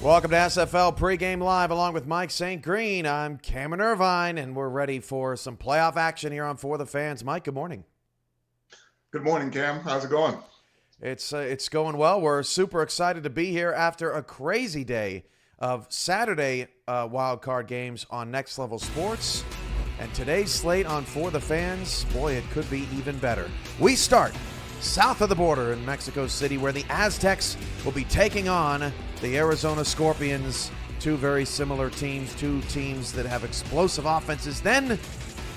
Welcome to SFL Pregame Live along with Mike St. Green. I'm Cameron Irvine, and we're ready for some playoff action here on For the Fans. Mike, good morning. Good morning, Cam. How's it going? It's going well. We're super excited to be here after a crazy day of Saturday wild card games on Next Level Sports. And today's slate on For the Fans, boy, it could be even better. We start south of the border in Mexico City, where the Aztecs will be taking on the Arizona Scorpions. Two very similar teams, two teams that have explosive offenses. Then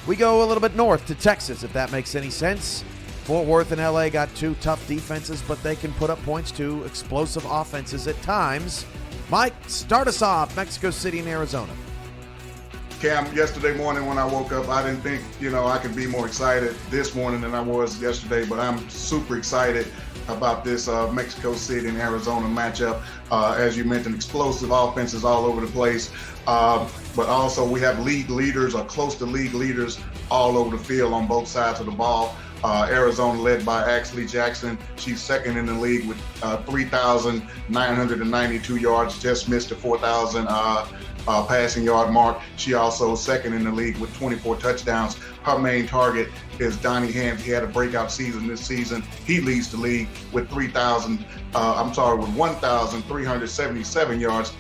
we go a little bit north to Texas, if that makes any sense. Fort Worth and LA got two tough defenses, but they can put up points to explosive offenses at times. Mike, start us off, Mexico City and Arizona. Cam, yesterday morning when I woke up, I didn't think, I could be more excited this morning than I was yesterday, but I'm super excited about this Mexico City and Arizona matchup. As you mentioned, explosive offenses all over the place, but also we have league leaders or close to league leaders all over the field on both sides of the ball. Arizona led by Ashley Jackson. She's second in the league with 3,992 yards, just missed the 4,000 passing yard mark. She also second in the league with 24 touchdowns. Her main target is Donnie Hams. He had a breakout season this season. He leads the league with 1,377 yards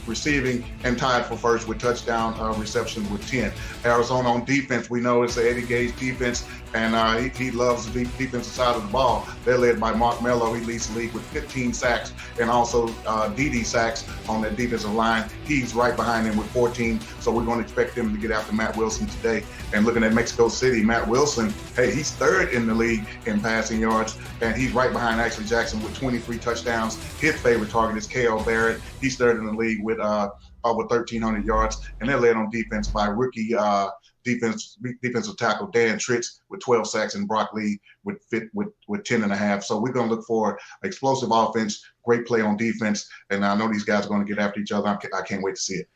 receiving, and tied for first with touchdown receptions with 10. Arizona on defense, we know it's the Eddie Gage defense, and he loves the defensive side of the ball. They're led by Mark Mello. He leads the league with 15 sacks, and also DD sacks on that defensive line. He's right behind him with 14, so we're going to expect him to get after Matt Wilson today. And looking at Mexico City, Matt Wilson, hey, he's third in the league in passing yards, and he's right behind Ashley Jackson with 23 touchdowns. His favorite target is K.L. Barrett. He's third in the league with over 1,300 yards, and they're led on defense by rookie defensive tackle Dan Tritz with 12 sacks, and Brock Lee with 10 and a half. So we're going to look for explosive offense, great play on defense, and I know these guys are going to get after each other. I can't wait to see it.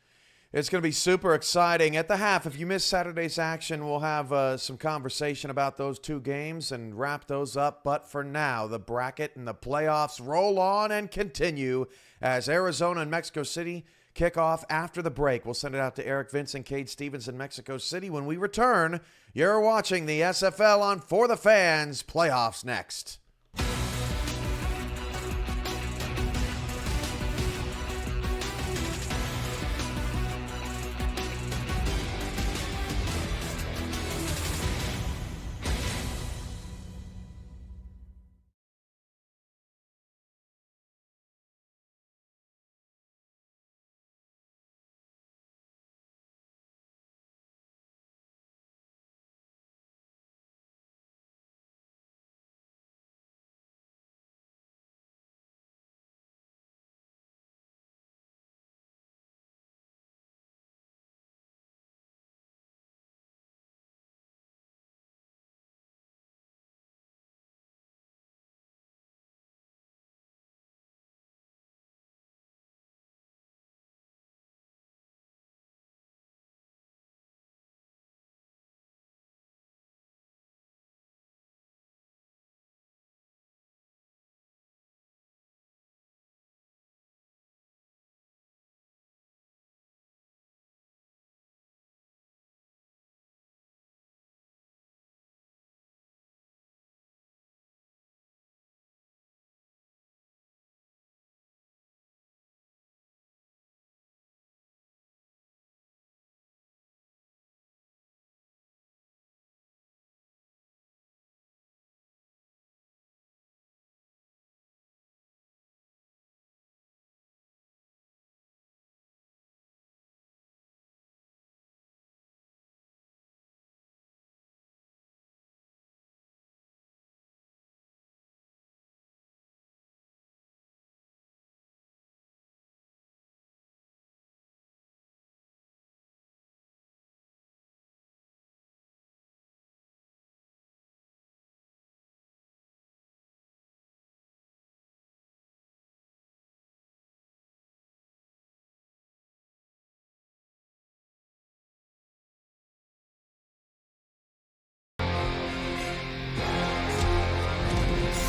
It's going to be super exciting. At the half, if you missed Saturday's action, we'll have some conversation about those two games and wrap those up. But for now, the bracket and the playoffs roll on and continue as Arizona and Mexico City kick off after the break. We'll send it out to Eric Vince and Cade Stevens in Mexico City. When we return, you're watching the SFL on For the Fans. Playoffs next.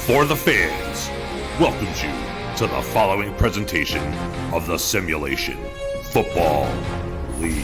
For the Fans welcomes you to the following presentation of the Simulation Football League.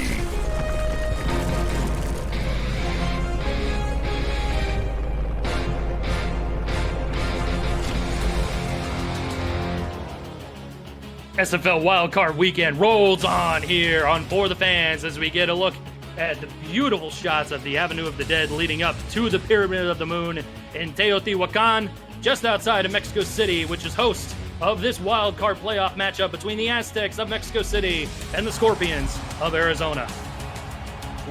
SFL Wildcard Weekend rolls on here on For the Fans as we get a look at the beautiful shots of the Avenue of the Dead leading up to the Pyramid of the Moon in Teotihuacan, just outside of Mexico City, which is host of this wildcard playoff matchup between the Aztecs of Mexico City and the Scorpions of Arizona.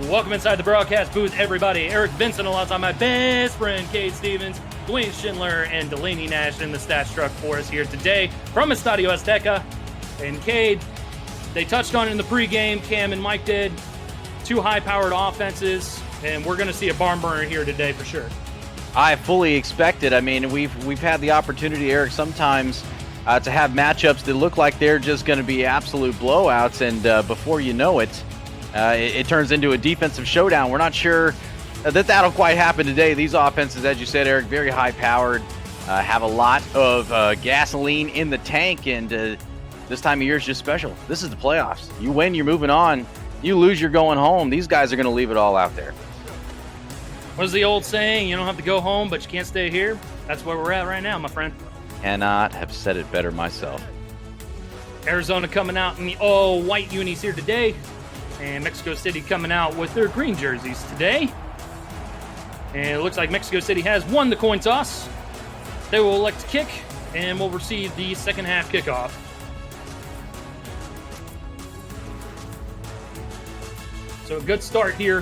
Welcome inside the broadcast booth, everybody. Eric Vincent alongside my best friend, Cade Stevens, Dwayne Schindler, and Delaney Nash in the stats truck for us here today from Estadio Azteca. And Cade, they touched on it in the pregame, Cam and Mike did. Two high-powered offenses, and we're going to see a barn burner here today for sure. I fully expect it. I mean, we've had the opportunity, Eric, sometimes to have matchups that look like they're just going to be absolute blowouts, and before you know it, it turns into a defensive showdown. We're not sure that that'll quite happen today. These offenses, as you said, Eric, very high-powered, have a lot of gasoline in the tank, and this time of year is just special. This is the playoffs. You win, you're moving on. You lose, you're going home. These guys are going to leave it all out there. What's the old saying? You don't have to go home, but you can't stay here. That's where we're at right now, my friend. Cannot have said it better myself. Arizona coming out in the all-white unis here today, and Mexico City coming out with their green jerseys today. And it looks like Mexico City has won the coin toss. They will elect to kick, and will receive the second half kickoff. So a good start here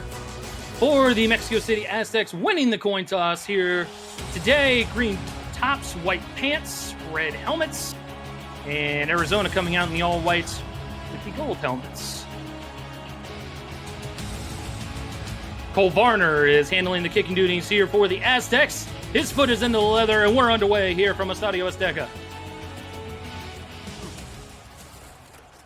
for the Mexico City Aztecs, winning the coin toss here today. Green tops, white pants, red helmets, and Arizona coming out in the all-whites with the gold helmets. Cole Varner is handling the kicking duties here for the Aztecs. His foot is in the leather, and we're underway here from Estadio Azteca.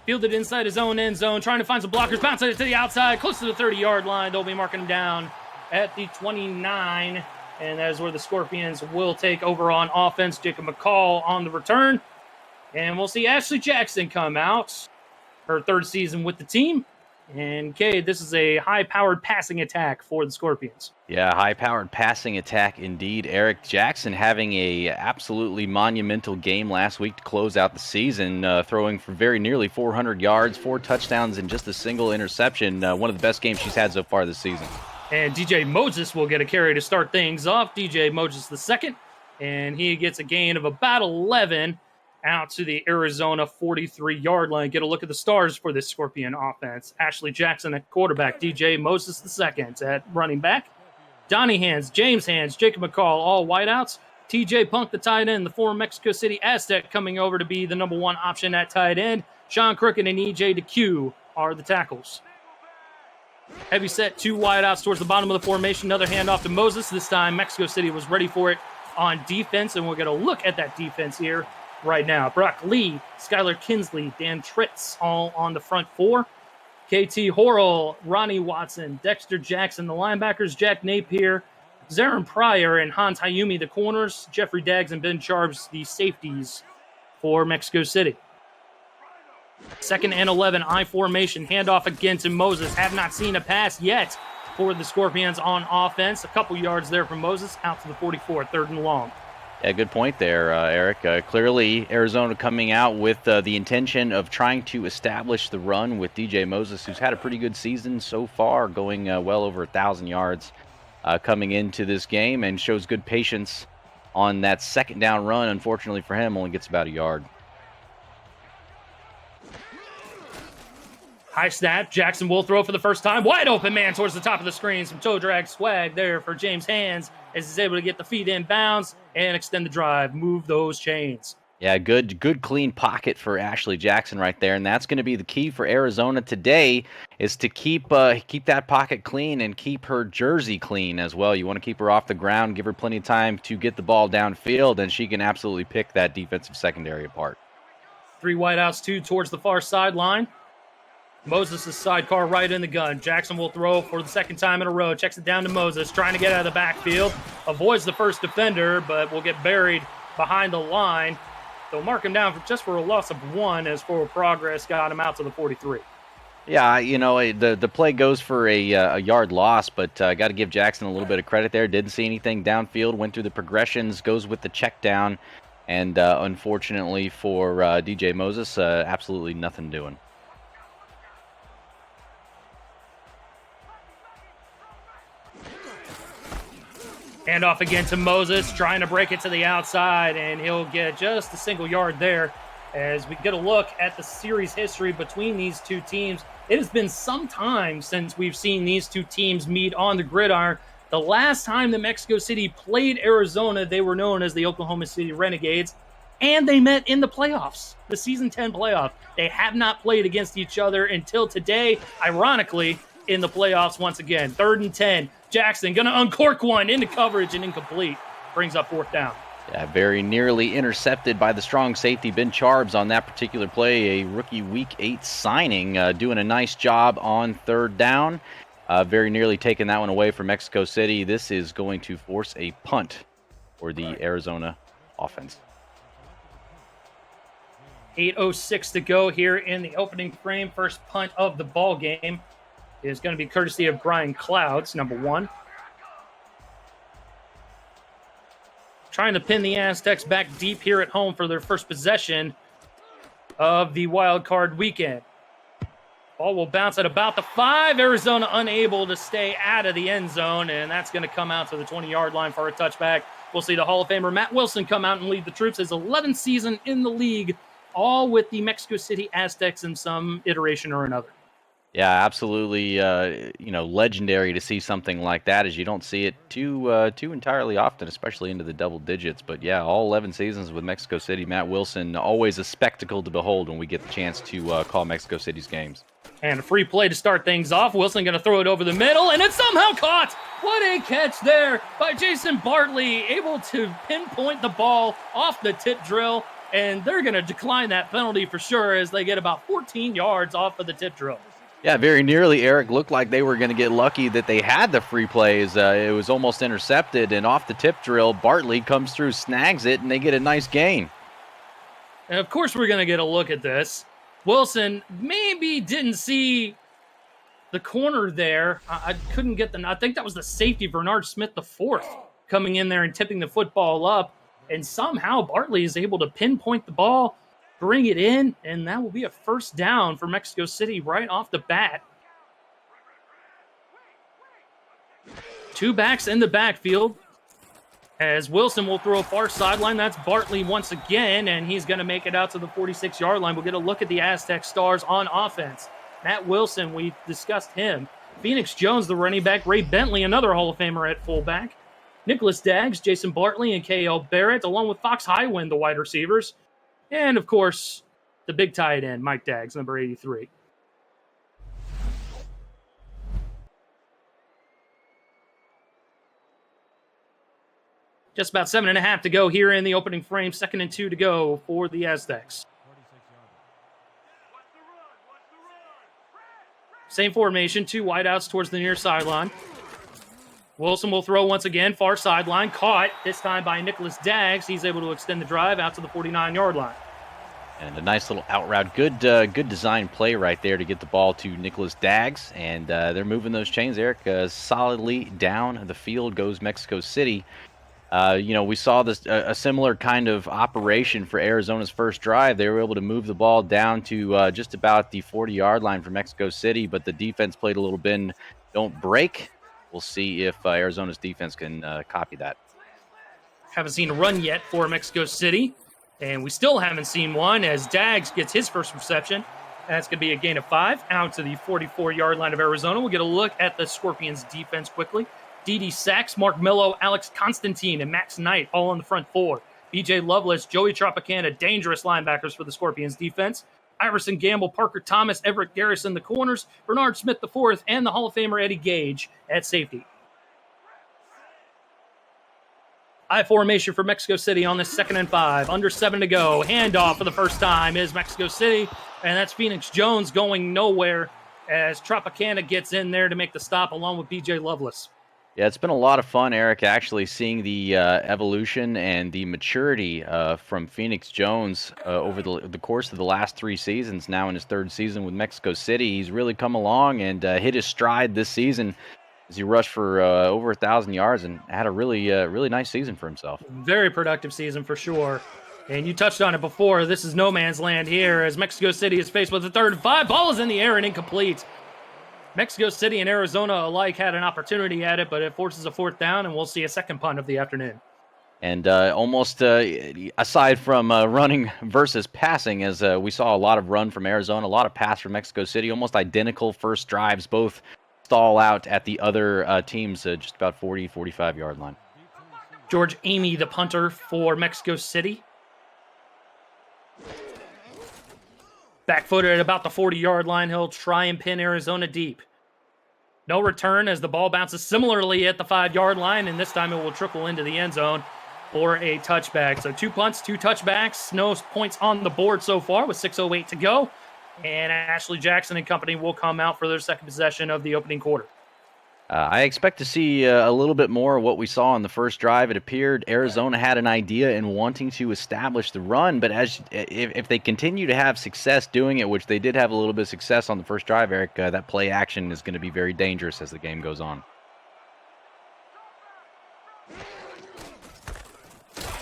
Fielded inside his own end zone, trying to find some blockers, bouncing it to the outside, close to the 30-yard line. They'll be marking him down at the 29, and that is where the Scorpions will take over on offense. Jacob McCall on the return, and we'll see Ashley Jackson come out, her third season with the team. And, Cade, this is a high-powered passing attack for the Scorpions. Yeah, high-powered passing attack indeed. Eric Jackson having a absolutely monumental game last week to close out the season, throwing for very nearly 400 yards, 4 touchdowns, and just a single interception. One of the best games she's had so far this season. And DJ Moses will get a carry to start things off. DJ Moses the second, and he gets a gain of about 11 out to the Arizona 43-yard line. Get a look at the stars for this Scorpion offense. Ashley Jackson at quarterback. DJ Moses the second at running back. Donnie Hands, James Hands, Jacob McCall, all wideouts. TJ Punk, the tight end, the former Mexico City Aztec, coming over to be the number one option at tight end. Sean Crooked and EJ DeQ are the tackles. Heavy set, 2 wideouts towards the bottom of the formation. Another handoff to Moses. This time, Mexico City was ready for it on defense, and we're going to look at that defense here right now. Brock Lee, Skylar Kinsley, Dan Tritz, all on the front 4. KT Horrell, Ronnie Watson, Dexter Jackson, the linebackers, Jack Napier, Zarin Pryor, and Hans Hayumi, the corners, Jeffrey Daggs and Ben Charbs, the safeties for Mexico City. 2nd and 11, I formation, handoff again to Moses. Have not seen a pass yet for the Scorpions on offense. A couple yards there from Moses, out to the 44, 3rd and long. Yeah, good point there, Eric. Clearly, Arizona coming out with the intention of trying to establish the run with DJ Moses, who's had a pretty good season so far, going well over 1,000 yards coming into this game, and shows good patience on that 2nd down run. Unfortunately for him, only gets about a yard. High snap. Jackson will throw for the first time. Wide open man towards the top of the screen. Some toe drag swag there for James Hands as he's able to get the feet in bounds and extend the drive. Move those chains. Yeah, good clean pocket for Ashley Jackson right there, and that's going to be the key for Arizona today, is to keep that pocket clean and keep her jersey clean as well. You want to keep her off the ground, give her plenty of time to get the ball downfield, and she can absolutely pick that defensive secondary apart. 3 wideouts, 2 towards the far sideline. Moses' sidecar right in the gun. Jackson will throw for the 2nd time in a row. Checks it down to Moses, trying to get out of the backfield. Avoids the first defender, but will get buried behind the line. They'll mark him down for a loss of 1 as forward progress got him out to the 43. Yeah, the play goes for a yard loss, but got to give Jackson a little bit of credit there. Didn't see anything downfield, went through the progressions, goes with the check down, and unfortunately for DJ Moses, absolutely nothing doing. Hand off again to Moses, trying to break it to the outside, and he'll get just a single yard there. As we get a look at the series history between these two teams, it has been some time since we've seen these two teams meet on the gridiron. The last time that Mexico City played Arizona, they were known as the Oklahoma City Renegades, and they met in the playoffs, the Season 10 playoff. They have not played against each other until today, ironically, in the playoffs once again. 3rd and 10. Jackson going to uncork one into coverage and incomplete. Brings up 4th down. Yeah, very nearly intercepted by the strong safety Ben Charbs on that particular play. A rookie Week 8 signing, doing a nice job on 3rd down. Very nearly taking that one away from Mexico City. This is going to force a punt for the Arizona offense. 8:06 to go here in the opening frame. First punt of the ball game is going to be courtesy of Brian Clouds, number 1. Trying to pin the Aztecs back deep here at home for their first possession of the wild card weekend. Ball will bounce at about the 5. Arizona unable to stay out of the end zone, and that's going to come out to the 20-yard line for a touchback. We'll see the Hall of Famer Matt Wilson come out and lead the troops. His 11th season in the league, all with the Mexico City Aztecs in some iteration or another. Yeah, absolutely. Legendary to see something like that, as you don't see it too entirely often, especially into the double digits. But yeah, all 11 seasons with Mexico City, Matt Wilson, always a spectacle to behold when we get the chance to call Mexico City's games. And a free play to start things off. Wilson going to throw it over the middle, and it's somehow caught. What a catch there by Jason Bartley, able to pinpoint the ball off the tip drill. And they're going to decline that penalty for sure, as they get about 14 yards off of the tip drill. Yeah, very nearly, Eric. Looked like they were going to get lucky that they had the free plays. It was almost intercepted, and off the tip drill, Bartley comes through, snags it, and they get a nice gain. And of course, we're going to get a look at this. Wilson maybe didn't see the corner there. I couldn't get I think that was the safety, Bernard Smith IV, coming in there and tipping the football up. And somehow Bartley is able to pinpoint the ball, bring it in, and that will be a first down for Mexico City right off the bat. 2 backs in the backfield, as Wilson will throw a far sideline. That's Bartley once again, and he's going to make it out to the 46-yard line. We'll get a look at the Aztec stars on offense. Matt Wilson, we discussed him. Phoenix Jones, the running back. Ray Bentley, another Hall of Famer at fullback. Nicholas Daggs, Jason Bartley, and K.L. Barrett, along with Fox Highwind, the wide receivers. And, of course, the big tight end, Mike Daggs, number 83. Just about 7.5 to go here in the opening frame. 2nd and 2 to go for the Aztecs. Same formation, 2 wideouts towards the near sideline. Wilson will throw once again, far sideline, caught, this time by Nicholas Daggs. He's able to extend the drive out to the 49-yard line. And a nice little out route. Good design play right there to get the ball to Nicholas Daggs. And they're moving those chains, Eric. Solidly down the field goes Mexico City. We saw this a similar kind of operation for Arizona's first drive. They were able to move the ball down to just about the 40-yard line for Mexico City, but the defense played a little bend, don't break. We'll see if Arizona's defense can copy that. Haven't seen a run yet for Mexico City, and we still haven't seen one as Daggs gets his first reception. That's going to be a gain of 5 out to the 44-yard line of Arizona. We'll get a look at the Scorpions defense quickly. D.D. Sachs, Mark Millo, Alex Constantine, and Max Knight all on the front 4. B.J. Lovelace, Joey Tropicana, dangerous linebackers for the Scorpions defense. Iverson Gamble, Parker Thomas, Everett Garrison, the corners, Bernard Smith IV, and the Hall of Famer Eddie Gage at safety. I formation for Mexico City on this 2nd and 5. Under 7 to go. Handoff for the first time is Mexico City, and that's Phoenix Jones going nowhere as Tropicana gets in there to make the stop along with B.J. Lovelace. Yeah, it's been a lot of fun, Eric, actually seeing the evolution and the maturity from Phoenix Jones over the course of the last 3 seasons. Now in his third season with Mexico City, he's really come along and hit his stride this season as he rushed for over 1,000 yards and had a really nice season for himself. Very productive season for sure. And you touched on it before. This is no man's land here as Mexico City is faced with a 3rd and 5. Ball is in the air and incomplete. Mexico City and Arizona alike had an opportunity at it, but it forces a 4th down, and we'll see a second punt of the afternoon. And almost aside from running versus passing, as we saw a lot of run from Arizona, a lot of pass from Mexico City, almost identical first drives, both stall out at the other team's just about 40, 45-yard line. George Amy, the punter for Mexico City. Back-footed at about the 40-yard line. He'll try and pin Arizona deep. No return as the ball bounces similarly at the 5-yard line, and this time it will trickle into the end zone for a touchback. So 2 punts, 2 touchbacks. No points on the board so far with 6:08 to go. And Ashley Jackson and company will come out for their second possession of the opening quarter. I expect to see a little bit more of what we saw on the first drive. It appeared Arizona had an idea in wanting to establish the run, but if they continue to have success doing it, which they did have a little bit of success on the first drive, Eric, that play action is going to be very dangerous as the game goes on.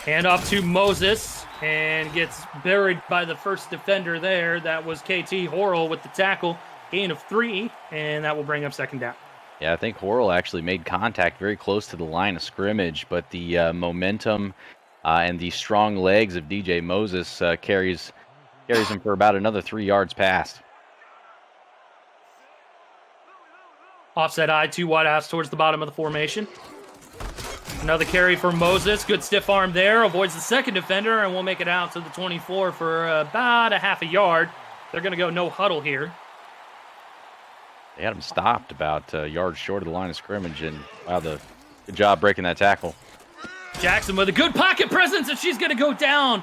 Hand off to Moses and gets buried by the first defender there. That was KT Horrell with the tackle. Gain of 3, and that will bring up 2nd down. Yeah, I think Horrell actually made contact very close to the line of scrimmage, but the momentum and the strong legs of DJ Moses carries him for about another 3 yards past. Offset I, 2 wide outs towards the bottom of the formation. Another carry for Moses. Good stiff arm there. Avoids the second defender, and we'll make it out to the 24 for about a half a yard. They're going to go no huddle here. They had him stopped about yards short of the line of scrimmage, and wow, good job breaking that tackle. Jackson with a good pocket presence, and she's going to go down.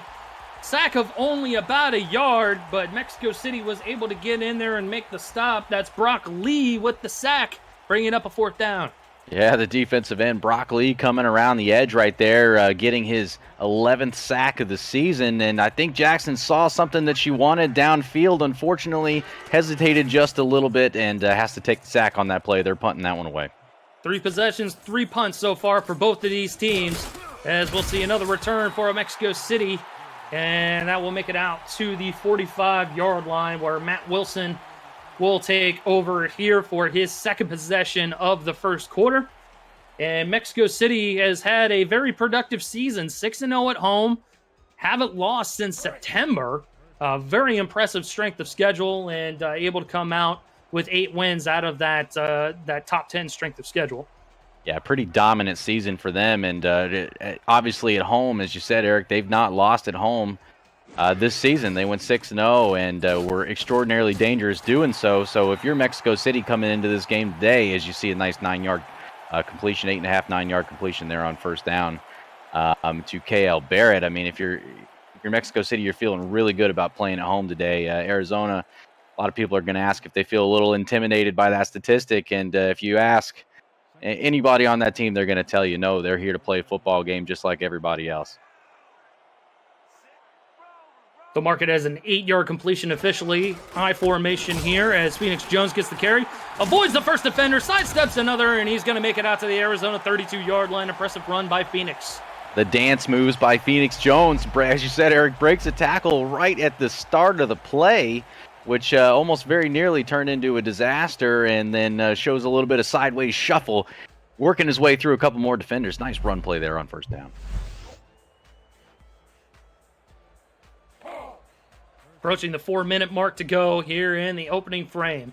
Sack of only about a yard, but Mexico City was able to get in there and make the stop. That's Brock Lee with the sack, bringing up a 4th down. Yeah, the defensive end, Brock Lee, coming around the edge right there, getting his 11th sack of the season. And I think Jackson saw something that she wanted downfield. Unfortunately, hesitated just a little bit and has to take the sack on that play. They're punting that one away. 3 possessions, 3 punts so far for both of these teams, as we'll see another return for Mexico City. And that will make it out to the 45-yard line where Matt Wilson will take over here for his second possession of the first quarter. And Mexico City has had a very productive season, 6-0 at home, haven't lost since September. Very impressive strength of schedule and able to come out with 8 wins out of that top 10 strength of schedule. Yeah, pretty dominant season for them. And obviously at home, as you said, Eric, they've not lost at home this season. They went 6-0 and were extraordinarily dangerous doing so. So if you're Mexico City coming into this game today, as you see a nice 9-yard completion, 8.5, 9-yard completion there on first down to KL Barrett. I mean, if you're Mexico City, you're feeling really good about playing at home today. Arizona, a lot of people are going to ask if they feel a little intimidated by that statistic. And if you ask anybody on that team, they're going to tell you, no, they're here to play a football game just like everybody else. They'll mark it as an 8-yard completion officially. High formation here as Phoenix Jones gets the carry. Avoids the first defender, sidesteps another, and he's going to make it out to the Arizona 32-yard line. Impressive run by Phoenix. The dance moves by Phoenix Jones. As you said, Eric, breaks a tackle right at the start of the play, which almost very nearly turned into a disaster, and then shows a little bit of sideways shuffle, working his way through a couple more defenders. Nice run play there on first down. Approaching the 4-minute mark to go here in the opening frame.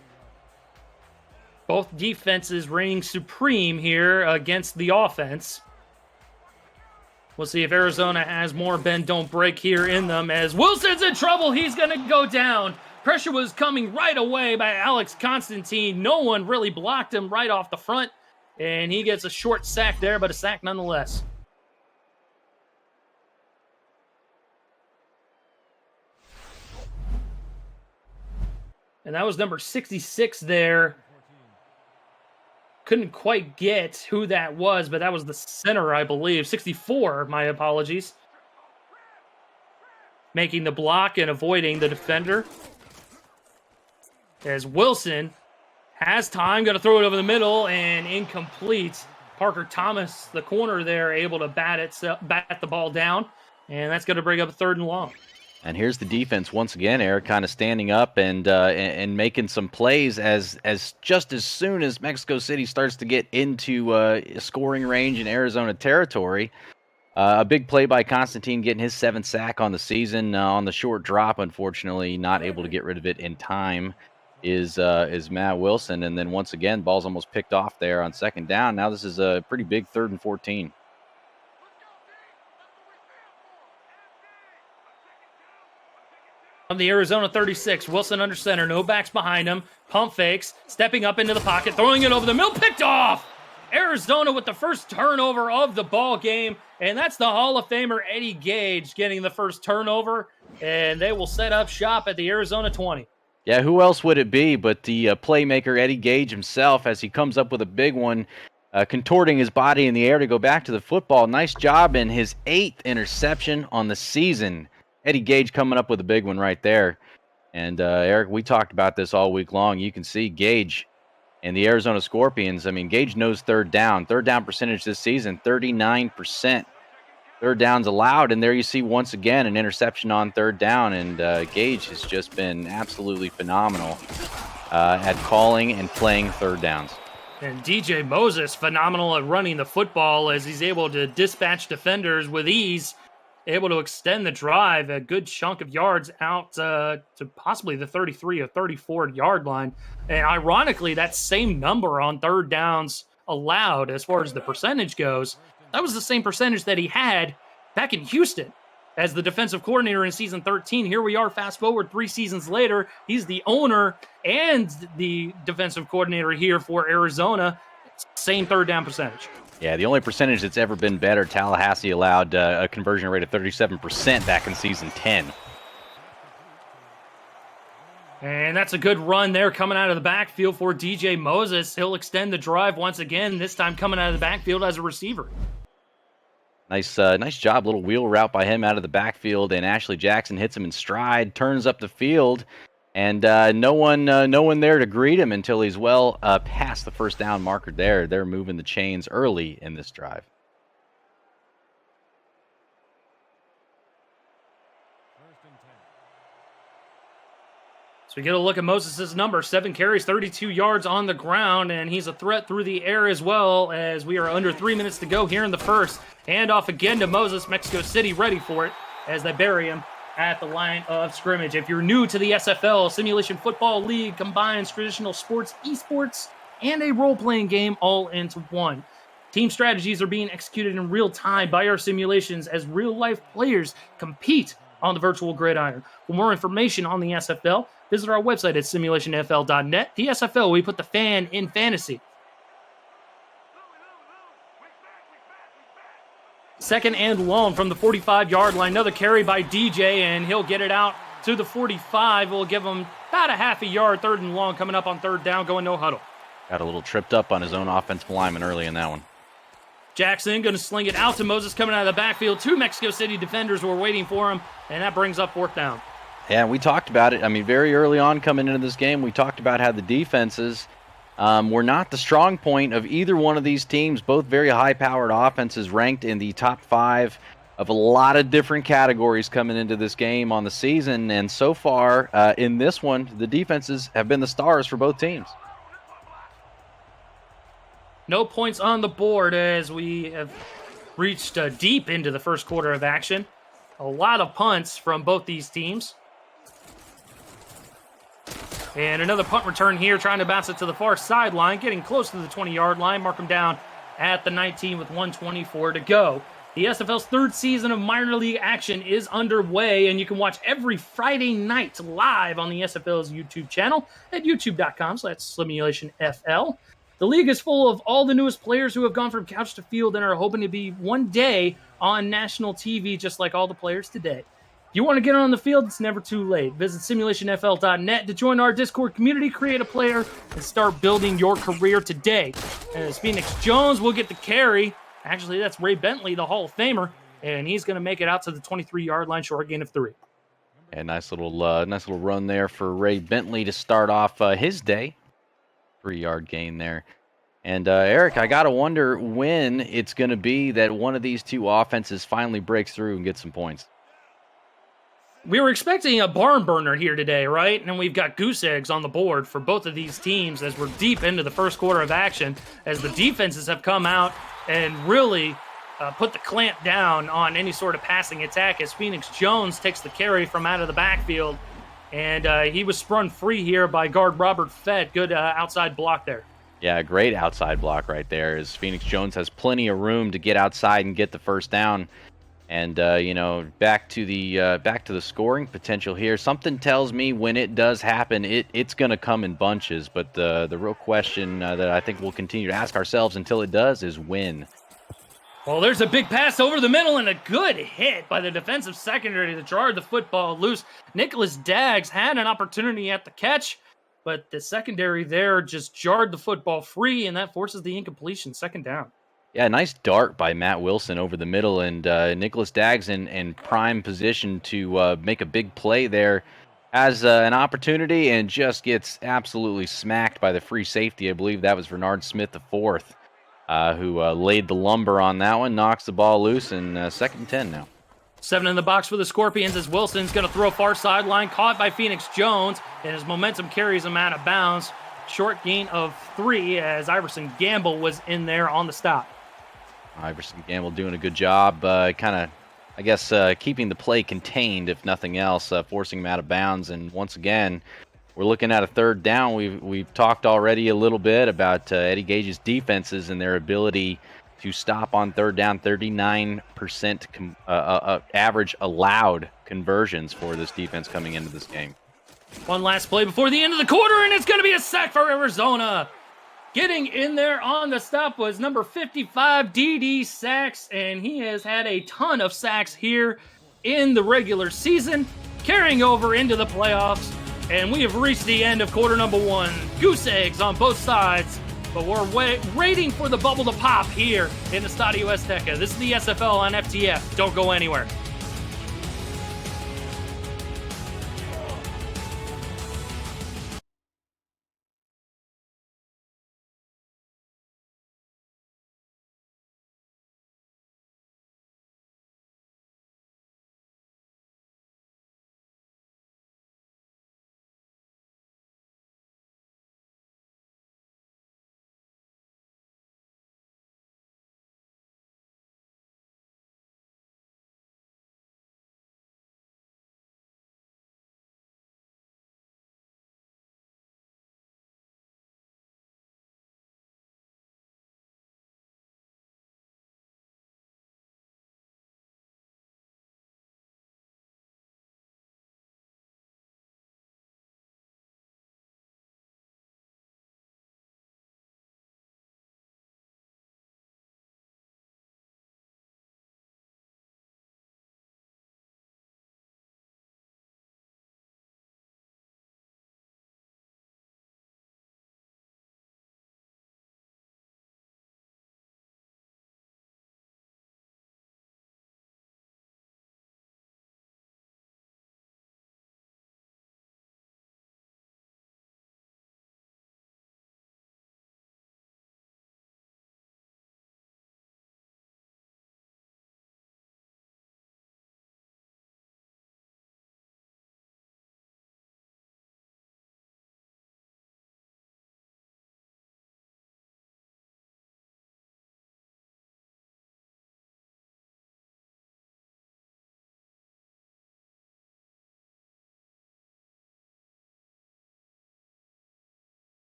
Both defenses reigning supreme here against the offense. We'll see if Arizona has more bend, don't break here in them as Wilson's in trouble. He's going to go down. Pressure was coming right away by Alex Constantine. No one really blocked him right off the front, and he gets a short sack there, but a sack nonetheless. And that was number 66 there, Couldn't quite get who that was, but that was the center, I believe. 64, my apologies. Making the block and avoiding the defender. As Wilson has time, got to throw it over the middle, and incomplete. Parker Thomas, the corner there, able to bat the ball down, and that's going to bring up a 3rd and long. And here's the defense once again, Eric, kind of standing up and making some plays as just as soon as Mexico City starts to get into scoring range in Arizona territory. A big play by Constantine, getting his 7th sack on the season on the short drop. Unfortunately, not able to get rid of it in time is Matt Wilson. And then once again, ball's almost picked off there on 2nd down. Now this is a pretty big 3rd and 14. On the Arizona 36, Wilson under center, no backs behind him, pump fakes, stepping up into the pocket, throwing it over the middle, picked off! Arizona with the first turnover of the ball game, and that's the Hall of Famer Eddie Gage getting the first turnover, and they will set up shop at the Arizona 20. Yeah, who else would it be but the playmaker Eddie Gage himself as he comes up with a big one, contorting his body in the air to go back to the football. Nice job, in his 8th interception on the season. Eddie Gage coming up with a big one right there. And Eric, we talked about this all week long. You can see Gage and the Arizona Scorpions. I mean, Gage knows 3rd down. 3rd down percentage this season, 39%. 3rd downs allowed, and there you see once again an interception on 3rd down. And Gage has just been absolutely phenomenal at calling and playing 3rd downs. And DJ Moses, phenomenal at running the football as he's able to dispatch defenders with ease. Able to extend the drive a good chunk of yards out to possibly the 33 or 34 yard line. And ironically, that same number on 3rd downs allowed as far as the percentage goes, that was the same percentage that he had back in Houston as the defensive coordinator in season 13. Here we are, fast forward 3 seasons later. He's the owner and the defensive coordinator here for Arizona. Same 3rd down percentage. Yeah, the only percentage that's ever been better, Tallahassee allowed a conversion rate of 37% back in season 10. And that's a good run there coming out of the backfield for DJ Moses. He'll extend the drive once again, this time coming out of the backfield as a receiver. Nice job, little wheel route by him out of the backfield, and Ashley Jackson hits him in stride, turns up the field, and no one there to greet him until he's well past the 1st down marker there. They're moving the chains early in this drive. So we get a look at Moses' number, 7 carries, 32 yards on the ground, and he's a threat through the air as well, as we are under 3 minutes to go here in the first. Hand off again to Moses, Mexico City ready for it as they bury him at the line of scrimmage. If you're new to the SFL, Simulation Football League combines traditional sports, esports, and a role-playing game all into one. Team strategies are being executed in real time by our simulations as real-life players compete on the virtual gridiron. For more information on the SFL, visit our website at simulationfl.net. The SFL, we put the fan in fantasy. 2nd and long from the 45-yard line. Another carry by DJ, and he'll get it out to the 45. We'll give him about a half a yard, 3rd and long, coming up on 3rd down, going no huddle. Got a little tripped up on his own offensive lineman early in that one. Jackson going to sling it out to Moses coming out of the backfield. 2 Mexico City defenders were waiting for him, and that brings up 4th down. Yeah, we talked about it. I mean, very early on coming into this game, we talked about how the defenses were not the strong point of either one of these teams. Both very high-powered offenses ranked in the top 5 of a lot of different categories coming into this game on the season. And so far in this one, the defenses have been the stars for both teams. No points on the board as we have reached deep into the first quarter of action. A lot of punts from both these teams. And another punt return here, trying to bounce it to the far sideline, getting close to the 20-yard line. Mark him down at the 19 with 1:24 to go. The SFL's 3rd season of minor league action is underway, and you can watch every Friday night live on the SFL's YouTube channel at youtube.com/SimulationFL. The league is full of all the newest players who have gone from couch to field and are hoping to be one day on national TV, just like all the players today. If you want to get on the field, it's never too late. Visit simulationfl.net to join our Discord community, create a player, and start building your career today. As Phoenix Jones will get the carry. Actually, that's Ray Bentley, the Hall of Famer, and he's going to make it out to the 23-yard line, short gain of 3. A nice little run there for Ray Bentley to start off his day. 3-yard gain there. And Eric, I gotta wonder when it's going to be that one of these two offenses finally breaks through and gets some points. We were expecting a barn burner here today, right? And we've got goose eggs on the board for both of these teams as we're deep into the first quarter of action, as the defenses have come out and really put the clamp down on any sort of passing attack, as Phoenix Jones takes the carry from out of the backfield. And he was sprung free here by guard Robert Fett. Good outside block there. Yeah, great outside block right there, as Phoenix Jones has plenty of room to get outside and get the first down. And back to the scoring potential here. Something tells me when it does happen, it's going to come in bunches. But the real question that I think we'll continue to ask ourselves until it does is when. Well, there's a big pass over the middle and a good hit by the defensive secondary to jar the football loose. Nicholas Daggs had an opportunity at the catch, but the secondary there just jarred the football free, and that forces the incompletion, 2nd down. Yeah, nice dart by Matt Wilson over the middle, and Nicholas Daggs in prime position to make a big play there. Has an opportunity and just gets absolutely smacked by the free safety. I believe that was Bernard Smith IV, who laid the lumber on that one, knocks the ball loose, and 2nd and 10 now. 7 in the box for the Scorpions as Wilson's going to throw far sideline, caught by Phoenix Jones, and his momentum carries him out of bounds. Short gain of 3 as Iverson Gamble was in there on the stop. Iverson Gamble doing a good job, keeping the play contained, if nothing else, forcing him out of bounds. And once again, we're looking at a 3rd down. We've talked already a little bit about Eddie Gage's defenses and their ability to stop on 3rd down. 39% average allowed conversions for this defense coming into this game. One last play before the end of the quarter, and it's going to be a sack for Arizona. Getting in there on the stop was number 55, D.D. Sacks, and he has had a ton of sacks here in the regular season, carrying over into the playoffs, and we have reached the end of quarter number 1. Goose eggs on both sides, but we're waiting for the bubble to pop here in Estadio Azteca. This is the SFL on FTF. Don't go anywhere.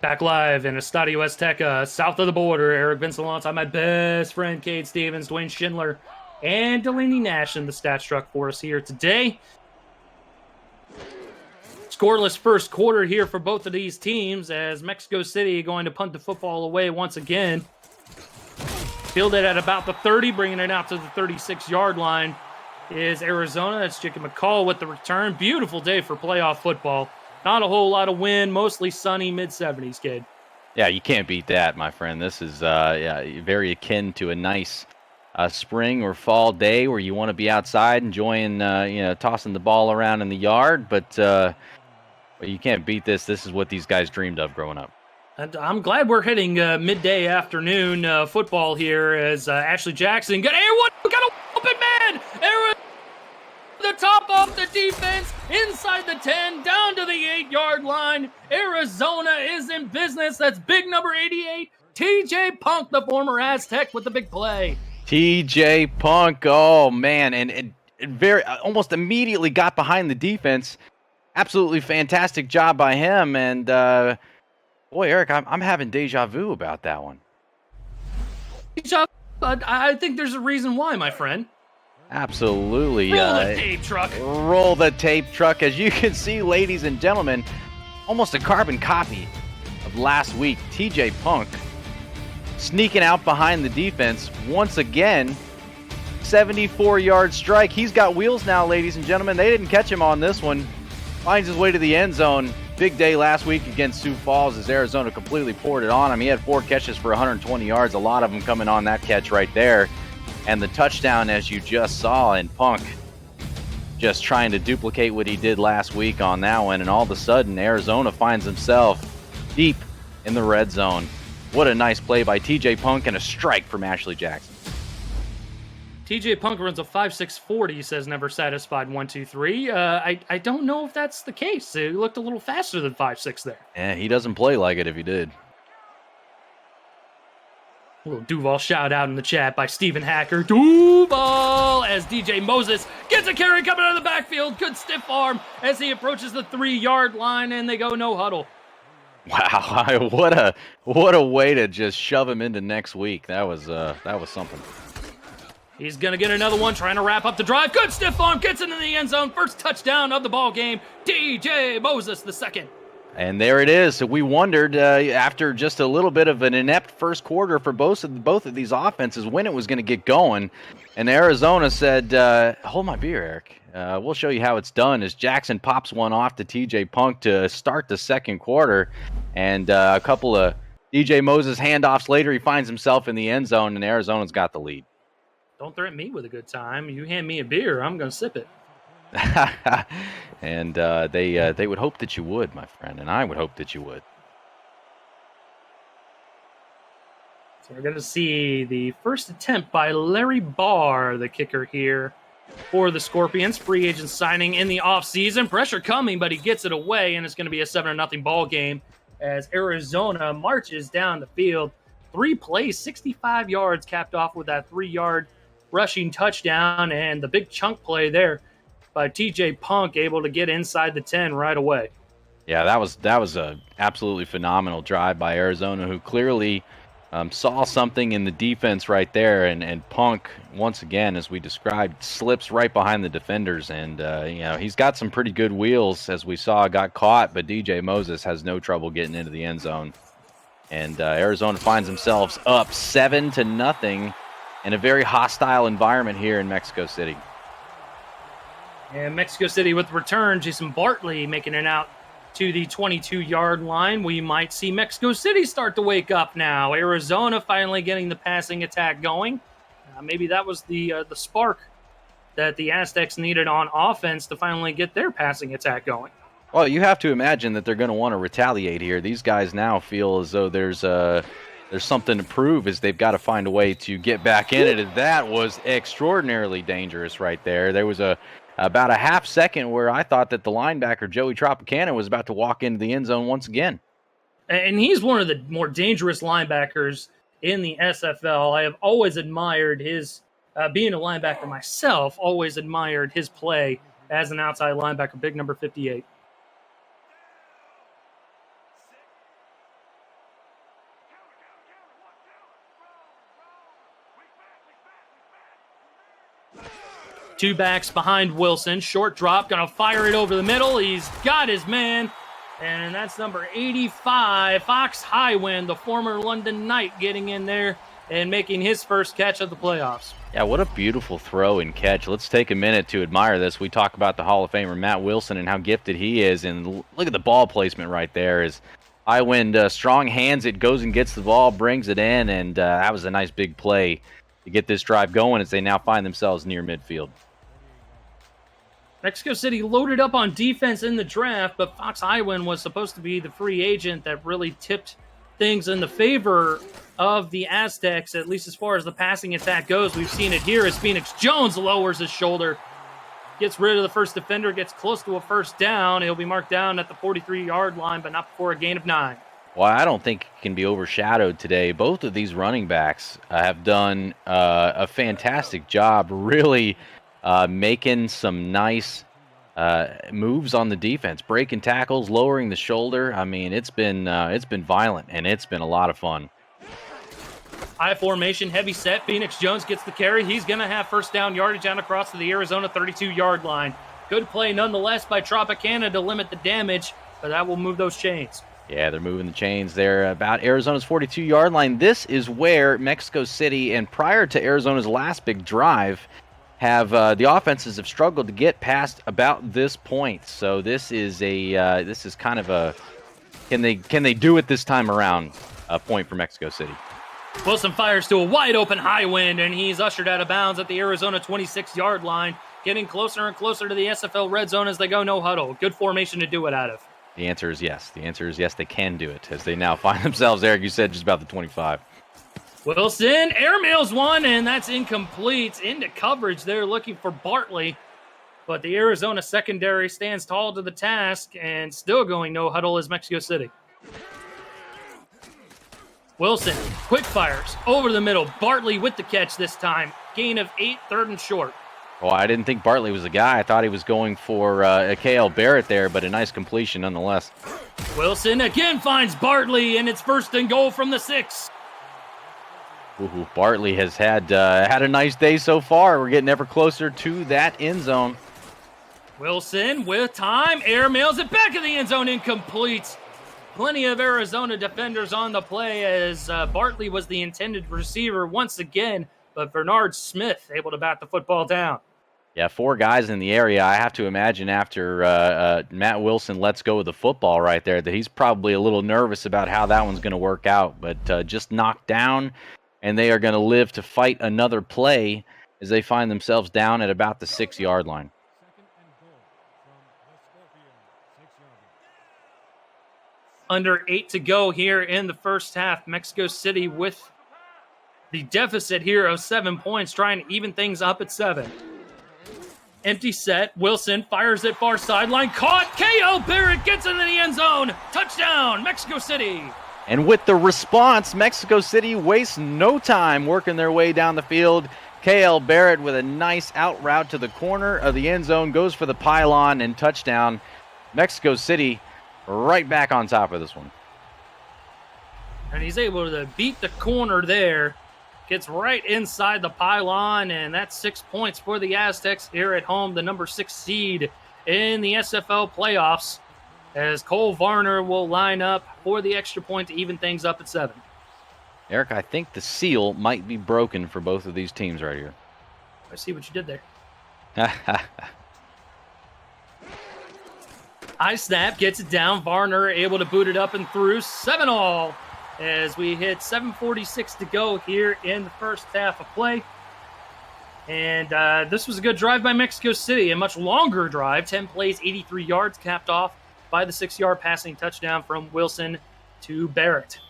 Back live in Estadio Azteca, south of the border. Eric Vincent alongside my best friend, Cade Stevens, Dwayne Schindler, and Delaney Nash in the stat truck for us here today. Scoreless first quarter here for both of these teams as Mexico City going to punt the football away once again. Fielded at about the 30, bringing it out to the 36-yard line is Arizona. That's Jacob McCall with the return. Beautiful day for playoff football. Not a whole lot of wind, mostly sunny, mid-70s, kid. Yeah, you can't beat that, my friend. This is very akin to a nice spring or fall day where you want to be outside enjoying, tossing the ball around in the yard. But you can't beat this. This is what these guys dreamed of growing up. And I'm glad we're hitting midday afternoon football here as Ashley Jackson got an open man. The top off the defense, inside the 10, down to the 8-yard line. Arizona is in business. That's big number 88, TJ Punk, the former Aztec, with the big play. TJ Punk, oh man, and very almost immediately got behind the defense. Absolutely fantastic job by him. And boy, Eric, I'm having deja vu about that one. I think there's a reason why, my friend. Absolutely. Roll the tape truck. Roll the tape truck. As you can see, ladies and gentlemen, almost a carbon copy of last week. TJ Punk sneaking out behind the defense once again. 74-yard strike. He's got wheels now, ladies and gentlemen. They didn't catch him on this one. Finds his way to the end zone. Big day last week against Sioux Falls as Arizona completely poured it on him. He had 4 catches for 120 yards, a lot of them coming on that catch right there. And the touchdown, as you just saw, and Punk just trying to duplicate what he did last week on that one. And all of a sudden, Arizona finds himself deep in the red zone. What a nice play by TJ Punk and a strike from Ashley Jackson. TJ Punk runs a 5.6 40, says never satisfied 1, 2, 3. I don't know if that's the case. He looked a little faster than 5.6 there. Yeah, he doesn't play like it if he did. A little Duval shout out in the chat by Stephen Hacker. Duval as DJ Moses gets a carry coming out of the backfield. Good stiff arm as he approaches the 3-yard line and they go no huddle. Wow, what a way to just shove him into next week. That was something. He's going to get another one, trying to wrap up the drive. Good stiff arm, gets into the end zone. First touchdown of the ball game. DJ Moses the second. And there it is. So we wondered after just a little bit of an inept first quarter for both of these offenses when it was going to get going. And Arizona said, hold my beer, Eric. We'll show you how it's done as Jackson pops one off to TJ Punk to start the second quarter. And a couple of DJ Moses handoffs later, he finds himself in the end zone, and Arizona's got the lead. Don't threaten me with a good time. You hand me a beer, I'm going to sip it. And they would hope that you would, my friend, and I would hope that you would. So we're going to see the first attempt by Larry Barr, the kicker here for the Scorpions. Free agent signing in the offseason. Pressure coming, but he gets it away, and it's going to be a 7-0 ball game as Arizona marches down the field. 3 plays, 65 yards, capped off with that 3-yard rushing touchdown, and the big chunk play there by TJ Punk, able to get inside the 10 right away. Yeah, that was a absolutely phenomenal drive by Arizona, who clearly saw something in the defense right there, and Punk, once again, as we described, slips right behind the defenders, and he's got some pretty good wheels, as we saw, got caught, but DJ Moses has no trouble getting into the end zone. And Arizona finds themselves up 7-0 in a very hostile environment here in Mexico City. And Mexico City with the return, Jason Bartley making it out to the 22-yard line. We might see Mexico City start to wake up now. Arizona finally getting the passing attack going. Maybe that was the spark that the Aztecs needed on offense to finally get their passing attack going. Well, you have to imagine that they're going to want to retaliate here. These guys now feel as though there's something to prove, as they've got to find a way to get back in it. And that was extraordinarily dangerous right there. There was about a half second where I thought that the linebacker, Joey Tropicana, was about to walk into the end zone once again. And he's one of the more dangerous linebackers in the SFL. I have always admired his, being a linebacker myself, always admired his play as an outside linebacker, big number 58. Two backs behind Wilson. Short drop, gonna fire it over the middle. He's got his man, and that's number 85, Fox Highwind, the former London Knight, getting in there and making his first catch of the playoffs. Yeah, what a beautiful throw and catch. Let's take a minute to admire this. We talk about the Hall of Famer Matt Wilson and how gifted he is, and look at the ball placement right there. As Highwind strong hands it, goes and gets the ball, brings it in, and that was a nice big play to get this drive going as they now find themselves near midfield. Mexico City loaded up on defense in the draft, but Fox Highwind was supposed to be the free agent that really tipped things in the favor of the Aztecs, at least as far as the passing attack goes. We've seen it here as Phoenix Jones lowers his shoulder, gets rid of the first defender, gets close to a first down. He'll be marked down at the 43-yard line, but not before a gain of 9. Well, I don't think it can be overshadowed today. Both of these running backs have done a fantastic job, really making some nice moves on the defense, breaking tackles, lowering the shoulder. I mean, it's been violent, and it's been a lot of fun. High formation, heavy set. Phoenix Jones gets the carry. He's going to have first down yardage down across to the Arizona 32-yard line. Good play nonetheless by Tropicana to limit the damage, but that will move those chains. Yeah, they're moving the chains there about Arizona's 42-yard line. This is where Mexico City, and prior to Arizona's last big drive, have the offenses have struggled to get past about this point. So this is kind of a can they do it this time around point for Mexico City. Wilson fires to a wide open Highwind, and he's ushered out of bounds at the Arizona 26-yard line, getting closer and closer to the SFL red zone as they go no huddle. Good formation to do it out of. The answer is yes. The answer is yes, they can do it as they now find themselves, Eric, you said, just about the 25. Wilson airmails one, and that's incomplete. Into coverage there looking for Bartley, but the Arizona secondary stands tall to the task and still going no huddle is Mexico City. Wilson, quick fires, over the middle. Bartley with the catch this time. Gain of 8, third and short. Well, I didn't think Bartley was the guy. I thought he was going for a KL Barrett there, but a nice completion nonetheless. Wilson again finds Bartley, and it's first and goal from the 6. Ooh, Bartley has had a nice day so far. We're getting ever closer to that end zone. Wilson with time, airmails it back in the end zone, incomplete. Plenty of Arizona defenders on the play as Bartley was the intended receiver once again, but Bernard Smith able to bat the football down. Yeah, 4 guys in the area. I have to imagine after Matt Wilson lets go of the football right there that he's probably a little nervous about how that one's going to work out, but just knocked down, and they are going to live to fight another play as they find themselves down at about the 6-yard line. Under 8 to go here in the first half. Mexico City with the deficit here of 7 points, trying to even things up at 7. Empty set. Wilson fires it far sideline. Caught. KL Barrett gets into the end zone. Touchdown, Mexico City. And with the response, Mexico City wastes no time working their way down the field. KL Barrett with a nice out route to the corner of the end zone, goes for the pylon and touchdown. Mexico City right back on top of this one. And he's able to beat the corner there. Gets right inside the pylon, and that's 6 points for the Aztecs here at home, the number 6 seed in the SFL playoffs, as Cole Varner will line up for the extra point to even things up at 7. Eric, I think the seal might be broken for both of these teams right here. I see what you did there. High snap, gets it down. Varner able to boot it up and through. 7-all as we hit 7:46 to go here in the first half of play. And this was a good drive by Mexico City, a much longer drive. 10 plays, 83 yards, capped off by the 6-yard passing touchdown from Wilson to Barrett.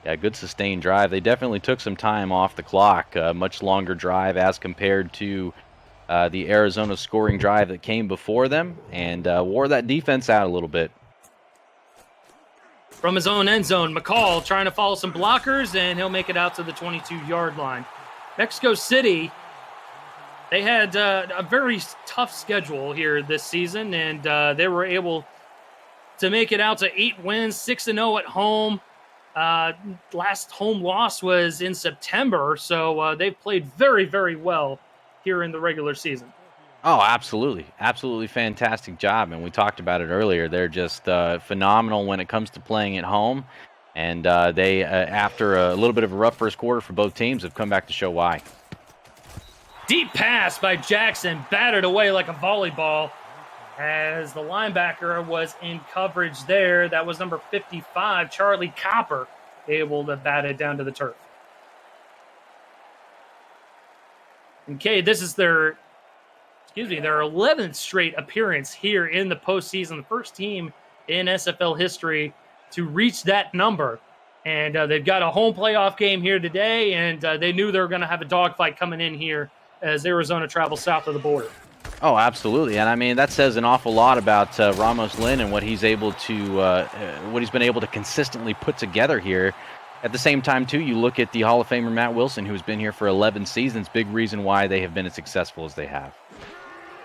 Yeah, good sustained drive. They definitely took some time off the clock. Much longer drive as compared to the Arizona scoring drive that came before them, and wore that defense out a little bit. From his own end zone, McCall trying to follow some blockers, and he'll make it out to the 22-yard line. Mexico City, they had a very tough schedule here this season, and they were able to make it out to 8 wins, 6-0 at home. Last home loss was in September, so they've played very, very well here in the regular season. Oh, absolutely. Absolutely fantastic job. And we talked about it earlier. They're just phenomenal when it comes to playing at home. And they, after a little bit of a rough first quarter for both teams, have come back to show why. Deep pass by Jackson, batted away like a volleyball as the linebacker was in coverage there. That was number 55, Charlie Copper, able to bat it down to the turf. Okay, this is their 11th straight appearance here in the postseason. The first team in SFL history to reach that number. And they've got a home playoff game here today, and they knew they were going to have a dogfight coming in here as Arizona travels south of the border. Oh, absolutely. And I mean, that says an awful lot about Ramos Lynn and what he's able to, what he's been able to consistently put together here. At the same time, too, you look at the Hall of Famer Matt Wilson, who's been here for 11 seasons. Big reason why they have been as successful as they have.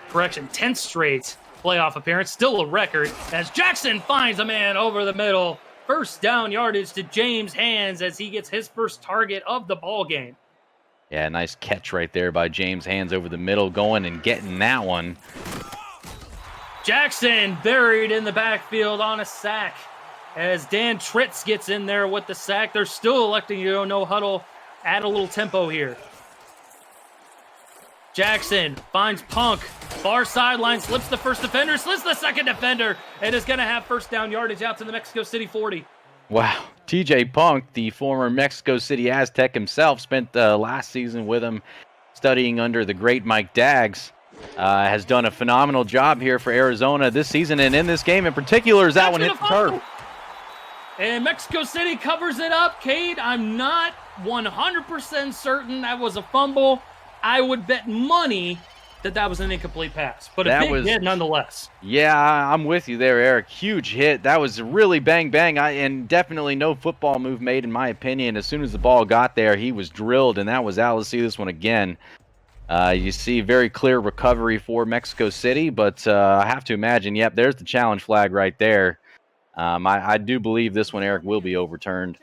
Correction, 10th straight playoff appearance, still a record, as Jackson finds a man over the middle. First down yardage to James Hands as he gets his first target of the ball game. Yeah, nice catch right there by James Hands over the middle, going and getting that one. Jackson buried in the backfield on a sack as Dan Tritz gets in there with the sack. They're still electing to go no huddle, add a little tempo here. Jackson finds Punk, far sideline, slips the first defender, slips the second defender, and is going to have first down yardage out to the Mexico City 40. Wow. TJ Punk, the former Mexico City Aztec himself, spent last season with him studying under the great Mike Daggs. Has done a phenomenal job here for Arizona this season, and in this game in particular, as that one hit the turf. And Mexico City covers it up. Cade, I'm not 100% certain that was a fumble. I would bet money that was an incomplete pass, but a big hit nonetheless. Yeah, I'm with you there, Eric. Huge hit. That was really bang, bang, and definitely no football move made, in my opinion. As soon as the ball got there, he was drilled, and that was out. Let's see this one again. You see very clear recovery for Mexico City, but I have to imagine, yep, there's the challenge flag right there. I do believe this one, Eric, will be overturned.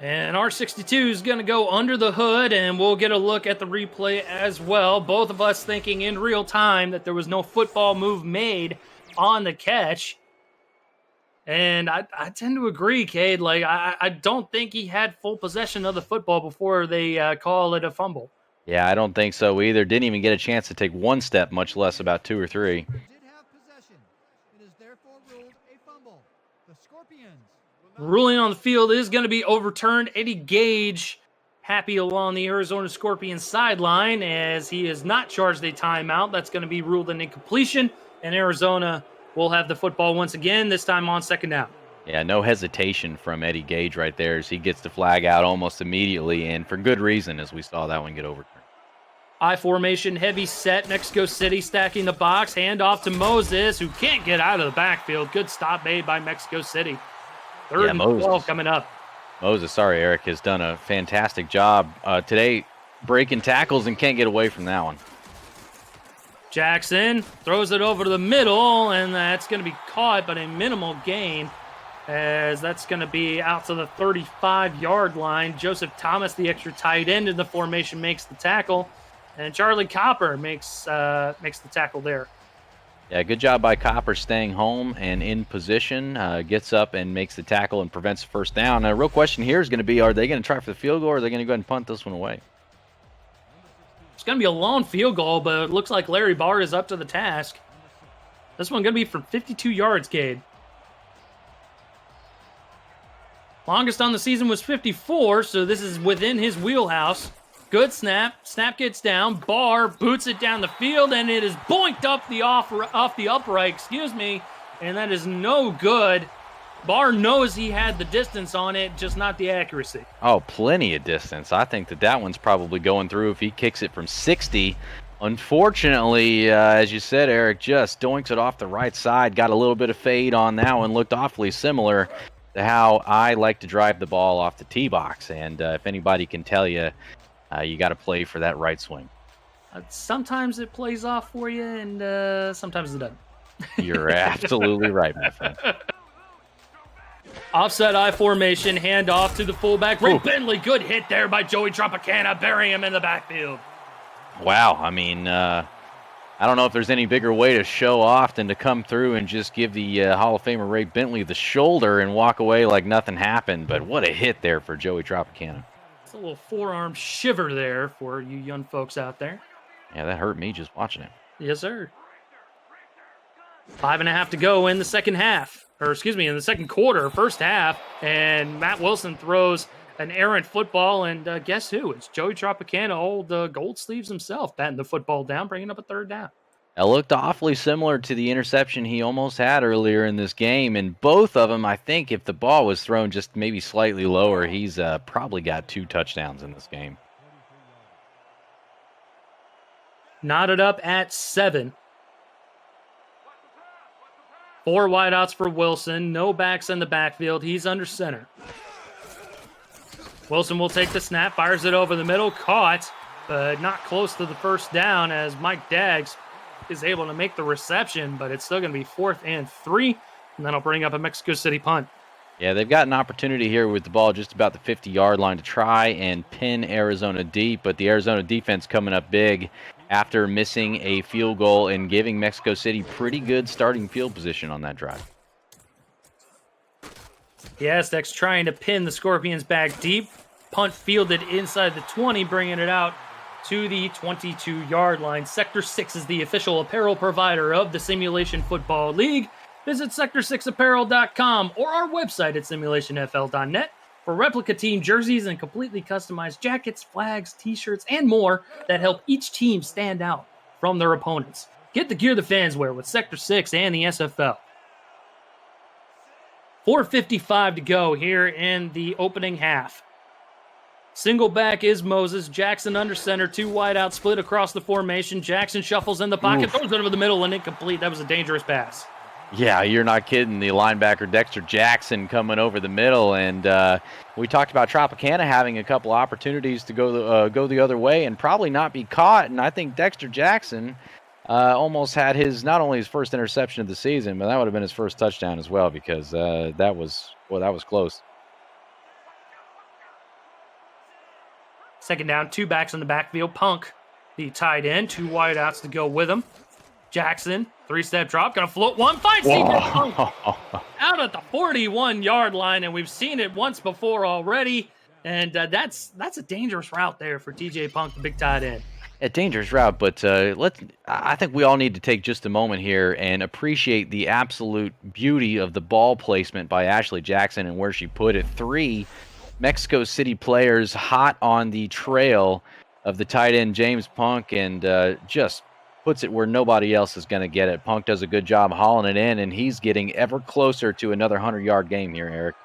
And R62 is going to go under the hood, and we'll get a look at the replay as well. Both of us thinking in real time that there was no football move made on the catch. And I tend to agree, Cade. Like, I don't think he had full possession of the football before they call it a fumble. Yeah, I don't think so either. Didn't even get a chance to take one step, much less about two or three. Ruling on the field is going to be overturned. Eddie Gage happy along the Arizona Scorpions sideline as he is not charged a timeout. That's going to be ruled an incompletion, and Arizona will have the football once again, this time on second down. Yeah, no hesitation from Eddie Gage right there as he gets the flag out almost immediately, and for good reason as we saw that one get overturned. I formation, heavy set, Mexico City stacking the box, hand off to Moses, who can't get out of the backfield. Good stop made by Mexico City. Third and 12 coming up. Moses, sorry, Eric, has done a fantastic job today breaking tackles and can't get away from that one. Jackson throws it over to the middle, and that's going to be caught, but a minimal gain, as that's going to be out to the 35-yard line. Joseph Thomas, the extra tight end in the formation, makes the tackle, and Charlie Copper makes the tackle there. Yeah, good job by Copper staying home and in position, gets up and makes the tackle and prevents the first down. A real question here is going to be, are they going to try for the field goal, or are they going to go ahead and punt this one away? It's going to be a long field goal, but it looks like Larry Barr is up to the task. This one going to be from 52 yards, Cade. Longest on the season was 54, so this is within his wheelhouse. Good snap. Snap gets down. Barr boots it down the field, and it is boinked up off the upright, and that is no good. Barr knows he had the distance on it, just not the accuracy. Oh, plenty of distance. I think that one's probably going through if he kicks it from 60. Unfortunately, as you said, Eric, just doinks it off the right side. Got a little bit of fade on that one. Looked awfully similar to how I like to drive the ball off the tee box. And if anybody can tell you, you got to play for that right swing. Sometimes it plays off for you, and sometimes it doesn't. You're absolutely right, my friend. Offset I formation, hand off to the fullback. Ray Bentley, good hit there by Joey Tropicana, burying him in the backfield. Wow, I mean, I don't know if there's any bigger way to show off than to come through and just give the Hall of Famer Ray Bentley the shoulder and walk away like nothing happened. But what a hit there for Joey Tropicana. It's a little forearm shiver there for you young folks out there. Yeah, that hurt me just watching it. Yes, sir. 5.5 to go in the second half. Or, excuse me, in the second quarter, first half. And Matt Wilson throws an errant football. And guess who? It's Joey Tropicana, old Gold Sleeves himself, batting the football down, bringing up a third down. It looked awfully similar to the interception he almost had earlier in this game. And both of them, I think, if the ball was thrown just maybe slightly lower, he's probably got 2 touchdowns in this game. Knotted up at 7. 4 wideouts for Wilson. No backs in the backfield. He's under center. Wilson will take the snap, fires it over the middle. Caught, but not close to the first down as Mike Daggs is able to make the reception, but it's still going to be 4th and 3, and that'll bring up a Mexico City punt. Yeah, they've got an opportunity here with the ball just about the 50-yard line to try and pin Arizona deep, but the Arizona defense coming up big after missing a field goal and giving Mexico City pretty good starting field position on that drive. The Aztecs trying to pin the Scorpions back deep. Punt fielded inside the 20, bringing it out to the 22-yard line. Sector 6 is the official apparel provider of the Simulation Football League. Visit sector6apparel.com or our website at simulationfl.net for replica team jerseys and completely customized jackets, flags, t-shirts, and more that help each team stand out from their opponents. Get the gear the fans wear with Sector 6 and the SFL. 4:55 to go here in the opening half. Single back is Moses. Jackson under center. 2 wideouts split across the formation. Jackson shuffles in the pocket, throws it over the middle, and incomplete. That was a dangerous pass. Yeah, you're not kidding. The linebacker Dexter Jackson coming over the middle, and we talked about Tropicana having a couple opportunities to go the other way and probably not be caught. And I think Dexter Jackson almost had not only his first interception of the season, but that would have been his first touchdown as well, because that was close. Second down, 2 backs in the backfield. Punk, the tight end, 2 wideouts to go with him. Jackson, 3-step drop, gonna float one, finds DJ Punk out at the 41-yard line, and we've seen it once before already. And that's a dangerous route there for TJ Punk, the big tight end. A dangerous route, but I think we all need to take just a moment here and appreciate the absolute beauty of the ball placement by Ashley Jackson and where she put it. 3 Mexico City players hot on the trail of the tight end James Punk, and just puts it where nobody else is going to get it. Punk does a good job hauling it in, and he's getting ever closer to another 100-yard game here, Eric.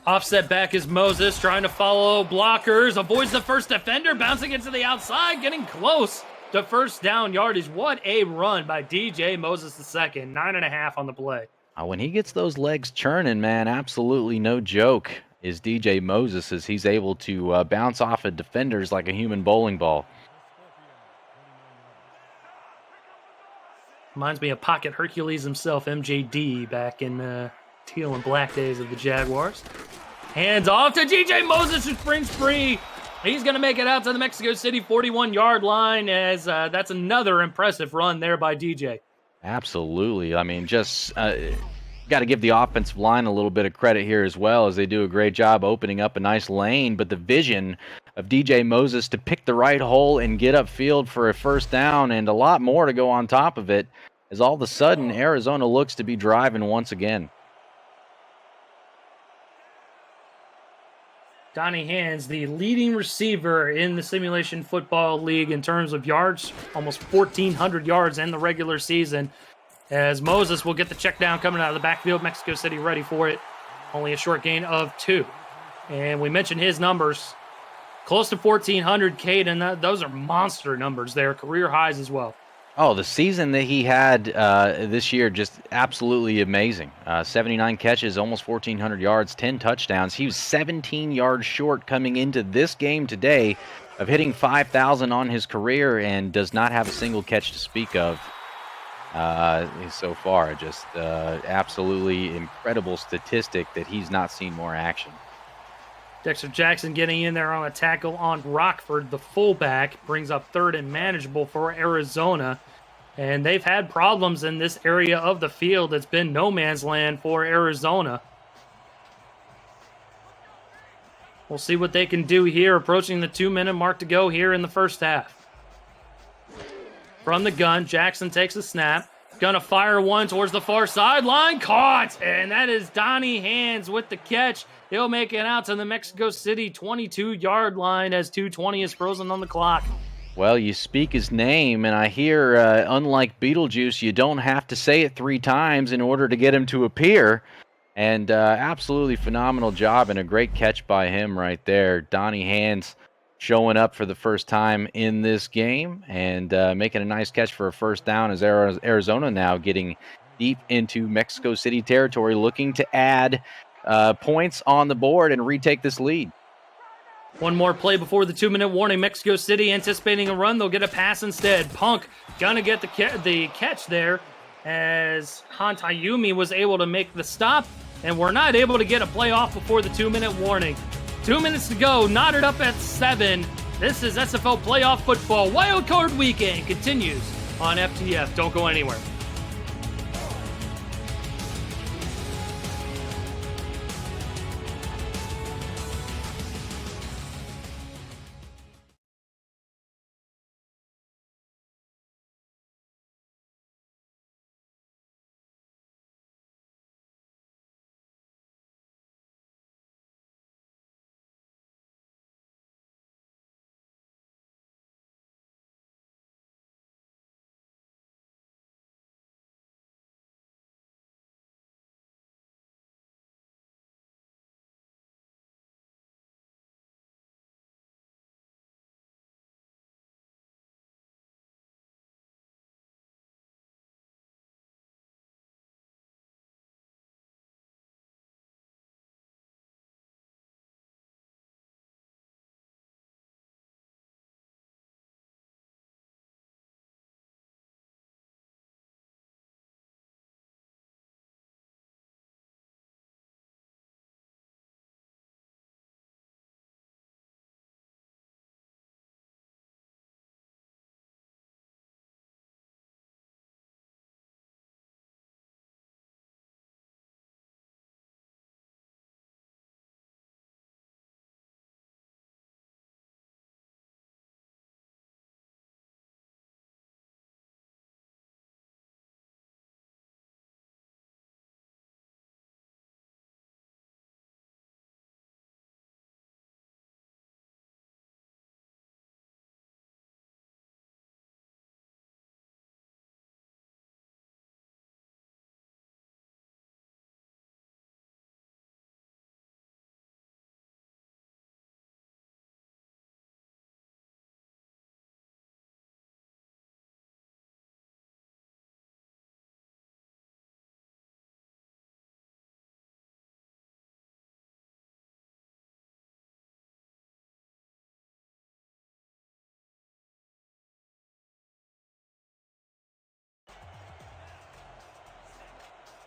Offset back is Moses, trying to follow blockers, avoids the first defender, bouncing into the outside, getting close to first down yardage. What a run by DJ Moses II, 9.5 on the play. When he gets those legs churning, man, absolutely no joke is DJ Moses, as he's able to bounce off of defenders like a human bowling ball. Reminds me of Pocket Hercules himself, MJD, back in teal and black days of the Jaguars. Hands off to DJ Moses, who springs free. He's going to make it out to the Mexico City 41-yard line, as that's another impressive run there by DJ. Absolutely. I mean, just got to give the offensive line a little bit of credit here as well, as they do a great job opening up a nice lane. But the vision of DJ Moses to pick the right hole and get upfield for a first down, and a lot more to go on top of it, as all of a sudden Arizona looks to be driving once again. Donnie Hands, the leading receiver in the Simulation Football League in terms of yards, almost 1,400 yards in the regular season, as Moses will get the check down coming out of the backfield. Mexico City ready for it. Only a short gain of 2. And we mentioned his numbers. Close to 1,400, Cade, and those are monster numbers there, career highs as well. Oh, the season that he had this year, just absolutely amazing. 79 catches, almost 1,400 yards, 10 touchdowns. He was 17 yards short coming into this game today of hitting 5,000 on his career, and does not have a single catch to speak of. so far. Just absolutely incredible statistic that he's not seen more action. Dexter Jackson getting in there on a tackle on Rockford, the fullback, brings up 3rd and manageable for Arizona. And they've had problems in this area of the field. It's been no man's land for Arizona. We'll see what they can do here, approaching the 2-minute mark to go here in the first half. From the gun, Jackson takes a snap. Gonna fire one towards the far sideline. Caught! And that is Donnie Hands with the catch. He'll make it out to the Mexico City 22-yard line as 2:20 is frozen on the clock. Well, you speak his name, and I hear, unlike Beetlejuice, you don't have to say it 3 times in order to get him to appear. And absolutely phenomenal job and a great catch by him right there. Donnie Hands showing up for the first time in this game and making a nice catch for a first down as Arizona now getting deep into Mexico City territory, looking to add points on the board and retake this lead. One more play before the 2-minute warning. Mexico City anticipating a run. They'll get a pass instead. Punk gonna get the catch there as Hantayumi was able to make the stop, and we're not able to get a play off before the 2-minute warning. 2 minutes to go, knotted up at 7. This is SFL Playoff Football. Wild Card Weekend continues on FTF. Don't go anywhere.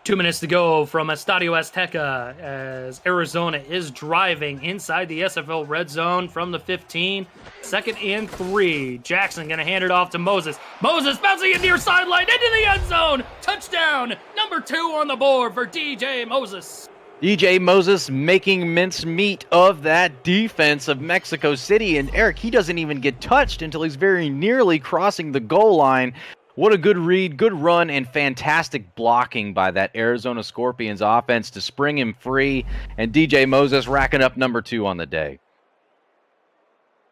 Two minutes to go from Estadio Azteca as Arizona is driving inside the SFL red zone from the 15. 2nd and 3. Jackson going to hand it off to Moses. Moses bouncing it near sideline into the end zone. Touchdown. Number 2 on the board for DJ Moses. DJ Moses making mincemeat of that defense of Mexico City. And Eric, he doesn't even get touched until he's very nearly crossing the goal line. What a good read, good run, and fantastic blocking by that Arizona Scorpions offense to spring him free. And DJ Moses racking up number 2 on the day.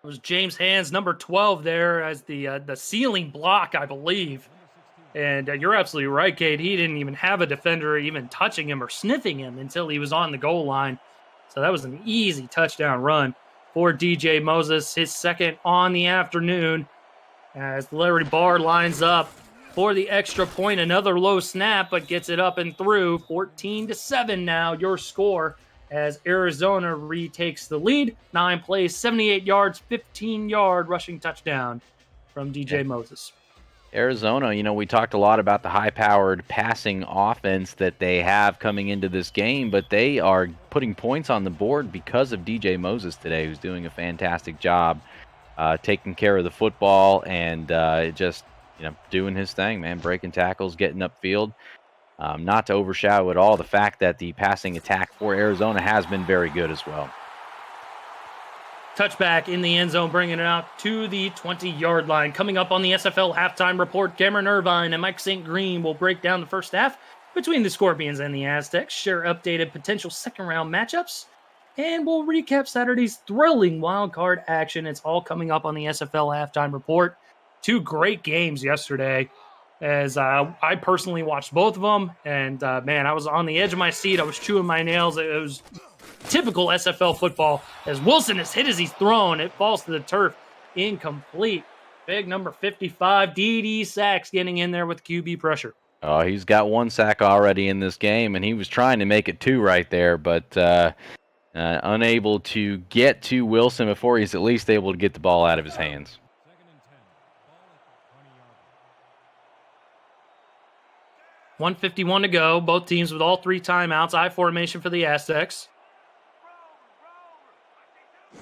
It was James Hands, number 12 there as the ceiling block, I believe. And you're absolutely right, Kate. He didn't even have a defender even touching him or sniffing him until he was on the goal line. So that was an easy touchdown run for DJ Moses, his 2nd on the afternoon. As Larry Barr lines up for the extra point, another low snap, but gets it up and through. 14-7 now, your score as Arizona retakes the lead. 9 plays, 78 yards, 15-yard rushing touchdown from DJ Moses. Arizona, we talked a lot about the high-powered passing offense that they have coming into this game, but they are putting points on the board because of DJ Moses today, who's doing a fantastic job taking care of the football and just doing his thing, man, breaking tackles, getting upfield. Not to overshadow at all the fact that the passing attack for Arizona has been very good as well. Touchback in the end zone, bringing it out to the 20-yard line. Coming up on the SFL halftime report, Cameron Irvine and Mike St. Green will break down the first half between the Scorpions and the Aztecs, share updated potential second-round matchups, and we'll recap Saturday's thrilling wildcard action. It's all coming up on the SFL halftime report. 2 great games yesterday, as I personally watched both of them, and man, I was on the edge of my seat. I was chewing my nails. It was typical SFL football, as Wilson is hit as he's thrown. It falls to the turf, incomplete. Big number 55, D.D. Sachs getting in there with QB pressure. Oh, he's got 1 sack already in this game, and he was trying to make it 2 right there, but unable to get to Wilson before he's at least able to get the ball out of his hands. 1:51 to go. Both teams with all 3 timeouts. I formation for the Aztecs.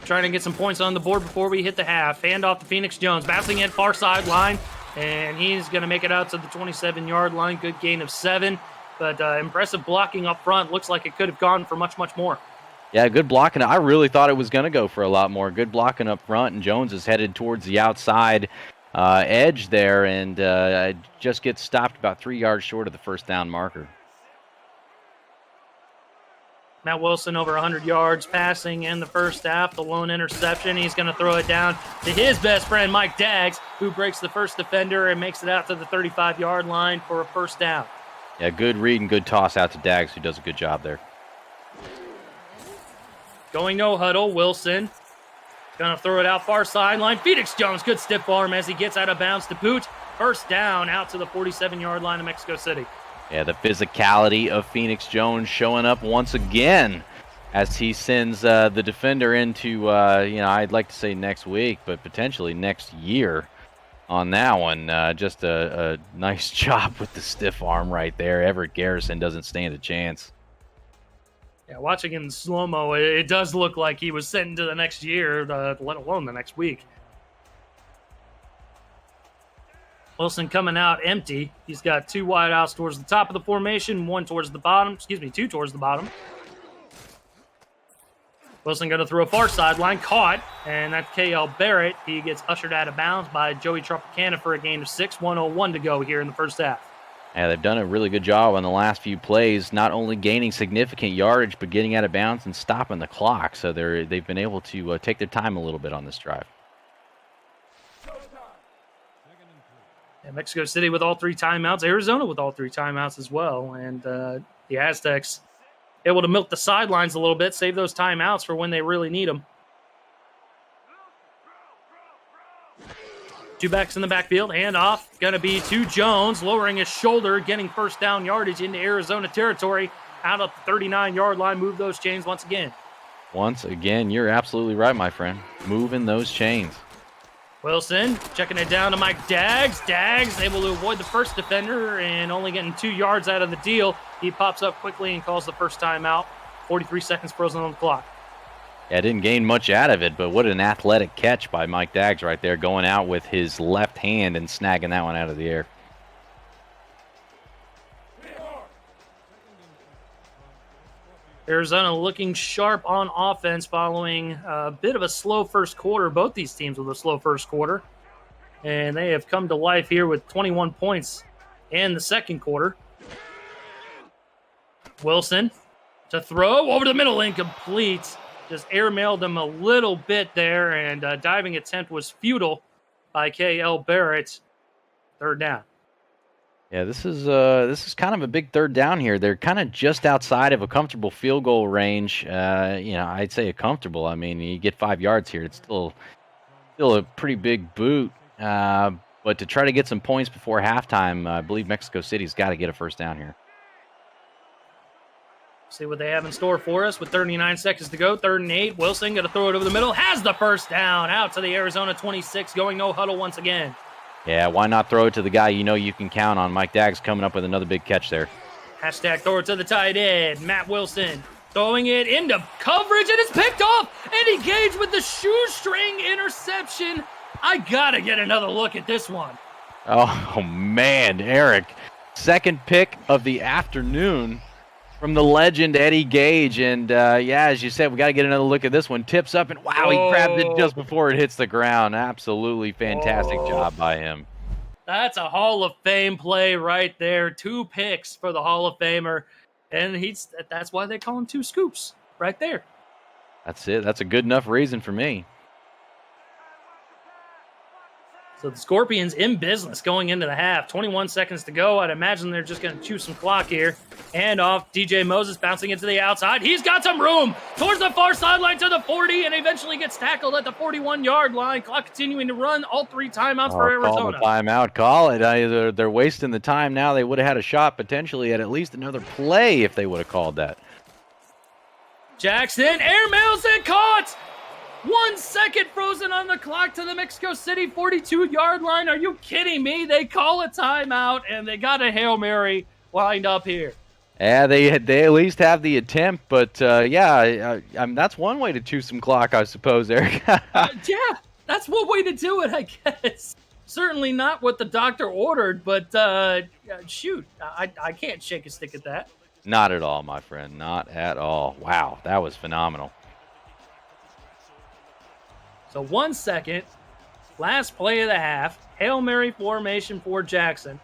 Trying to get some points on the board before we hit the half. Hand off to Phoenix Jones. Bouncing in far sideline. And he's going to make it out to the 27-yard line. Good gain of 7. But impressive blocking up front. Looks like it could have gone for much, much more. Yeah, good blocking. I really thought it was going to go for a lot more. Good blocking up front. And Jones is headed towards the outside edge there. And just gets stopped about 3 yards short of the first down marker. Matt Wilson over 100 yards passing in the first half. The lone interception. He's going to throw it down to his best friend, Mike Daggs, who breaks the first defender and makes it out to the 35-yard line for a first down. Yeah, good read and good toss out to Daggs, who does a good job there. Going no huddle, Wilson. Going to throw it out far sideline. Phoenix Jones, good stiff arm as he gets out of bounds to boot. First down out to the 47-yard line of Mexico City. Yeah, the physicality of Phoenix Jones showing up once again as he sends the defender into, I'd like to say next week, but potentially next year on that one. Just a nice job with the stiff arm right there. Everett Garrison doesn't stand a chance. Yeah, watching in slow-mo, it does look like he was sent into the next year, let alone the next week. Wilson coming out empty. He's got 2 wide outs towards the top of the formation, 2 towards the bottom. Wilson going to throw a far sideline, caught, and that's KL Barrett. He gets ushered out of bounds by Joey Tropicana for a gain of 6, 1:01 to go here in the first half. Yeah, they've done a really good job on the last few plays, not only gaining significant yardage, but getting out of bounds and stopping the clock. So they've been able to take their time a little bit on this drive. And Mexico City with all 3 timeouts. Arizona with all 3 timeouts as well. And the Aztecs able to milk the sidelines a little bit, save those timeouts for when they really need them. 2 backs in the backfield. Hand off. Going to be to Jones, lowering his shoulder, getting first down yardage into Arizona territory. Out of the 39-yard line. Move those chains once again. Once again, you're absolutely right, my friend. Moving those chains. Wilson checking it down to Mike Daggs. Daggs able to avoid the first defender and only getting 2 yards out of the deal. He pops up quickly and calls the first time out. 43 seconds frozen on the clock. Yeah, didn't gain much out of it, but what an athletic catch by Mike Daggs right there, going out with his left hand and snagging that one out of the air. Arizona looking sharp on offense following a bit of a slow first quarter. Both these teams with a slow first quarter. And they have come to life here with 21 points in the second quarter. Wilson to throw over the middle, incomplete. Just airmailed him a little bit there, and a diving attempt was futile by KL Barrett. Third down. Yeah, this is kind of a big third down here. They're kind of just outside of a comfortable field goal range. I'd say a comfortable. I mean, you get 5 yards here. It's still a pretty big boot. But to try to get some points before halftime, I believe Mexico City's got to get a first down here. See what they have in store for us with 39 seconds to go. 3rd and 8. Wilson going to throw it over the middle. Has the first down out to the Arizona 26, going no huddle once again. Yeah, why not throw it to the guy you know you can count on? Mike Dagg's coming up with another big catch there. Hashtag throw it to the tight end. Matt Wilson throwing it into coverage, and it's picked off. Eddie Gage with the shoestring interception. I gotta get another look at this one. Oh, man, Eric. Second pick of the afternoon from the legend Eddie Gage. And, yeah, as you said, we got to get another look at this one. Tips up, and wow, he grabbed it just before it hits the ground. Absolutely fantastic job by him. That's a Hall of Fame play right there. 2 picks for the Hall of Famer. And that's why they call him 2 scoops right there. That's it. That's a good enough reason for me. So the Scorpions in business going into the half. 21 seconds to go. I'd imagine they're just going to chew some clock here. And off DJ Moses bouncing into the outside. He's got some room towards the far sideline to the 40 and eventually gets tackled at the 41-yard line. Clock continuing to run. All 3 timeouts for Arizona. Call the timeout. Call it. They're wasting the time now. They would have had a shot potentially at least another play if they would have called that. Jackson airmails it, caught! 1 second frozen on the clock to the Mexico City 42-yard line. Are you kidding me? They call a timeout, and they got a Hail Mary lined up here. Yeah, they at least have the attempt, but that's one way to chew some clock, I suppose, Eric. Yeah, that's one way to do it, I guess. Certainly not what the doctor ordered, but shoot, I can't shake a stick at that. Not at all, my friend. Not at all. Wow, that was phenomenal. So 1 second, last play of the half, Hail Mary formation for Jackson.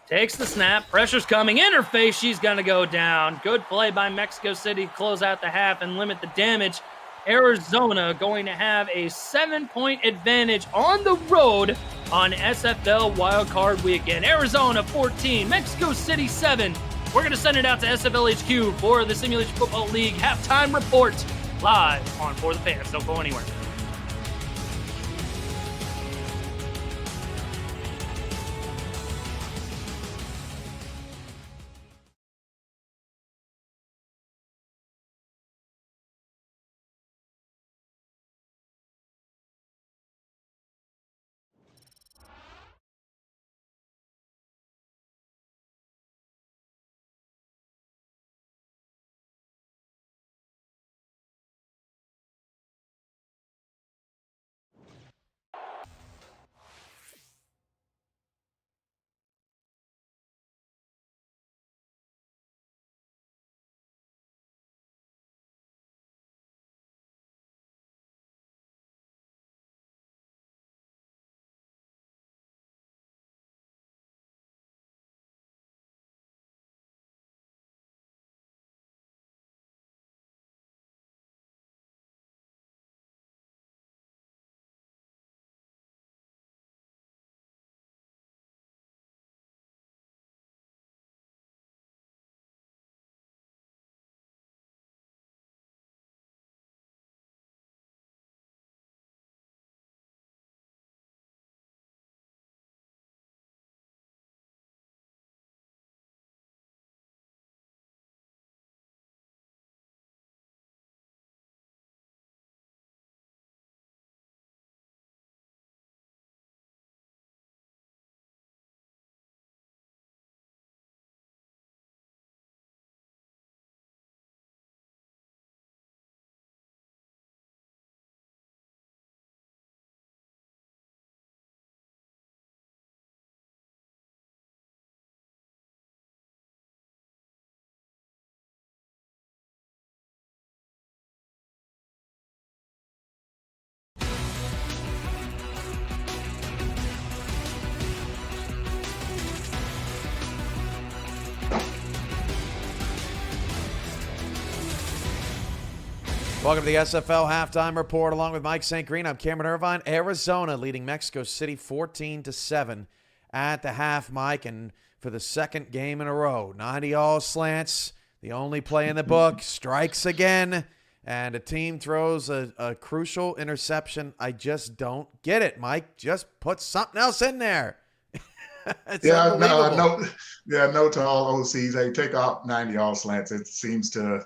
Takes the snap, pressure's coming in her face, she's gonna go down. Good play by Mexico City to close out the half and limit the damage. Arizona going to have a 7-point advantage on the road on SFL Wildcard Weekend. Arizona 14, Mexico City 7. We're going to send it out to SFL HQ for the Simulation Football League halftime report live on For the Fans. Don't go anywhere. Welcome to the SFL Halftime Report. Along with Mike St. Green, I'm Cameron Irvine. Arizona leading Mexico City 14-7 at the half, Mike. And for the second game in a row, 90 all slants, the only play in the book, strikes again, and a team throws a crucial interception. I just don't get it, Mike. Just put something else in there. No to all OCs. Hey, take out 90 all slants. It seems to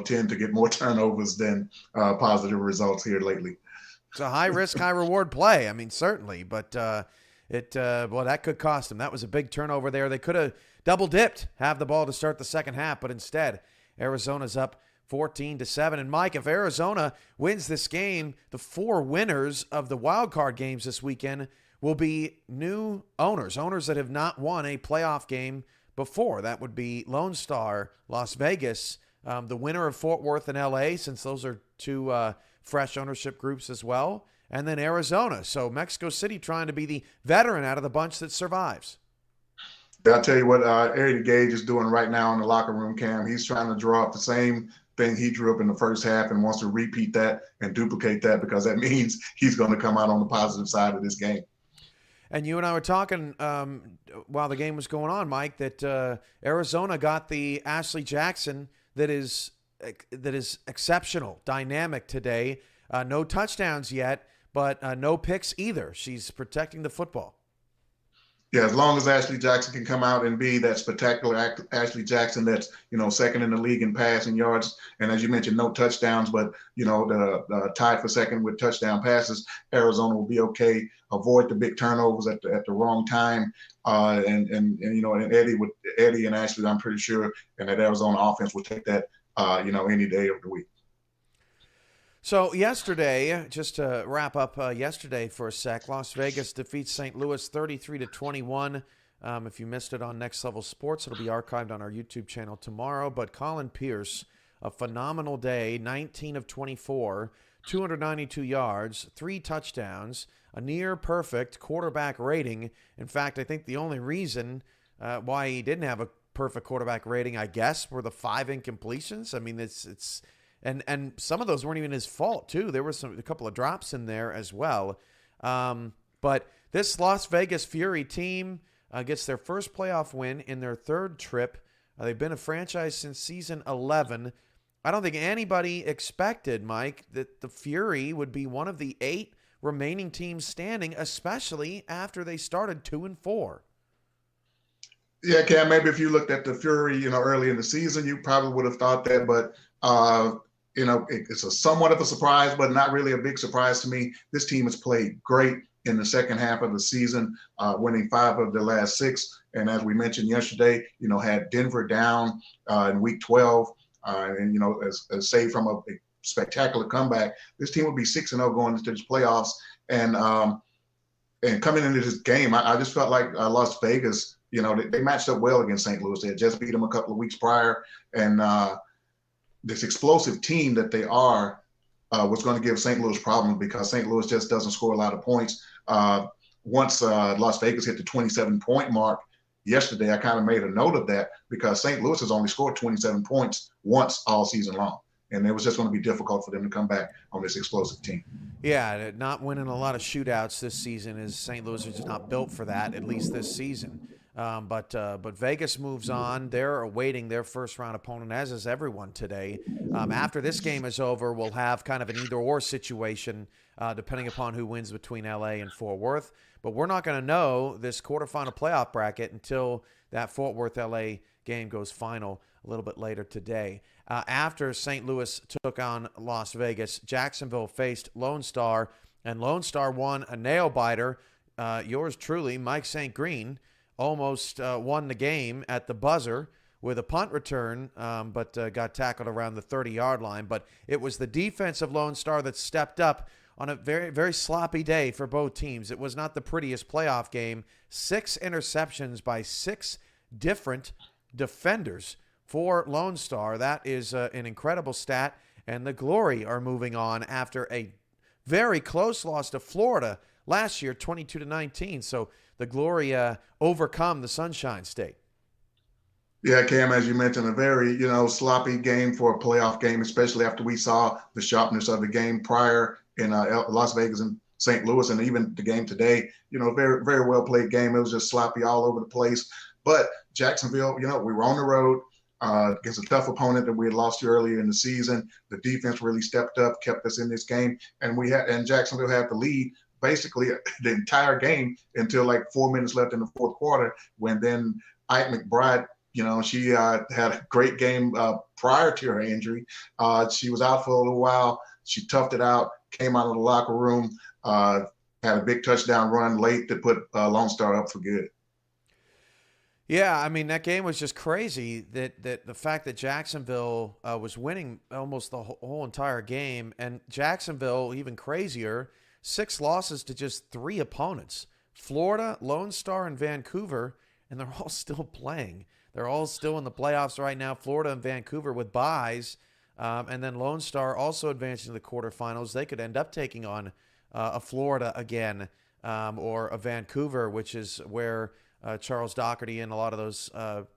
tend to get more turnovers than positive results here lately. It's a high risk, high reward play. I mean, certainly, but that could cost them. That was a big turnover there. They could have double dipped, have the ball to start the second half, but instead, Arizona's up 14-7. And Mike, if Arizona wins this game, the 4 winners of the wild card games this weekend will be new owners that have not won a playoff game before. That would be Lone Star, Las Vegas, the winner of Fort Worth and LA, since those are 2 fresh ownership groups as well, and then Arizona. So Mexico City trying to be the veteran out of the bunch that survives. I'll tell you what Eddie Gage is doing right now in the locker room, Cam. He's trying to draw up the same thing he drew up in the first half and wants to repeat that and duplicate that, because that means he's going to come out on the positive side of this game. And you and I were talking while the game was going on, Mike, that Arizona got the Ashley Jackson that is exceptional, dynamic today. No touchdowns yet, but no picks either. She's protecting the football. Yeah, as long as Ashley Jackson can come out and be that spectacular Ashley Jackson that's, second in the league in passing yards, and as you mentioned, no touchdowns, but, the tied for second with touchdown passes, Arizona will be okay. Avoid the big turnovers at the wrong time. And Eddie and Ashley, I'm pretty sure, and that Arizona offense will take that, any day of the week. So yesterday, just to wrap up yesterday for a sec, Las Vegas defeats St. Louis 33-21. If you missed it on Next Level Sports, it'll be archived on our YouTube channel tomorrow. But Colin Pierce, a phenomenal day, 19 of 24, 292 yards, 3 touchdowns, a near perfect quarterback rating. In fact, I think the only reason why he didn't have a perfect quarterback rating, I guess, were the 5 incompletions. I mean, it's and some of those weren't even his fault too. There was a couple of drops in there as well. But this Las Vegas Fury team gets their first playoff win in their 3rd trip. They've been a franchise since season 11. I don't think anybody expected, Mike, that the Fury would be one of the 8 remaining teams standing, especially after they started 2-4. Yeah, Cam, maybe if you looked at the Fury, early in the season, you probably would have thought that, but it's a somewhat of a surprise, but not really a big surprise to me. This team has played great in the second half of the season, winning 5 of the last 6. And as we mentioned yesterday, had Denver down in week 12, and as saved from a spectacular comeback. This team would be 6-0 going into this playoffs. And coming into this game, I just felt like Las Vegas, they matched up well against St. Louis. They had just beat them a couple of weeks prior, and this explosive team that they are was going to give St. Louis problems, because St. Louis just doesn't score a lot of points. Once Las Vegas hit the 27-point mark yesterday, I kind of made a note of that, because St. Louis has only scored 27 points once all season long. And it was just going to be difficult for them to come back on this explosive team. Yeah, not winning a lot of shootouts this season is St. Louis is just not built for that, at least this season. But Vegas moves on. They're awaiting their first-round opponent, as is everyone today. After this game is over, we'll have kind of an either-or situation, depending upon who wins between L.A. and Fort Worth. But we're not going to know this quarterfinal playoff bracket until that Fort Worth L.A. game goes final a little bit later today. After St. Louis took on Las Vegas, Jacksonville faced Lone Star, and Lone Star won a nail-biter. Yours truly, Mike St. Green, almost won the game at the buzzer with a punt return, but got tackled around the 30-yard line. But it was the defense of Lone Star that stepped up on a very, very sloppy day for both teams. It was not the prettiest playoff game. 6 interceptions by 6 different defenders for Lone Star. That is an incredible stat. And the Glory are moving on after a very close loss to Florida last year, 22-19. So the Glory overcome the Sunshine State. Yeah, Cam, as you mentioned, a very, sloppy game for a playoff game, especially after we saw the sharpness of the game prior in Las Vegas and St. Louis, and even the game today. Very, very well played game. It was just sloppy all over the place. But Jacksonville, we were on the road against a tough opponent that we had lost to earlier in the season. The defense really stepped up, kept us in this game, and Jacksonville had the lead basically the entire game until like 4 minutes left in the fourth quarter, when then Ike McBride, she had a great game prior to her injury. She was out for a little while. She toughed it out, came out of the locker room, had a big touchdown run late to put Lone Star up for good. Yeah, I mean, that game was just crazy. That the fact that Jacksonville was winning almost the whole entire game, and Jacksonville even crazier, 6 losses to just 3 opponents: Florida, Lone Star, and Vancouver, and they're all still playing. They're all still in the playoffs right now. Florida and Vancouver with byes, and then Lone Star also advancing to the quarterfinals. They could end up taking on a Florida again, or a Vancouver, which is where Charles Doherty and a lot of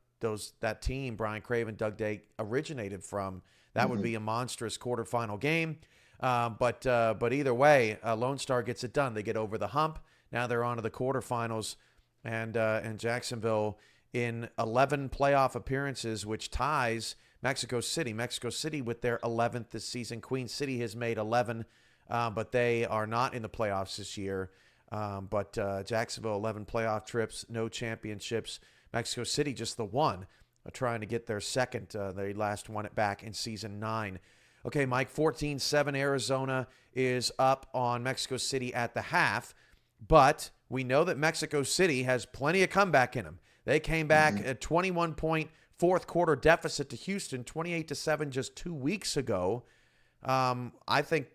that team, Brian Craven, Doug Day, originated from. That would be a monstrous quarterfinal game. But either way, Lone Star gets it done. They get over the hump. Now they're on to the quarterfinals, and Jacksonville in 11 playoff appearances, which ties Mexico City. Mexico City with their 11th this season. Queen City has made 11, but they are not in the playoffs this year. But Jacksonville, 11 playoff trips, no championships. Mexico City, just the one, trying to get their second. They last won it back in season 9. Okay, Mike, 14-7 Arizona is up on Mexico City at the half, but we know that Mexico City has plenty of comeback in them. They came back at 21-point fourth quarter deficit to Houston, 28-7 just 2 weeks ago. I think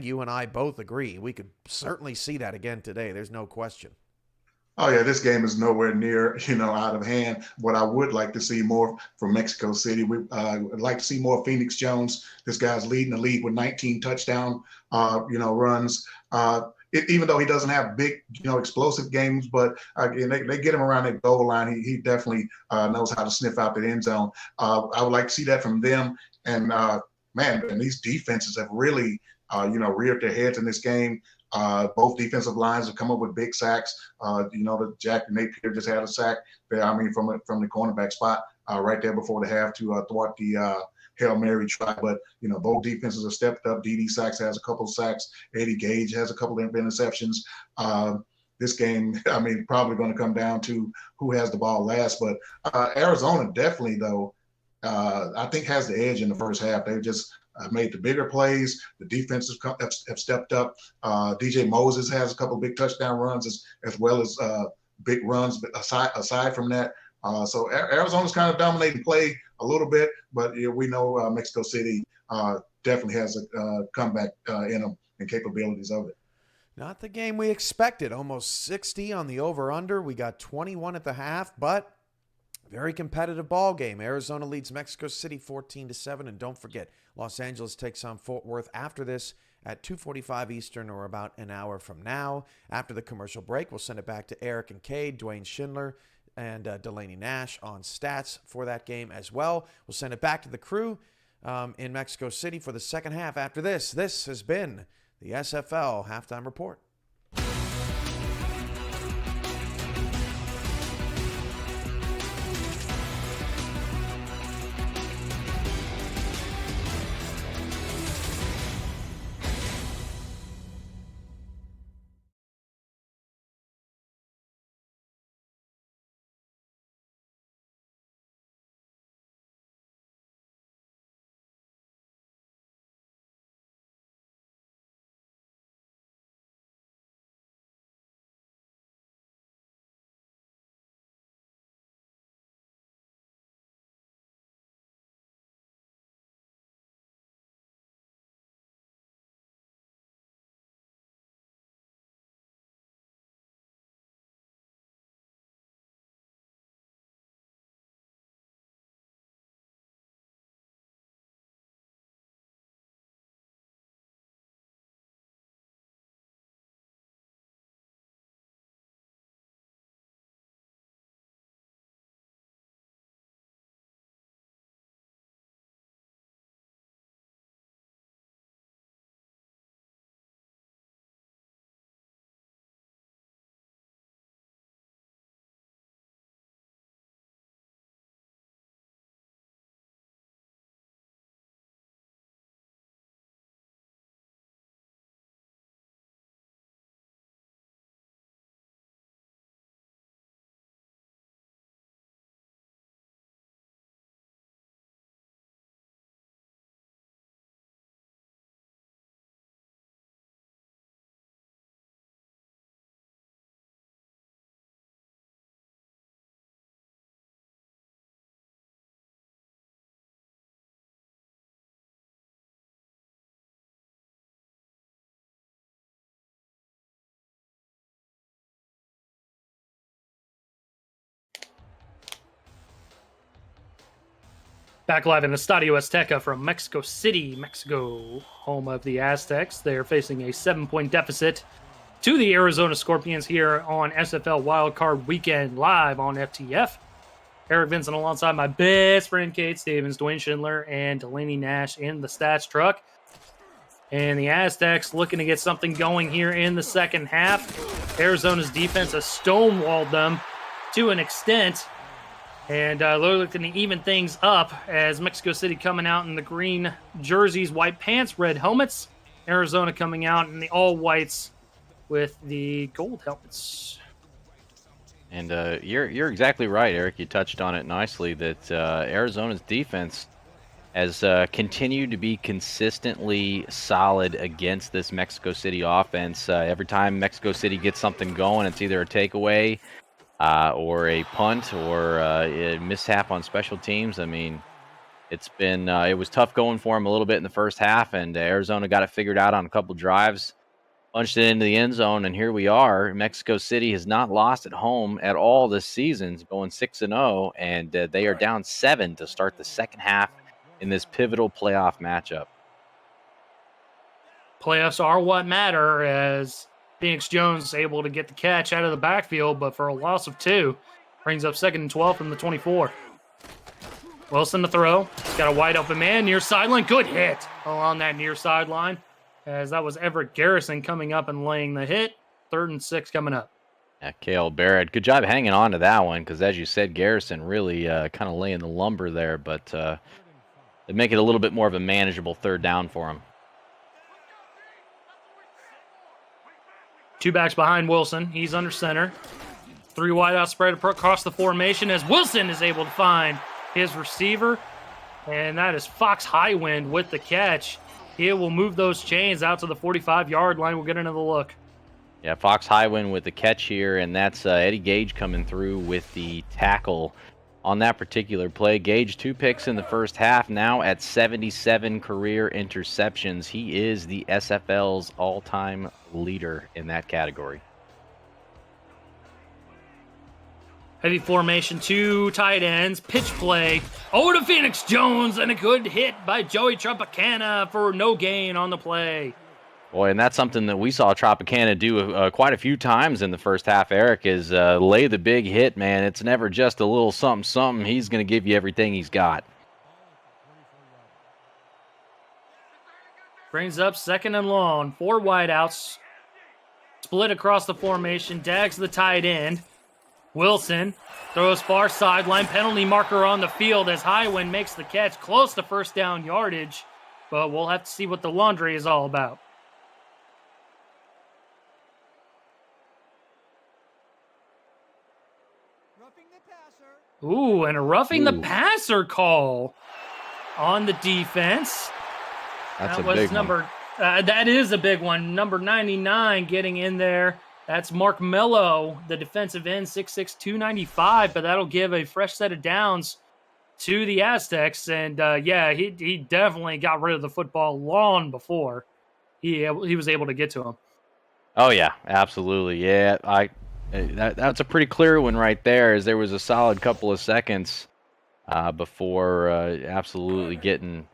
you and I both agree. We could certainly see that again today. There's no question. Oh yeah, this game is nowhere near, out of hand. What I would like to see more from Mexico City, would like to see more Phoenix Jones. This guy's leading the league with 19 touchdown, runs. Even though he doesn't have big, explosive games, but again, they get him around that goal line. He definitely knows how to sniff out the end zone. I would like to see that from them. And and these defenses have really, reared their heads in this game. Both defensive lines have come up with big sacks. The Jack Napier just had a sack there. I mean, from the cornerback spot right there before the half to thwart the Hail Mary try. But both defenses have stepped up. D.D. Sachs has a couple of sacks. Eddie Gage has a couple of interceptions. This game, I mean, probably going to come down to who has the ball last. But Arizona definitely, though, I think has the edge in the first half. They've just made the bigger plays. The defenses have stepped up. DJ Moses has a couple of big touchdown runs as well as big runs. But aside from that, so Arizona's kind of dominating play a little bit, but we know Mexico City definitely has a comeback in them and capabilities of it. Not the game we expected. Almost 60 on the over-under. We got 21 at the half, but very competitive ball game. Arizona leads Mexico City 14-7, and don't forget, Los Angeles takes on Fort Worth after this at 2:45 Eastern, or about an hour from now. After the commercial break, we'll send it back to Eric and Cade, Dwayne Schindler, and Delaney Nash on stats for that game as well. We'll send it back to the crew in Mexico City for the second half after this. This has been the SFL Halftime Report. Back live in Estadio Azteca from Mexico City, Mexico, home of the Aztecs. They're facing a 7-point deficit to the Arizona Scorpions here on SFL Wildcard Weekend live on FTF. Eric Vincent alongside my best friend Kate Stevens, Dwayne Schindler, and Delaney Nash in the stats truck. And the Aztecs looking to get something going here in the second half. Arizona's defense has stonewalled them to an extent. And they're looking to even things up as Mexico City coming out in the green jerseys, white pants, red helmets. Arizona coming out in the all whites with the gold helmets. And you're exactly right, Eric. You touched on it nicely that Arizona's defense has continued to be consistently solid against this Mexico City offense. Every time Mexico City gets something going, it's either a takeaway or a punt or a mishap on special teams. I mean, it was tough going for them a little bit in the first half, and Arizona got it figured out on a couple drives, punched it into the end zone, and here we are. Mexico City has not lost at home at all this season, going 6-0, and they are down 7 to start the second half in this pivotal playoff matchup. Playoffs are what matter as Phoenix Jones able to get the catch out of the backfield, but for a loss of 2, brings up 2nd and 12 from the 24. Wilson to throw. He's got a wide open man near sideline. Good hit along that near sideline, as that was Everett Garrison coming up and laying the hit. 3rd and 6 coming up. Yeah, Cale Barrett, good job hanging on to that one because, as you said, Garrison really kind of laying the lumber there, but they make it a little bit more of a manageable 3rd down for him. 2 backs behind Wilson. He's under center. 3 wide out spread across the formation as Wilson is able to find his receiver. And that is Fox Highwind with the catch. He will move those chains out to the 45-yard line. We'll get another look. Yeah, Fox Highwind with the catch here, and that's Eddie Gage coming through with the tackle on that particular play. Gage 2 picks in the first half, now at 77 career interceptions. He is the SFL's all-time leader in that category. Heavy formation, 2 tight ends, pitch play. Over to Phoenix Jones, and a good hit by Joey Tropicana for no gain on the play. Boy, and that's something that we saw Tropicana do quite a few times in the first half, Eric, is lay the big hit, man. It's never just a little something. He's going to give you everything he's got. Brings up 2nd and long. 4 wideouts. Split across the formation. Dags the tight end. Wilson throws far sideline. Penalty marker on the field as Highwind makes the catch. Close to 1st down yardage. But we'll have to see what the laundry is all about. Ooh, and a roughing the passer call on the defense. That's that a was big number. That is a big one. Number 99 getting in there. That's Mark Mello, the defensive end, 6'6", 295. But that'll give a fresh set of downs to the Aztecs. And he definitely got rid of the football long before he was able to get to him. Oh yeah, absolutely. Yeah, that's a pretty clear one right there, as there was a solid couple of seconds before absolutely getting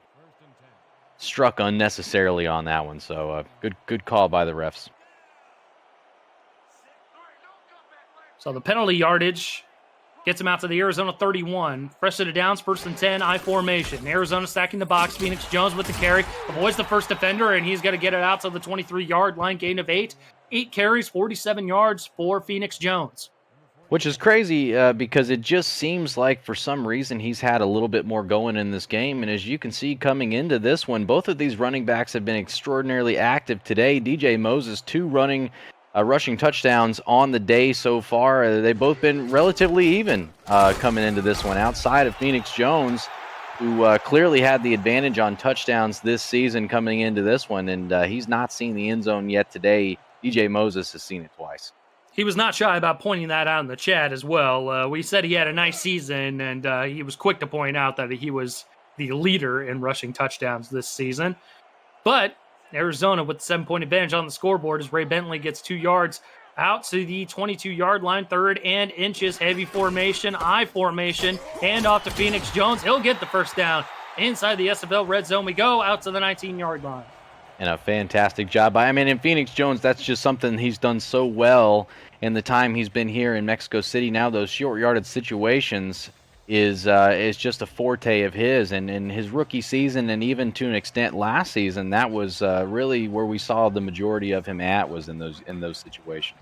struck unnecessarily on that one. So good call by the refs. So the penalty yardage gets him out to the Arizona 31. Fresh set of downs, 1st and 10, I formation. Arizona stacking the box. Phoenix Jones with the carry. Avoids the first defender, and he's going to get it out to the 23-yard line. Gain of 8. 8 carries, 47 yards for Phoenix Jones. Which is crazy because it just seems like for some reason he's had a little bit more going in this game. And as you can see coming into this one, both of these running backs have been extraordinarily active today. DJ Moses, 2 rushing touchdowns on the day so far. They've both been relatively even coming into this one, outside of Phoenix Jones, who clearly had the advantage on touchdowns this season coming into this one. And he's not seen the end zone yet today. DJ Moses has seen it twice. He was not shy about pointing that out in the chat as well. We said he had a nice season, and he was quick to point out that he was the leader in rushing touchdowns this season. But Arizona with the 7-point advantage on the scoreboard as Ray Bentley gets 2 yards out to the 22-yard line, 3rd and inches, heavy formation, I formation, hand off to Phoenix Jones. He'll get the first down. Inside the SFL red zone we go, out to the 19-yard line. And a fantastic job. I mean, in Phoenix Jones, that's just something he's done so well in the time he's been here in Mexico City. Now those short-yarded situations is just a forte of his. And in his rookie season, and even to an extent last season, that was really where we saw the majority of him at, was in those situations.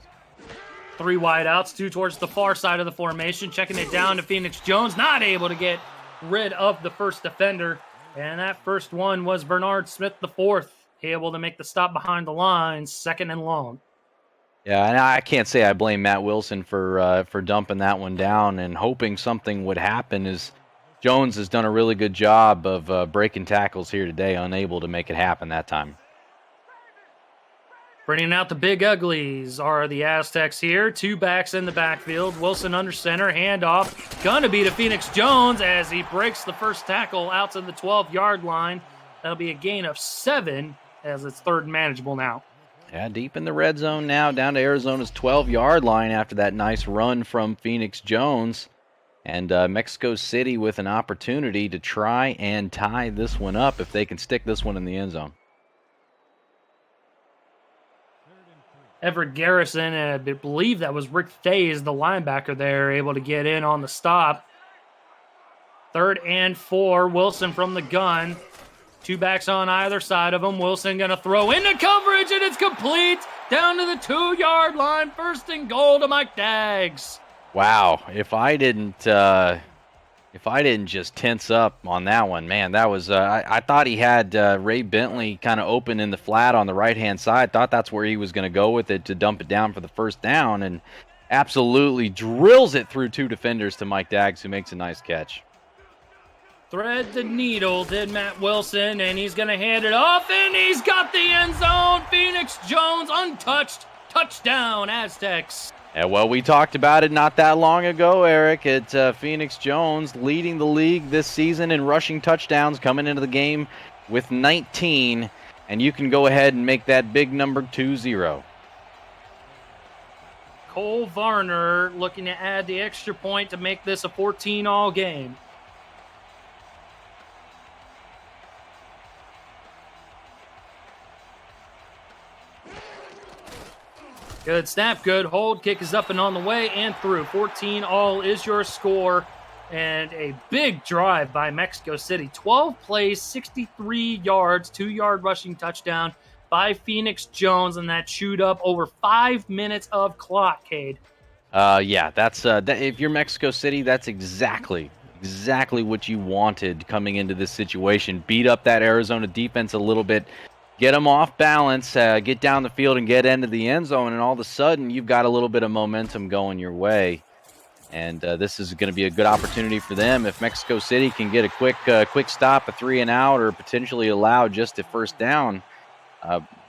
3 wide outs, 2 towards the far side of the formation, checking it down to Phoenix Jones, not able to get rid of the first defender. And that first one was Bernard Smith, the 4th. Able to make the stop behind the line, 2nd and long. Yeah, and I can't say I blame Matt Wilson for dumping that one down and hoping something would happen, as Jones has done a really good job of breaking tackles here today, unable to make it happen that time. Bringing out the big uglies are the Aztecs here. 2 backs in the backfield. Wilson under center, handoff. Gonna be to Phoenix Jones as he breaks the first tackle out to the 12-yard line. That'll be a gain of 7. As it's 3rd and manageable now. Yeah, deep in the red zone now, down to Arizona's 12-yard line after that nice run from Phoenix Jones. And Mexico City with an opportunity to try and tie this one up if they can stick this one in the end zone. Everett Garrison, and I believe that was Rick Thays, the linebacker there, able to get in on the stop. 3rd and 4, Wilson from the gun. 2 backs on either side of him. Wilson going to throw into coverage, and it's complete down to the 2-yard line. 1st and goal to Mike Daggs. Wow, if I didn't just tense up on that one, man, that was I thought he had Ray Bentley kind of open in the flat on the right-hand side. Thought that's where he was going to go with it to dump it down for the first down, and absolutely drills it through 2 defenders to Mike Daggs, who makes a nice catch. Thread the needle, did Matt Wilson, and he's going to hand it off, and he's got the end zone. Phoenix Jones untouched. Touchdown, Aztecs. Yeah, well, we talked about it not that long ago, Eric. It's Phoenix Jones leading the league this season in rushing touchdowns, coming into the game with 19, and you can go ahead and make that big number 2-0. Cole Varner looking to add the extra point to make this a 14-all game. Good snap, good hold. Kick is up and on the way and through. 14-all is your score. And a big drive by Mexico City. 12 plays, 63 yards, 2-yard rushing touchdown by Phoenix Jones. And that chewed up over 5 minutes of clock, Cade. Yeah, that's if you're Mexico City, that's exactly what you wanted coming into this situation. Beat up that Arizona defense a little bit. Get them off balance, get down the field and get into the end zone, and all of a sudden you've got a little bit of momentum going your way. And this is going to be a good opportunity for them. If Mexico City can get a quick stop, a 3 and out, or potentially allow just a first down,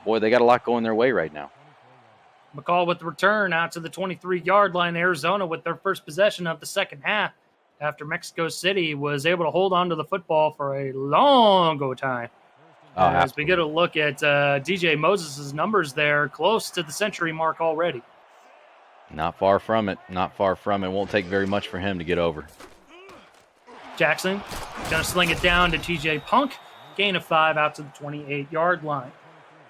boy, they got a lot going their way right now. McCall with the return out to the 23-yard line. Arizona with their first possession of the second half after Mexico City was able to hold on to the football for a long time. As we get a look at DJ Moses' numbers there, close to the century mark already. Not far from it. Not far from it. Won't take very much for him to get over. Jackson going to sling it down to TJ Punk. Gain of 5 out to the 28-yard line.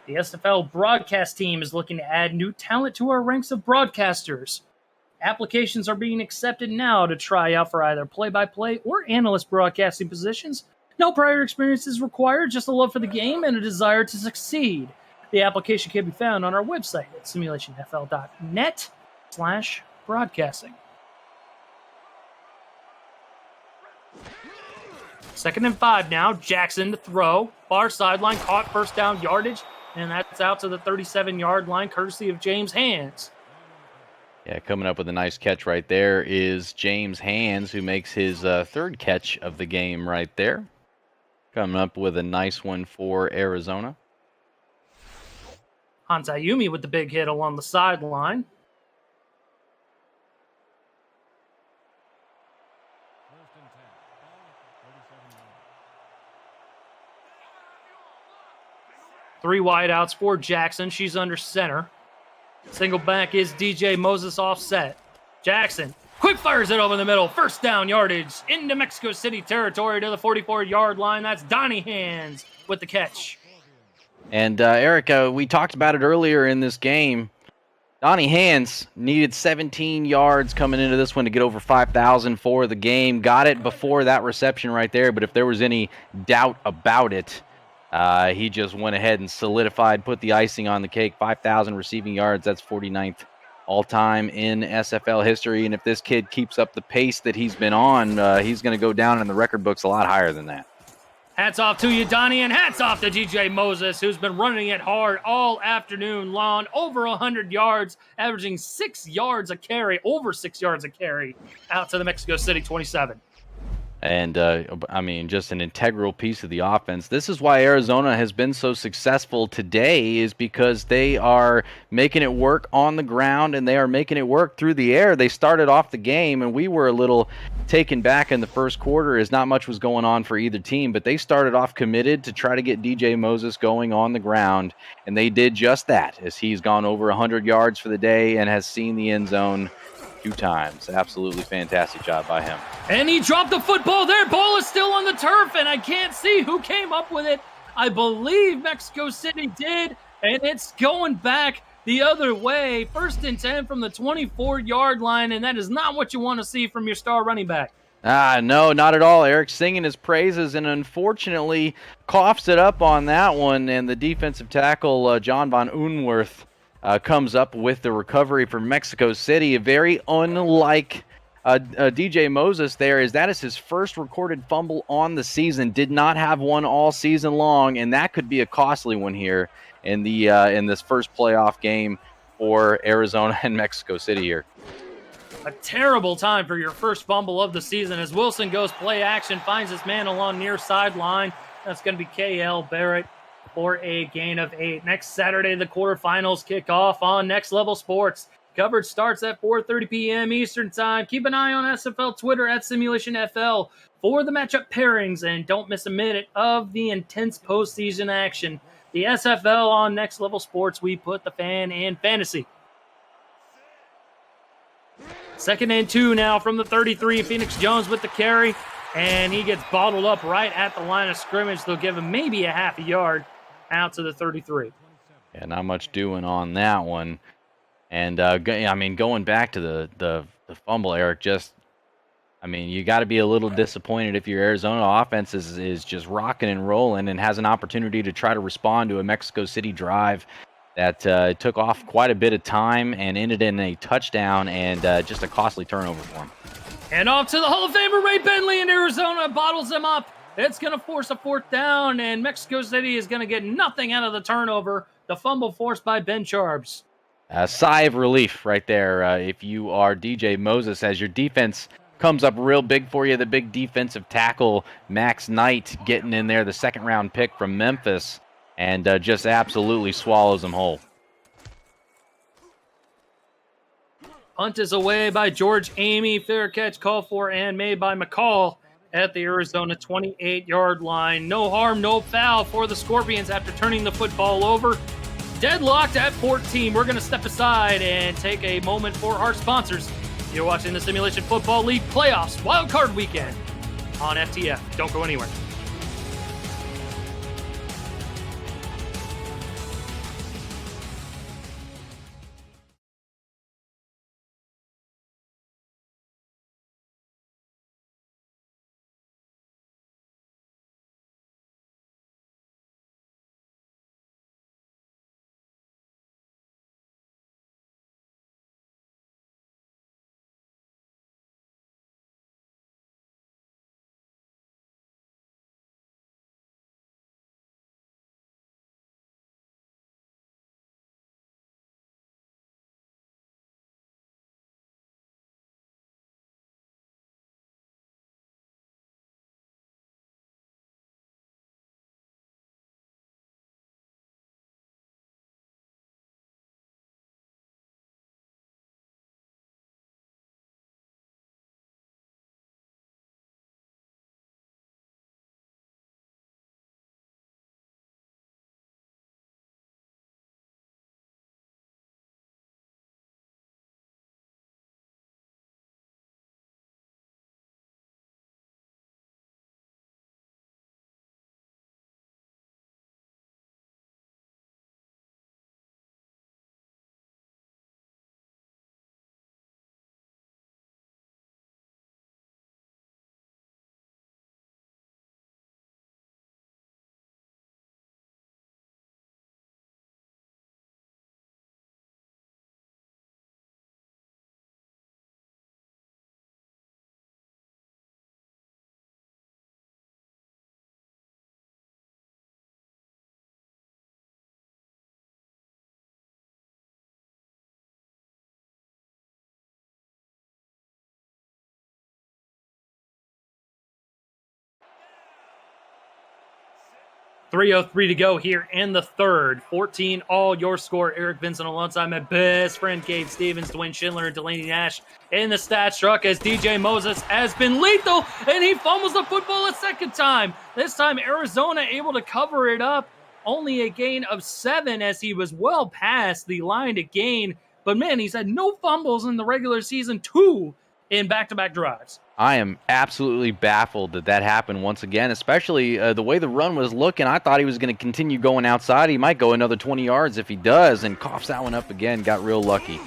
The SFL broadcast team is looking to add new talent to our ranks of broadcasters. Applications are being accepted now to try out for either play-by-play or analyst broadcasting positions. No prior experience is required, just a love for the game and a desire to succeed. The application can be found on our website at simulationfl.net/broadcasting. 2nd and 5 now. Jackson to throw. Far sideline, caught first down yardage, and that's out to the 37-yard line, courtesy of James Hands. Yeah, coming up with a nice catch right there is James Hands, who makes his 3rd catch of the game right there. Coming up with a nice one for Arizona. Hans Ayumi with the big hit along the sideline. Three wideouts for Jackson. She's under center. Single back is DJ Moses offset. Jackson quick fires it over the middle. First down yardage into Mexico City territory to the 44-yard line. That's Donnie Hands with the catch. And Eric, we talked about it earlier in this game. Donnie Hands needed 17 yards coming into this one to get over 5,000 for the game. Got it before that reception right there, but if there was any doubt about it, he just went ahead and solidified, put the icing on the cake. 5,000 receiving yards, that's 49th all-time in SFL history. And if this kid keeps up the pace that he's been on, he's going to go down in the record books a lot higher than that. Hats off to you, Donnie, and hats off to DJ Moses, who's been running it hard all afternoon long, over 100 yards, averaging 6 yards a carry, over 6 yards a carry, out to the Mexico City 27. And, I mean, just an integral piece of the offense. This is why Arizona has been so successful today, is because they are making it work on the ground and they are making it work through the air. They started off the game, and we were a little taken back in the first quarter as not much was going on for either team, but they started off committed to try to get DJ Moses going on the ground, and they did just that, as he's gone over 100 yards for the day and has seen the end zone 2 times. Absolutely fantastic job by him. And he dropped the football there. Ball is still on the turf, and I can't see who came up with it. I believe Mexico City did, and it's going back the other way. 1st and 10 from the 24-yard line, and that is not what you want to see from your star running back. No, not at all. Eric singing his praises, and unfortunately coughs it up on that one, and the defensive tackle, John Von Unwerth, comes up with the recovery for Mexico City. Very unlike DJ Moses there, is that is his first recorded fumble on the season. Did not have one all season long, and that could be a costly one here in the in this first playoff game for Arizona and Mexico City here. A terrible time for your first fumble of the season as Wilson goes play action, finds his man along near sideline. That's going to be K.L. Barrett for a gain of 8. Next Saturday, the quarterfinals kick off on Next Level Sports. Coverage starts at 4:30 p.m. Eastern Time. Keep an eye on SFL Twitter at Simulationfl for the matchup pairings, and don't miss a minute of the intense postseason action. The SFL on Next Level Sports, we put the fan in fantasy. 2nd and 2 now from the 33. Phoenix Jones with the carry, and he gets bottled up right at the line of scrimmage. They'll give him maybe a half a yard out to the 33. Yeah, not much doing on that one. And, I mean, going back to the fumble, Eric, you got to be a little disappointed if your Arizona offense is just rocking and rolling and has an opportunity to try to respond to a Mexico City drive that took off quite a bit of time and ended in a touchdown and just a costly turnover for him. And off to the Hall of Famer Ray Bentley in Arizona, bottles him up. It's going to force a 4th down, and Mexico City is going to get nothing out of the turnover. The fumble forced by Ben Charbs. A sigh of relief right there if you are DJ Moses, as your defense comes up real big for you. The big defensive tackle, Max Knight, getting in there, the 2nd-round pick from Memphis, and just absolutely swallows him whole. Punt is away by George Amy. Fair catch called for and made by McCall at the Arizona 28-yard line. No harm, no foul for the Scorpions after turning the football over. Deadlocked at 14. We're going to step aside and take a moment for our sponsors. You're watching the Simulation Football League Playoffs Wild Card Weekend on FTF. Don't go anywhere. 3:03 to go here in the third. 14 all, your score. Eric Vincent alongside my best friend Gabe Stevens, Dwayne Schindler, and Delaney Nash in the stat truck as DJ Moses has been lethal, and he fumbles the football a second time. This time Arizona able to cover it up. Only a gain of 7 as he was well past the line to gain. But man, he's had no fumbles in the regular season, 2 in back-to-back drives. I am absolutely baffled that happened once again, especially the way the run was looking. I thought he was going to continue going outside. He might go another 20 yards if he does, and coughs that one up again. Got real lucky.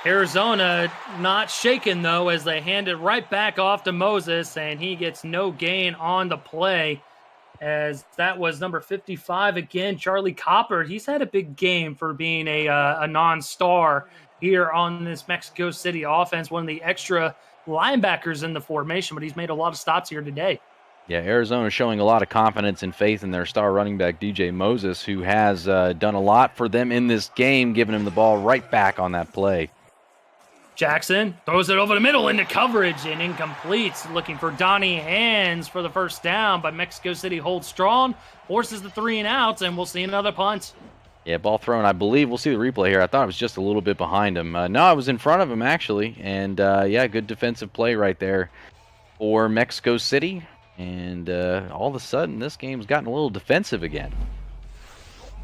Arizona not shaken, though, as they hand it right back off to Moses, and he gets no gain on the play, as that was number 55 again, Charlie Copper. He's had a big game for being a non-star here on this Mexico City offense, one of the extra linebackers in the formation, but he's made a lot of stops here today. Yeah, Arizona showing a lot of confidence and faith in their star running back, DJ Moses, who has done a lot for them in this game, giving him the ball right back on that play. Jackson throws it over the middle into coverage and incomplete. Looking for Donnie Hands for the first down, but Mexico City holds strong, forces the 3 and outs, and we'll see another punt. Yeah, ball thrown, I believe. We'll see the replay here. I thought it was just a little bit behind him. No, I was in front of him, actually. And, yeah, good defensive play right there for Mexico City. And all of a sudden, this game's gotten a little defensive again.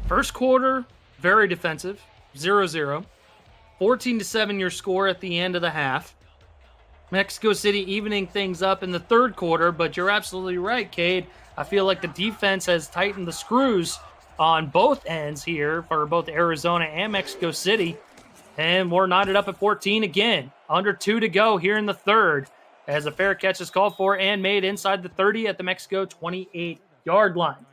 First quarter, very defensive, 0-0. 14-7 your score at the end of the half. Mexico City evening things up in the third quarter, but you're absolutely right, Cade. I feel like the defense has tightened the screws on both ends here for both Arizona and Mexico City. And we're knotted up at 14 again. Under 2 to go here in the third as a fair catch is called for and made inside the 30 at the Mexico 28-yard line.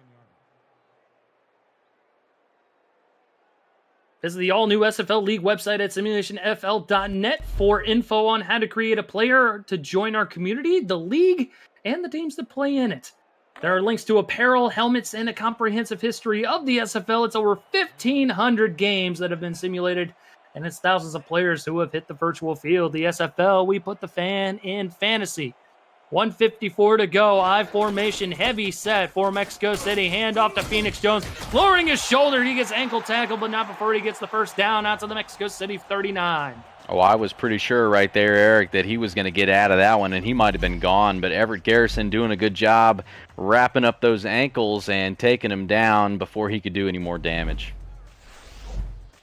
Visit the all-new SFL League website at simulationfl.net for info on how to create a player to join our community, the league, and the teams that play in it. There are links to apparel, helmets, and a comprehensive history of the SFL. It's over 1,500 games that have been simulated, and it's thousands of players who have hit the virtual field. The SFL, we put the fan in fantasy. 1:54 to go. I formation, heavy set for Mexico City. Hand off to Phoenix Jones. Lowering his shoulder. He gets ankle tackled, but not before he gets the first down out to the Mexico City 39. Oh, I was pretty sure right there, Eric, that he was going to get out of that one, and he might have been gone. But Everett Garrison doing a good job wrapping up those ankles and taking him down before he could do any more damage.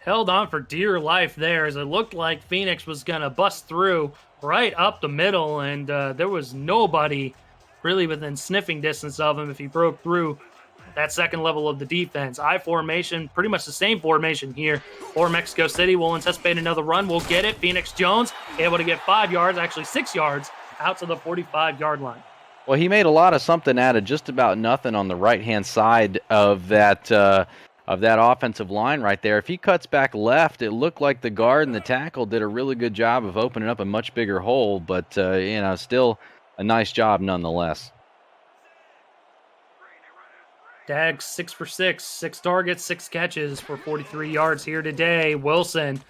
Held on for dear life there as it looked like Phoenix was going to bust through right up the middle, and there was nobody really within sniffing distance of him if he broke through that second level of the defense. I formation, pretty much the same formation here for Mexico City. We'll anticipate another run. We'll get it. Phoenix Jones able to get 5 yards, actually 6 yards, out to the 45-yard line. Well, he made a lot of something out of just about nothing on the right-hand side of that offensive line right there. If he cuts back left, it looked like the guard and the tackle did a really good job of opening up a much bigger hole, but, still a nice job nonetheless. Dags 6 for 6, 6 targets, 6 catches for 43 yards here today. Wilson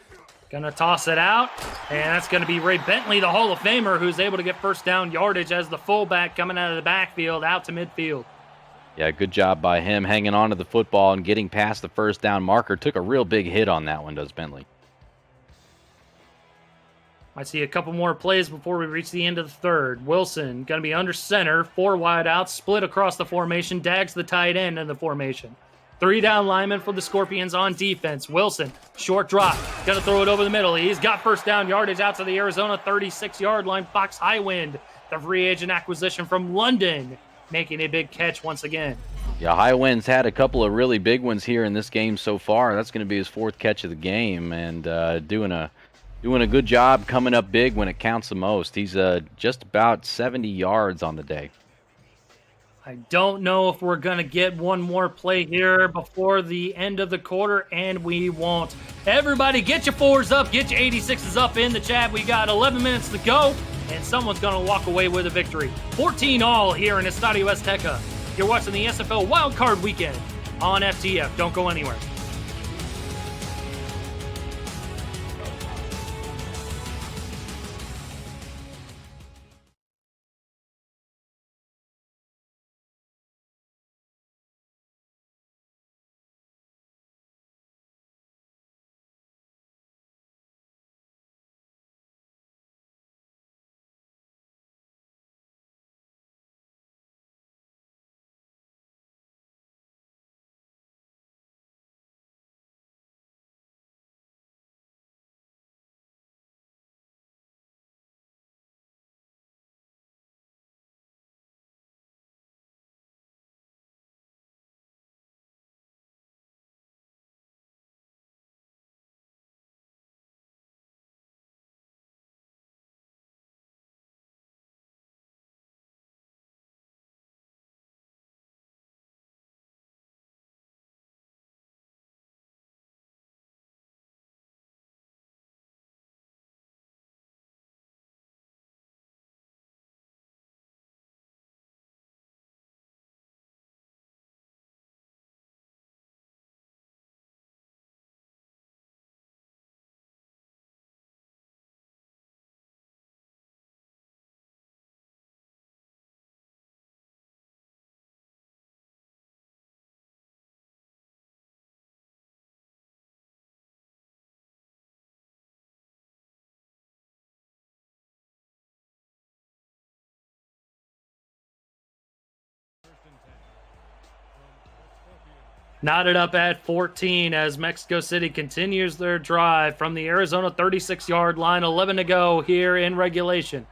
gonna toss it out, and that's gonna be Ray Bentley, the Hall of Famer, who's able to get first down yardage as the fullback coming out of the backfield out to midfield. Yeah, good job by him hanging on to the football and getting past the first down marker. Took a real big hit on that one, does Bentley. I see a couple more plays before we reach the end of the third. Wilson going to be under center, 4 wide out, split across the formation. Dags the tight end in the formation. 3 down linemen for the Scorpions on defense. Wilson, short drop, going to throw it over the middle. He's got first down yardage out to the Arizona 36-yard line. Fox Highwind, the free agent acquisition from London, making a big catch once again. Yeah, Highwind's had a couple of really big ones here in this game so far. That's going to be his 4th catch of the game, and doing a good job coming up big when it counts the most. He's just about 70 yards on the day. I don't know if we're going to get one more play here before the end of the quarter, and we won't. Everybody, get your 4s up, get your 86s up in the chat. We got 11 minutes to go, and someone's going to walk away with a victory. 14 all here in Estadio Azteca. You're watching the SFL Wildcard Weekend on FTF. Don't go anywhere. Knotted up at 14 as Mexico City continues their drive from the Arizona 36-yard line. 11 to go here in regulation.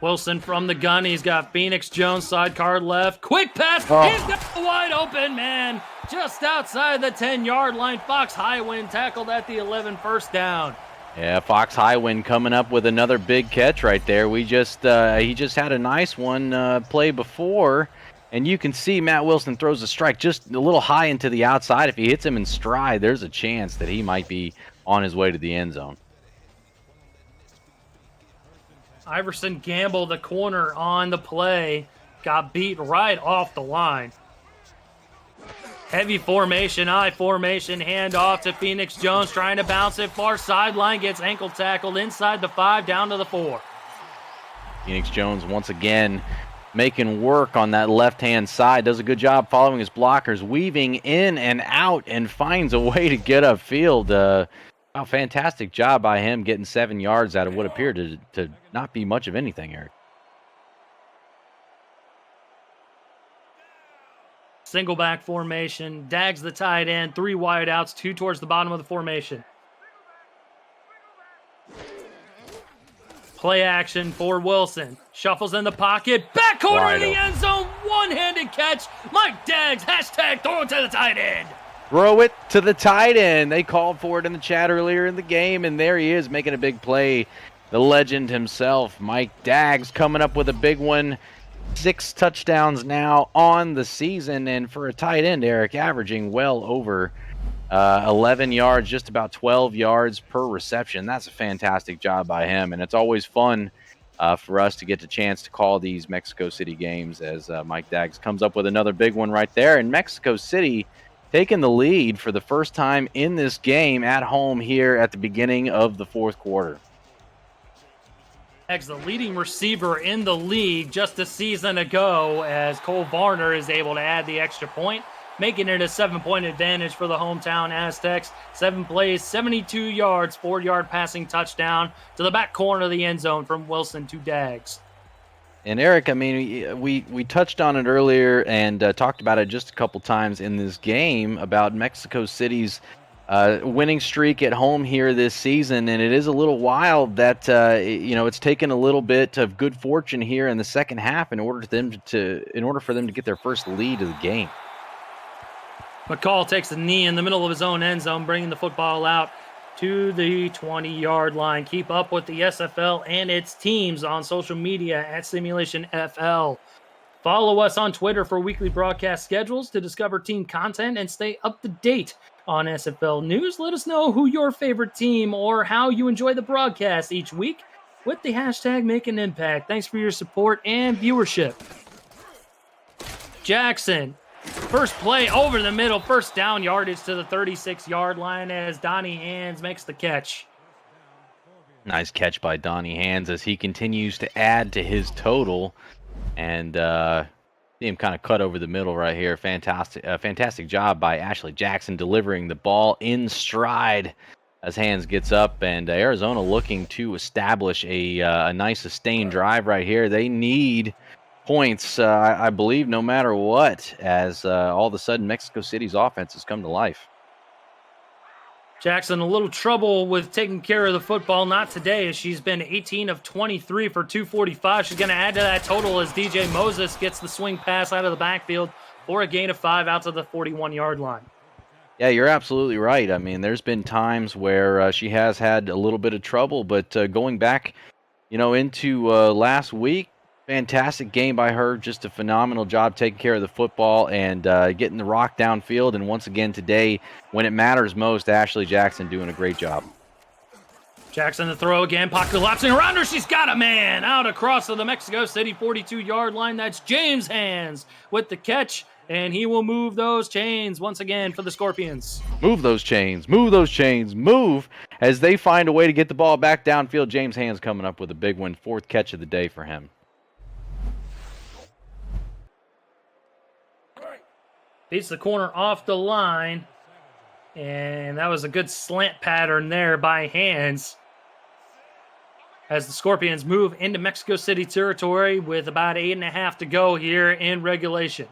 Wilson from the gun. He's got Phoenix Jones sidecar left. Quick pass. Oh. He's got a wide open man just outside the 10-yard line. Fox Highwind tackled at the 11, first down. Yeah, Fox Highwind coming up with another big catch right there. He just had a nice one play before, and you can see Matt Wilson throws a strike just a little high into the outside. If he hits him in stride, there's a chance that he might be on his way to the end zone. Iverson Gamble, the corner on the play, got beat right off the line. Heavy formation, I formation, hand off to Phoenix Jones, trying to bounce it far sideline, gets ankle tackled inside the 5, down to the 4. Phoenix Jones once again making work on that left-hand side, does a good job following his blockers, weaving in and out, and finds a way to get upfield. Fantastic job by him getting 7 yards out of what appeared to not be much of anything, Eric. Single back formation, Dags the tight end, 3 wide outs, 2 towards the bottom of the formation. Play action for Wilson. Shuffles in the pocket, back corner of the end zone, one-handed catch. Mike Dags, hashtag throw it to the tight end. Throw it to the tight end. They called for it in the chat earlier in the game, and there he is making a big play. The legend himself, Mike Dags, coming up with a big one. 6 touchdowns now on the season, and for a tight end, Eric, averaging well over 11 yards, just about 12 yards per reception. That's a fantastic job by him, and it's always fun for us to get the chance to call these Mexico City games as Mike Dags comes up with another big one right there. And Mexico City taking the lead for the first time in this game at home here at the beginning of the 4th quarter. The leading receiver in the league just a season ago, as Cole Varner is able to add the extra point, making it a 7-point advantage for the hometown Aztecs. 7 plays, 72 yards, 4-yard passing touchdown to the back corner of the end zone from Wilson to Dags. And Eric, I mean, we touched on it earlier and talked about it just a couple times in this game about Mexico City's winning streak at home here this season, and it is a little wild that it's taken a little bit of good fortune here in the second half in order for them to get their first lead of the game. McCall takes a knee in the middle of his own end zone, bringing the football out to the 20-yard line. Keep up with the SFL and its teams on social media at Simulationfl. Follow us on Twitter for weekly broadcast schedules to discover team content and stay up to date on SFL news. Let us know who your favorite team or how you enjoy the broadcast each week with the hashtag Make an Impact. Thanks for your support and viewership. Jackson, first play over the middle, first down, yardage to the 36-yard line as Donnie Hands makes the catch. Nice catch by Donnie Hands as he continues to add to his total, and see him kind of cut over the middle right here. Fantastic job by Ashley Jackson delivering the ball in stride as Hands gets up, and Arizona looking to establish a nice sustained drive right here. They need points, I believe, no matter what, as all of a sudden Mexico City's offense has come to life. Jackson, a little trouble with taking care of the football. Not today, as she's been 18 of 23 for 245. She's going to add to that total as DJ Moses gets the swing pass out of the backfield for a gain of 5 out to the 41-yard line. Yeah, you're absolutely right. I mean, there's been times where she has had a little bit of trouble, but going back, into last week, fantastic game by her. Just a phenomenal job taking care of the football and getting the rock downfield. And once again today, when it matters most, Ashley Jackson doing a great job. Jackson to throw again. Pocket collapsing around her. She's got a man out across to the Mexico City 42-yard line. That's James Hands with the catch. And he will move those chains once again for the Scorpions. Move those chains. Move those chains. Move as they find a way to get the ball back downfield. James Hands coming up with a big one. 4th catch of the day for him. Beats the corner off the line. And that was a good slant pattern there by Hands. As the Scorpions move into Mexico City territory with about 8.5 to go here in regulation.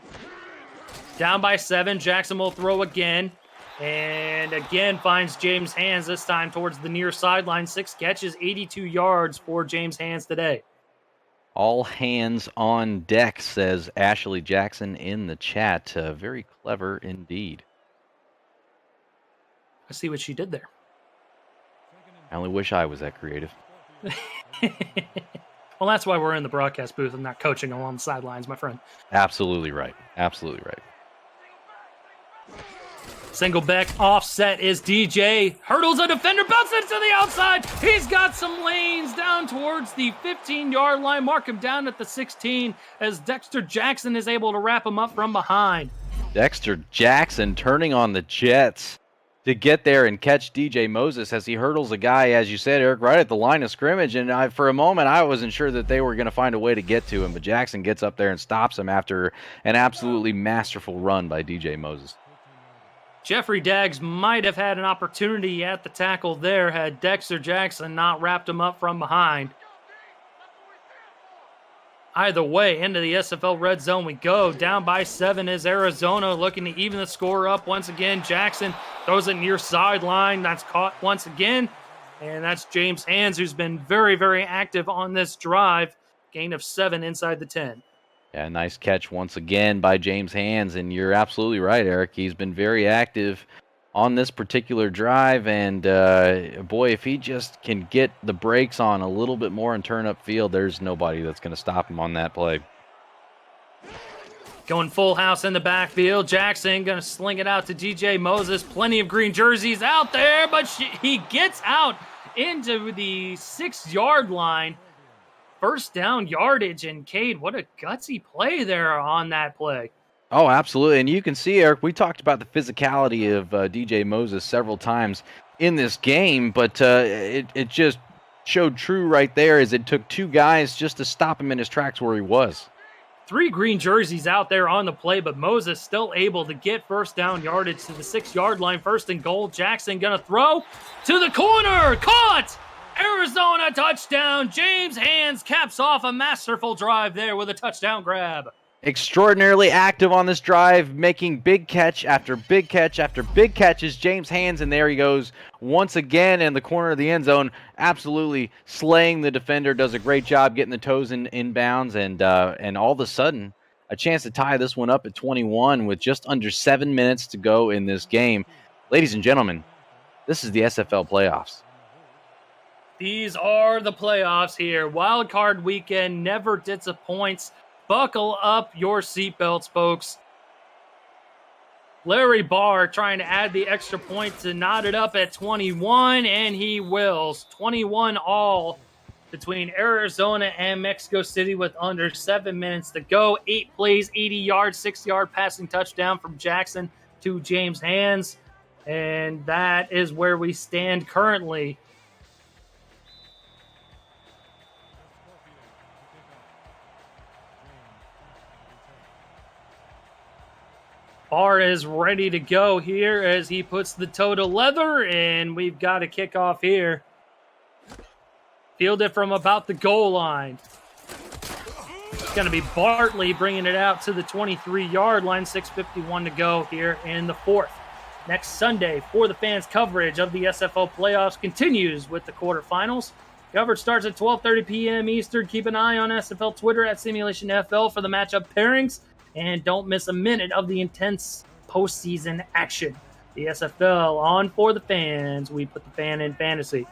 Down by 7. Jackson will throw again. And again finds James Hands, this time towards the near sideline. 6 catches, 82 yards for James Hands today. All hands on deck, says Ashley Jackson in the chat. Very clever indeed. I see what she did there. I only wish I was that creative. Well, that's why we're in the broadcast booth and not coaching along the sidelines, my friend. Absolutely right. Absolutely right. Single back offset is DJ. Hurdles a defender, bounces it to the outside. He's got some lanes down towards the 15-yard line. Mark him down at the 16 as Dexter Jackson is able to wrap him up from behind. Dexter Jackson turning on the Jets to get there and catch DJ Moses as he hurdles a guy, as you said, Eric, right at the line of scrimmage. And for a moment, I wasn't sure that they were going to find a way to get to him, but Jackson gets up there and stops him after an absolutely masterful run by DJ Moses. Jeffrey Daggs might have had an opportunity at the tackle there had Dexter Jackson not wrapped him up from behind. Either way, into the SFL red zone we go. Down by 7 is Arizona, looking to even the score up once again. Jackson throws it near sideline. That's caught once again. And that's James Hands, who's been very, very active on this drive. Gain of 7 inside the 10. Yeah, nice catch once again by James Hands, and you're absolutely right, Eric. He's been very active on this particular drive, and boy, if he just can get the brakes on a little bit more and turn upfield, there's nobody that's going to stop him on that play. Going full house in the backfield. Jackson going to sling it out to DJ Moses. Plenty of green jerseys out there, but he gets out into the 6-yard line. First down yardage, and Cade, what a gutsy play there on that play. Oh, absolutely. And you can see, Eric, we talked about the physicality of DJ Moses several times in this game, but it just showed true right there as it took 2 guys just to stop him in his tracks where he was. 3 green jerseys out there on the play, but Moses still able to get first down yardage to the 6-yard line. First and goal. Jackson going to throw to the corner. Caught! Arizona touchdown. James Hands caps off a masterful drive there with a touchdown grab. Extraordinarily active on this drive, making big catch after big catch after big catches. James Hands, and there he goes once again in the corner of the end zone, absolutely slaying the defender. Does a great job getting the toes in bounds, and all of a sudden, a chance to tie this one up at 21 with just under 7 minutes to go in this game. Ladies and gentlemen, this is the SFL playoffs. These are the playoffs here. Wild card weekend never disappoints. Buckle up your seatbelts, folks. Larry Barr trying to add the extra point to knot it up at 21, and he wills. 21 all between Arizona and Mexico City with under 7 minutes to go. 8 plays, 80 yards, 6-yard passing touchdown from Jackson to James Hands. And that is where we stand currently. Barr is ready to go here as he puts the toe to leather, and we've got a kickoff here. Fielded from about the goal line. It's going to be Bartley bringing it out to the 23-yard line. 6:51 to go here in the 4th. Next Sunday, For the Fans coverage of the SFL playoffs continues with the quarterfinals. Coverage starts at 12:30 p.m. Eastern. Keep an eye on SFL Twitter at Simulationfl for the matchup pairings. And don't miss a minute of the intense postseason action. The SFL on For the Fans. We put the fan in fantasy.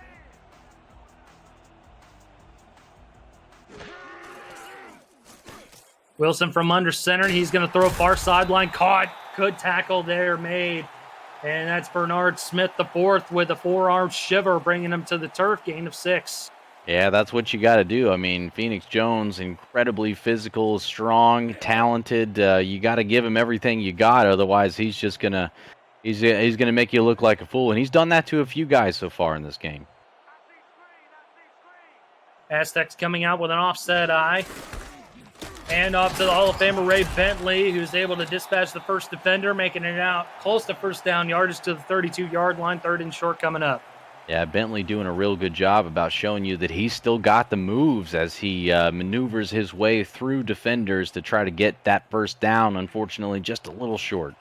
Wilson from under center. He's going to throw far sideline. Caught. Good tackle there made. And that's Bernard Smith, the 4th, with a forearm shiver, bringing him to the turf. Gain of 6. Yeah, that's what you got to do. I mean, Phoenix Jones, incredibly physical, strong, talented. You got to give him everything you got, otherwise he's just gonna make you look like a fool. And he's done that to a few guys so far in this game. Aztecs coming out with an offset eye. And off to the Hall of Famer Ray Bentley, who's able to dispatch the first defender, making it out close to first down yardage to the 32-yard line. 3rd and short coming up. Yeah, Bentley doing a real good job about showing you that he's still got the moves as he maneuvers his way through defenders to try to get that first down. Unfortunately, just a little short.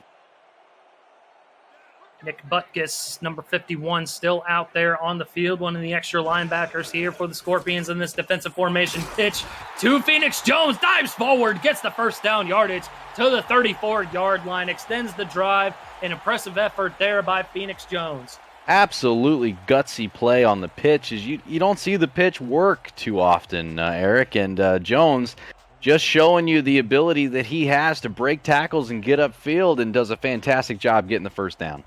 Nick Butkus, number 51, still out there on the field. One of the extra linebackers here for the Scorpions in this defensive formation. Pitch to Phoenix Jones. Dives forward, gets the first down yardage to the 34-yard line. Extends the drive. An impressive effort there by Phoenix Jones. Absolutely gutsy play on the pitch. You don't see the pitch work too often, Eric. And Jones just showing you the ability that he has to break tackles and get upfield, and does a fantastic job getting the first down.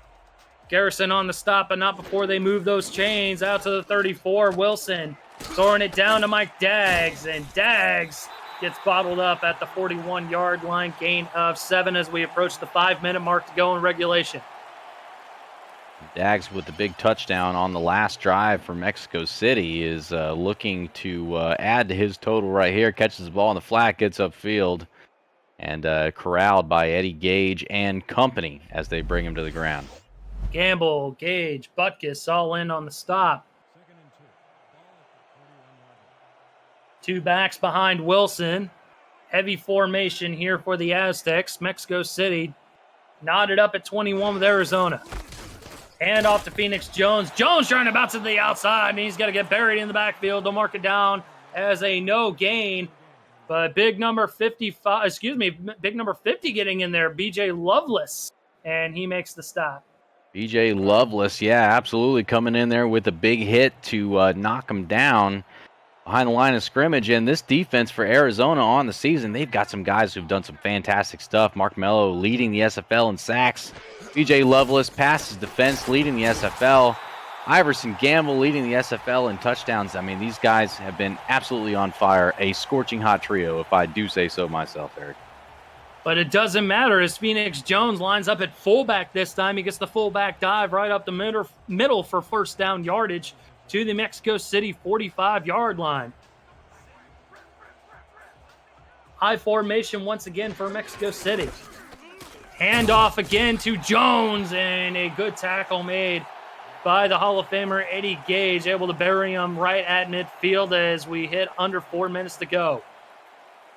Garrison on the stop, but not before they move those chains out to the 34. Wilson throwing it down to Mike Daggs, and Daggs gets bottled up at the 41-yard line. Gain of 7 as we approach the 5-minute mark to go in regulation. Daggs with the big touchdown on the last drive for Mexico City is looking to add to his total right here. Catches the ball in the flat, gets upfield, and corralled by Eddie Gage and company as they bring him to the ground. Gamble, Gage, Butkus all in on the stop. 2 backs behind Wilson. Heavy formation here for the Aztecs. Mexico City knotted up at 21 with Arizona. Hand off to Phoenix Jones. Jones trying to bounce to the outside, and he's got to get buried in the backfield. They'll mark it down as a no gain. But big number 50 getting in there, BJ Lovelace, and he makes the stop. BJ Lovelace, yeah, absolutely coming in there with a big hit to knock him down behind the line of scrimmage. And this defense for Arizona on the season, they've got some guys who've done some fantastic stuff. Mark Mello leading the SFL in sacks. BJ Lovelace passes defense, leading the SFL. Iverson Gamble leading the SFL in touchdowns. I mean, these guys have been absolutely on fire. A scorching hot trio, if I do say so myself, Eric. But it doesn't matter as Phoenix Jones lines up at fullback this time. He gets the fullback dive right up the middle for first down yardage to the Mexico City 45-yard line. High formation once again for Mexico City. Handoff again to Jones, and a good tackle made by the Hall of Famer Eddie Gage, able to bury him right at midfield as we hit under 4 minutes to go.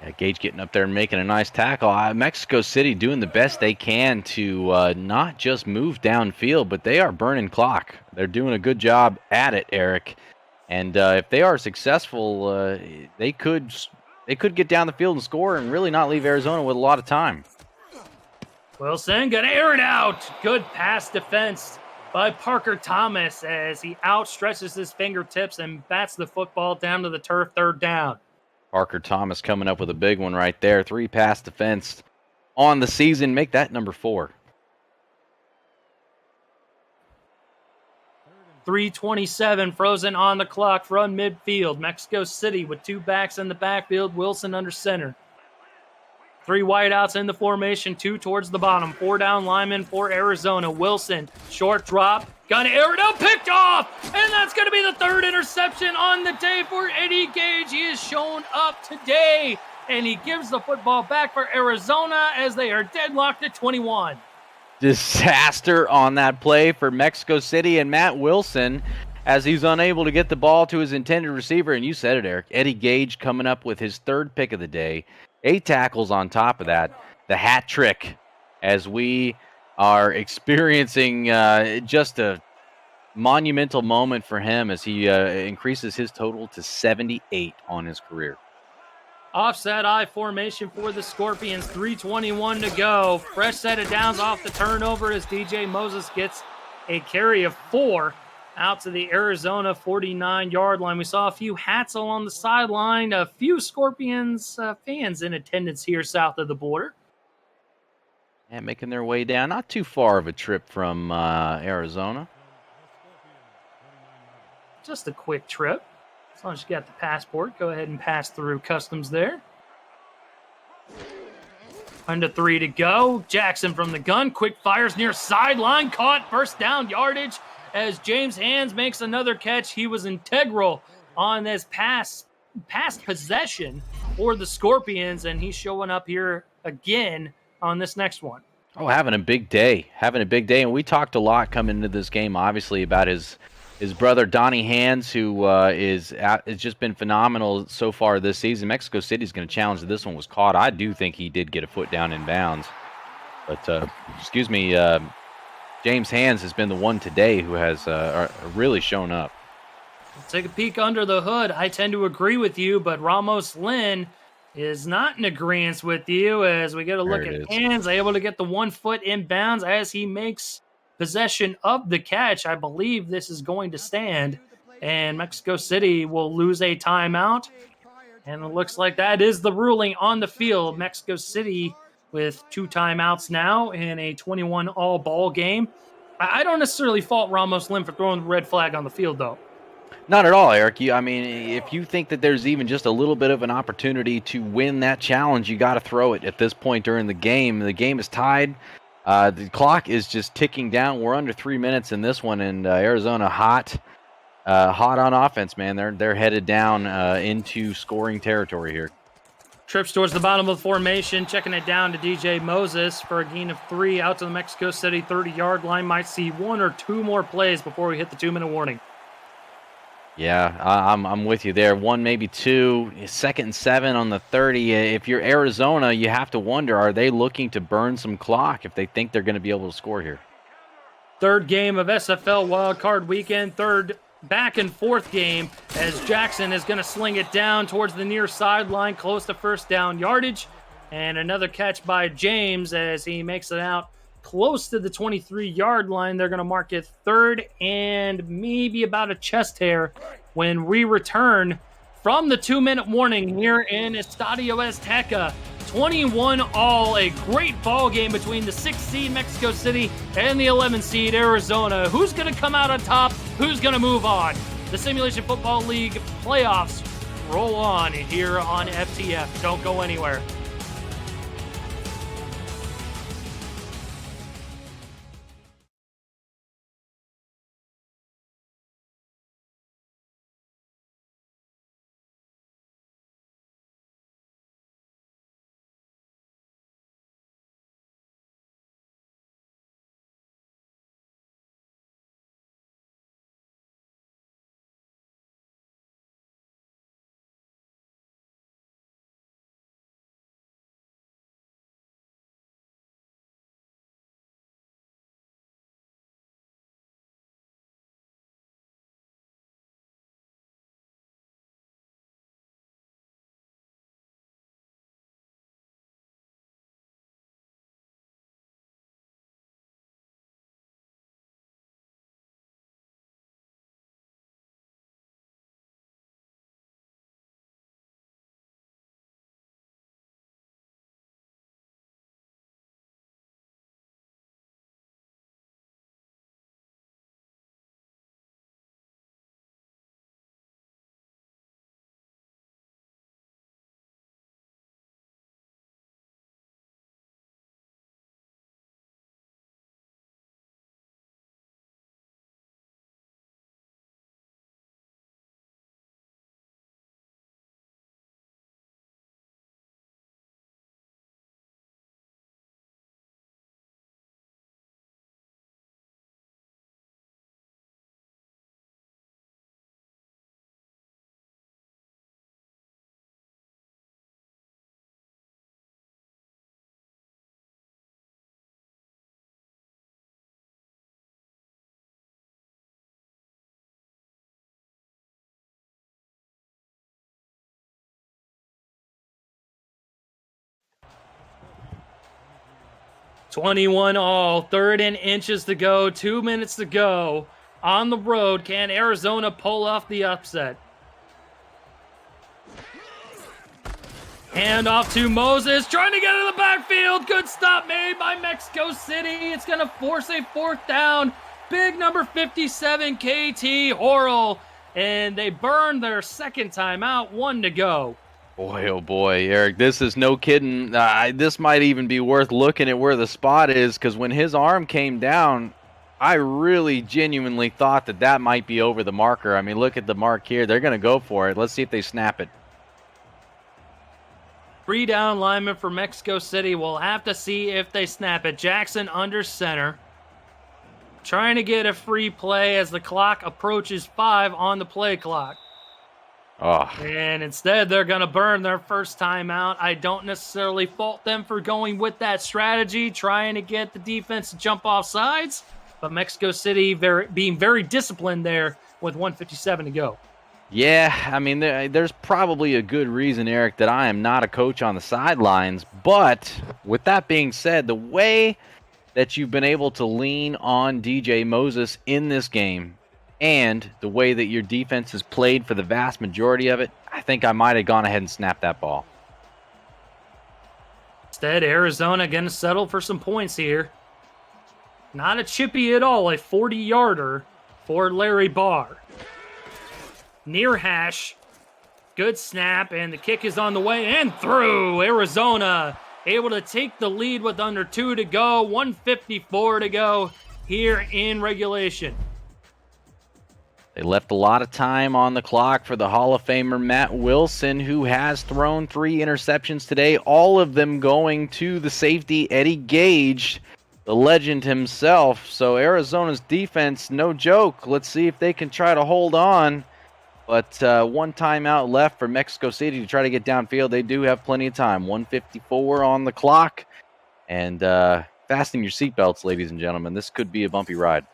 Yeah, Gage getting up there and making a nice tackle. Mexico City doing the best they can to not just move downfield, but they are burning clock. They're doing a good job at it, Eric. And if they are successful, they could get down the field and score and really not leave Arizona with a lot of time. Wilson gonna air it out. Good pass defense by Parker Thomas as he outstretches his fingertips and bats the football down to the turf, third down. Parker Thomas coming up with a big one right there. 3 pass defense on the season. Make that number 4. 3:27 frozen on the clock from midfield. Mexico City with 2 backs in the backfield. Wilson under center. 3 wideouts in the formation, 2 towards the bottom. 4 down linemen for Arizona. Wilson, short drop, gonna air it out, picked off, and that's gonna be the 3rd interception on the day for Eddie Gage. He has shown up today, and he gives the football back for Arizona as they are deadlocked at 21. Disaster on that play for Mexico City and Matt Wilson as he's unable to get the ball to his intended receiver. And you said it, Eric. Eddie Gage coming up with his 3rd pick of the day. 8 tackles on top of that. The hat trick as we are experiencing just a monumental moment for him as he increases his total to 78 on his career. Offset I formation for the Scorpions. 3:21 to go. Fresh set of downs off the turnover as DJ Moses gets a carry of 4 out to the Arizona 49-yard line. We saw a few hats along the sideline, a few Scorpions fans in attendance here south of the border. And making their way down. Not too far of a trip from Arizona. Just a quick trip. As long as you got the passport, go ahead and pass through customs there. Under 3 to go. Jackson from the gun. Quick fires near sideline. Caught. First down yardage as James Hands makes another catch. He was integral on this past possession for the Scorpions, and he's showing up here again on this next one. Oh, having a big day. And we talked a lot coming into this game, obviously, about his his brother Donnie Hands, who has just been phenomenal so far this season. Mexico City's going to challenge that this one was caught. I do think he did get a foot down in bounds. But, excuse me, James Hands has been the one today who has really shown up. Let's take a peek under the hood. I tend to agree with you, but Ramos Lynn is not in agreement with you as we get a look at Hands, able to get the 1 foot in bounds as he makes possession of the catch. I believe this is going to stand, and Mexico City will lose a timeout. And it looks like that is the ruling on the field. Mexico City with 2 timeouts now in a 21-all ball game. I don't necessarily fault Ramos Lynn for throwing the red flag on the field, though. Not at all, Eric. I mean, if you think that there's even just a little bit of an opportunity to win that challenge, you got to throw it at this point during the game. The game is tied. The clock is just ticking down. We're under 3 minutes in this one, and Arizona hot on offense, man. They're headed down into scoring territory here. Trips towards the bottom of the formation, checking it down to DJ Moses for a gain of 3 out to the Mexico City 30-yard line. Might see 1 or 2 more plays before we hit the 2-minute warning. Yeah, I'm with you there. 1, maybe 2, 2nd and 7 on the 30. If you're Arizona, you have to wonder, are they looking to burn some clock if they think they're going to be able to score here? Third game of SFL wildcard weekend, third back and forth game as Jackson is going to sling it down towards the near sideline, close to first down yardage. And another catch by James as he makes it out close to the 23-yard line. They're going to mark it 3rd and maybe about a chest hair when we return from the 2-minute warning here in Estadio Azteca. 21-all, a great ball game between the 6th seed Mexico City and the 11th seed Arizona. Who's going to come out on top? Who's going to move on? The Simulation Football League playoffs roll on here on FTF. Don't go anywhere. (21-all), 3rd and inches to go, 2 minutes to go on the road. Can Arizona pull off the upset? Hand off to Moses, trying to get in the backfield. Good stop made by Mexico City. It's going to force a 4th down. Big number 57, KT Horrell. And they burn their 2nd timeout, 1 to go. Boy, oh boy, Eric, this is no kidding. This might even be worth looking at where the spot is, because when his arm came down, I really genuinely thought that might be over the marker. I mean, look at the mark here. They're going to go for it. Let's see if they snap it. 3 down linemen for Mexico City. We'll have to see if they snap it. Jackson under center. trying to get a free play as the clock approaches 5 on the play clock. Oh. And instead, they're going to burn their first timeout. I don't necessarily fault them for going with that strategy, trying to get the defense to jump off sides. But Mexico City being very disciplined there with 1:57 to go. Yeah, I mean, there's probably a good reason, Eric, that I am not a coach on the sidelines. But with that being said, the way that you've been able to lean on DJ Moses in this game and the way that your defense has played for the vast majority of it, I think I might have gone ahead and snapped that ball. Instead, Arizona going to settle for some points here. Not a chippy at all, a 40-yarder for Larry Barr. Near hash. Good snap, and the kick is on the way and through. Arizona able to take the lead with under 2 to go. 1:54 to go here in regulation. They left a lot of time on the clock for the Hall of Famer Matt Wilson, who has thrown 3 interceptions today, all of them going to the safety Eddie Gage, the legend himself. So Arizona's defense, no joke. Let's see if they can try to hold on. But 1 timeout left for Mexico City to try to get downfield. They do have plenty of time. 1:54 on the clock. And fasten your seatbelts, ladies and gentlemen. This could be a bumpy ride.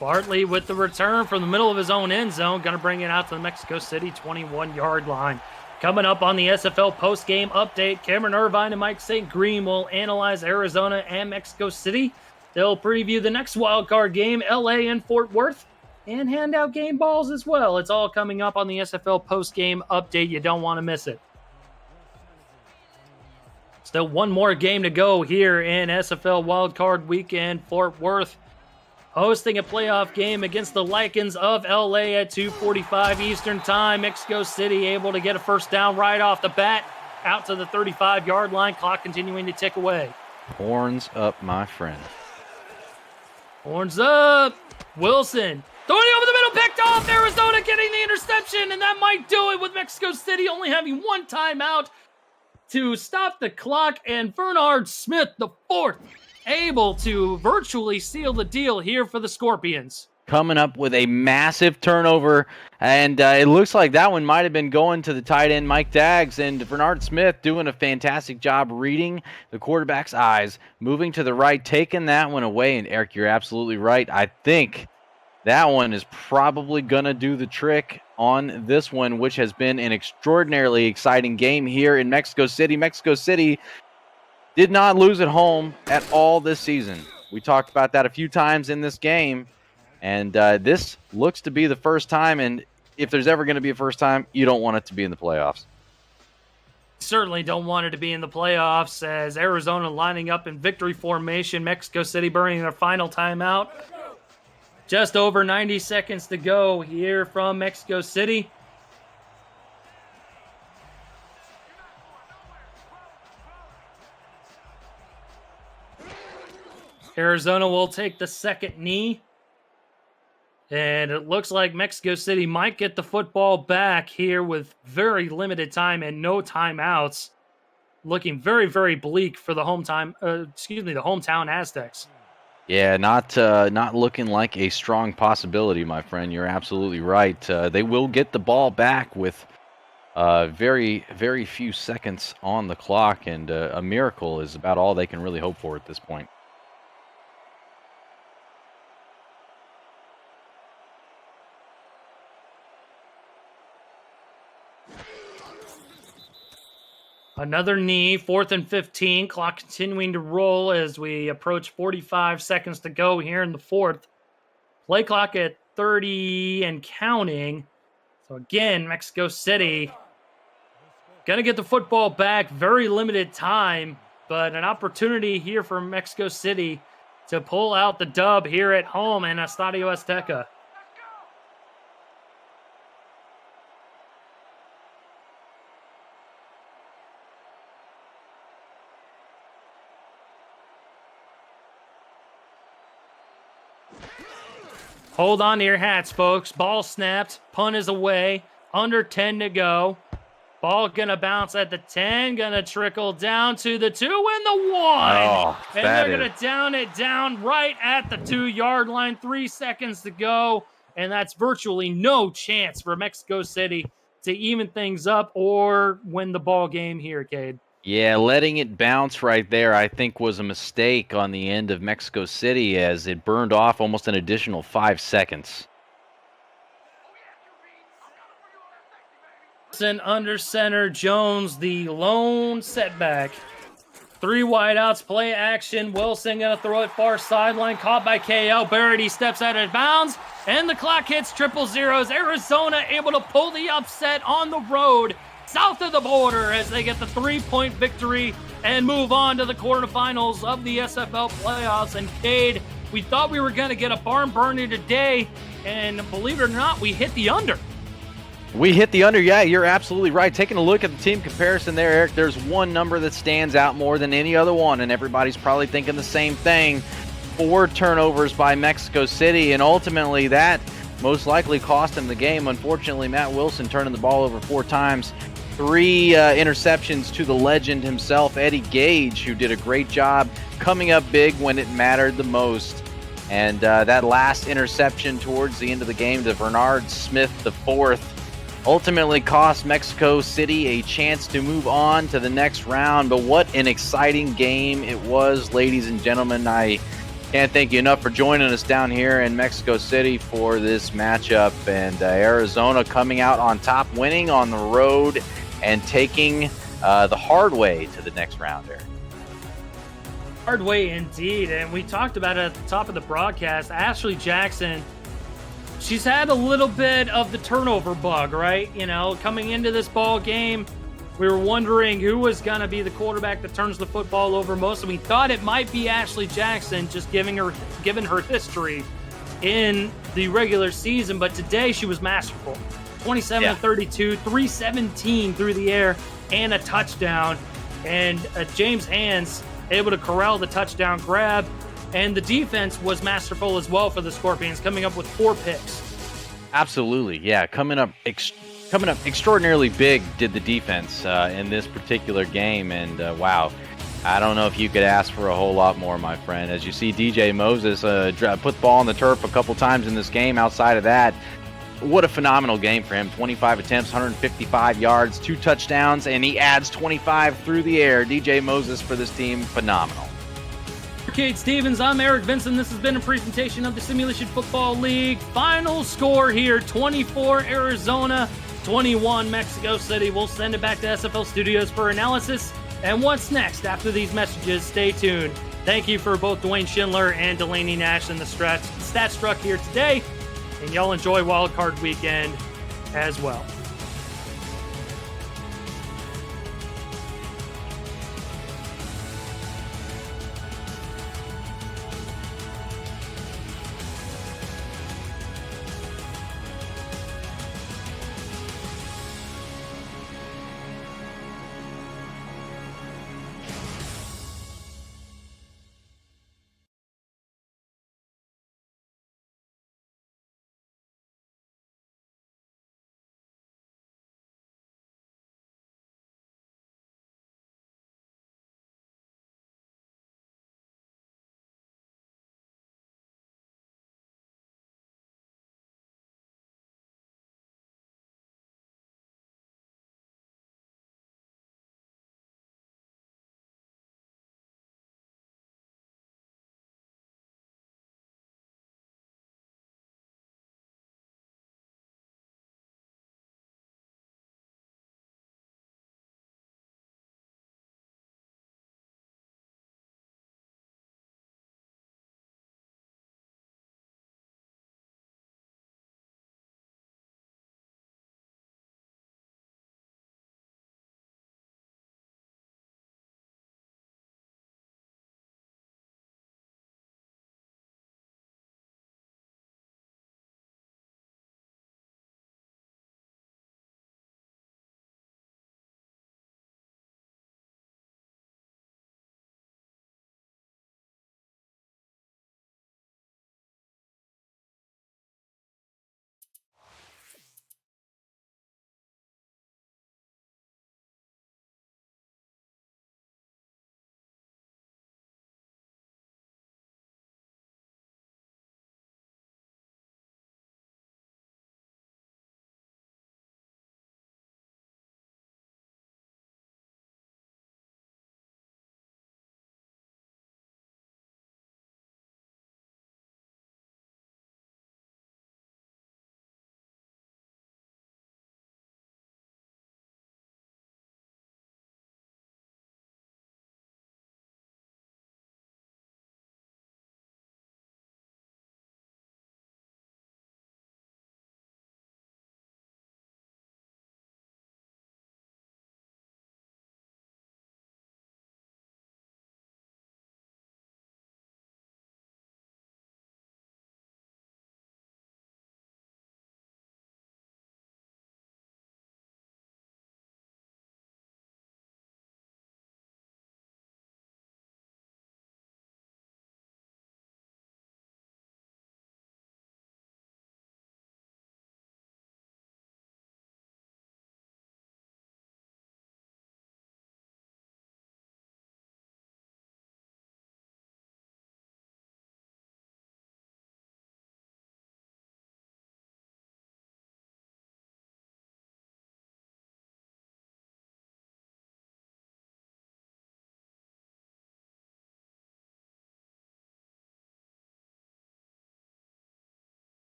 Bartley with the return from the middle of his own end zone. Going to bring it out to the Mexico City 21-yard line. Coming up on the SFL post-game update, Cameron Irvine and Mike St. Green will analyze Arizona and Mexico City. They'll preview the next wildcard game, LA and Fort Worth, and hand out game balls as well. It's all coming up on the SFL post-game update. You don't want to miss it. Still one more game to go here in SFL wildcard weekend. Fort Worth hosting a playoff game against the Lycans of LA at 2:45 Eastern Time. Mexico City able to get a first down right off the bat out to the 35-yard line. Clock continuing to tick away. Horns up, my friend. Horns up. Wilson throwing it over the middle, picked off. Arizona getting the interception, and that might do it with Mexico City only having 1 timeout to stop the clock. And Bernard Smith, the 4th, able to virtually seal the deal here for the Scorpions. Coming up with a massive turnover, and it looks like that one might have been going to the tight end Mike Daggs, and Bernard Smith doing a fantastic job reading the quarterback's eyes, moving to the right, taking that one away. And Eric, you're absolutely right. I think that one is probably going to do the trick on this one, which has been an extraordinarily exciting game here in Mexico City. Mexico City did not lose at home at all this season. We talked about that a few times in this game, and this looks to be the first time, and if there's ever going to be a first time, you don't want it to be in the playoffs. Certainly don't want it to be in the playoffs as Arizona lining up in victory formation. Mexico City burning their final timeout. Just over 90 seconds to go here from Mexico City. Arizona will take the second knee. And it looks like Mexico City might get the football back here with very limited time and no timeouts. Looking very, very bleak for the the hometown Aztecs. Yeah, not looking like a strong possibility, my friend. You're absolutely right. They will get the ball back with very, very few seconds on the clock, and a miracle is about all they can really hope for at this point. Another knee, 4th and 15. Clock continuing to roll as we approach 45 seconds to go here in the 4th. Play clock at 30 and counting. So again, Mexico City going to get the football back. Very limited time, but an opportunity here for Mexico City to pull out the dub here at home in Estadio Azteca. Hold on to your hats, folks. Ball snapped. Punt is away. Under 10 to go. Ball gonna bounce at the 10, gonna trickle down to the 2 and the 1. Oh, And they're gonna down it down right at the 2-yard line. 3 seconds to go. And that's virtually no chance for Mexico City to even things up or win the ball game here, Cade. Yeah, letting it bounce right there, I think, was a mistake on the end of Mexico City as it burned off almost an additional 5 seconds. Under center, Jones, the lone setback. 3 wideouts, play action. Wilson gonna throw it far sideline, caught by KL. Barrett, he steps out of bounds, and the clock hits 000. Arizona able to pull the upset on the road south of the border as they get the 3-point victory and move on to the quarterfinals of the SFL playoffs. And Cade, we thought we were gonna get a barn burner today, and believe it or not, we hit the under. We hit the under. Yeah, you're absolutely right. Taking a look at the team comparison there, Eric, there's one number that stands out more than any other one, and everybody's probably thinking the same thing. 4 turnovers by Mexico City, and ultimately that most likely cost him the game. Unfortunately, Matt Wilson turning the ball over 4 times. 3 interceptions to the legend himself, Eddie Gage, who did a great job coming up big when it mattered the most. And that last interception towards the end of the game to Bernard Smith IV ultimately cost Mexico City a chance to move on to the next round. But what an exciting game it was, ladies and gentlemen. I can't thank you enough for joining us down here in Mexico City for this matchup. And Arizona coming out on top, winning on the road and taking the hard way to the next round there. Hard way indeed. And we talked about it at the top of the broadcast. Ashley Jackson, she's had a little bit of the turnover bug, right? You know, coming into this ball game, we were wondering who was going to be the quarterback that turns the football over most, and we thought it might be Ashley Jackson, just given her history in the regular season. But today she was masterful. 27-32, 317 through the air, and a touchdown. And James Hands able to corral the touchdown grab. And the defense was masterful as well for the Scorpions, coming up with 4 picks. Absolutely, yeah. Coming up extraordinarily big did the defense in this particular game. And wow, I don't know if you could ask for a whole lot more, my friend. As you see DJ Moses put the ball on the turf a couple times in this game. Outside of that, what a phenomenal game for him. 25 attempts, 155 yards, 2 touchdowns, and he adds 25 through the air. DJ Moses for this team, phenomenal. For Cade Stevens, I'm Eric Vinson. This has been a presentation of the Simulation Football League. Final score here, 24 Arizona, 21 Mexico City. We'll send it back to SFL Studios for analysis. And what's next after these messages? Stay tuned. Thank you for both Dwayne Schindler and Delaney Nash and the Stat Struck here today. And y'all enjoy Wild Card Weekend as well.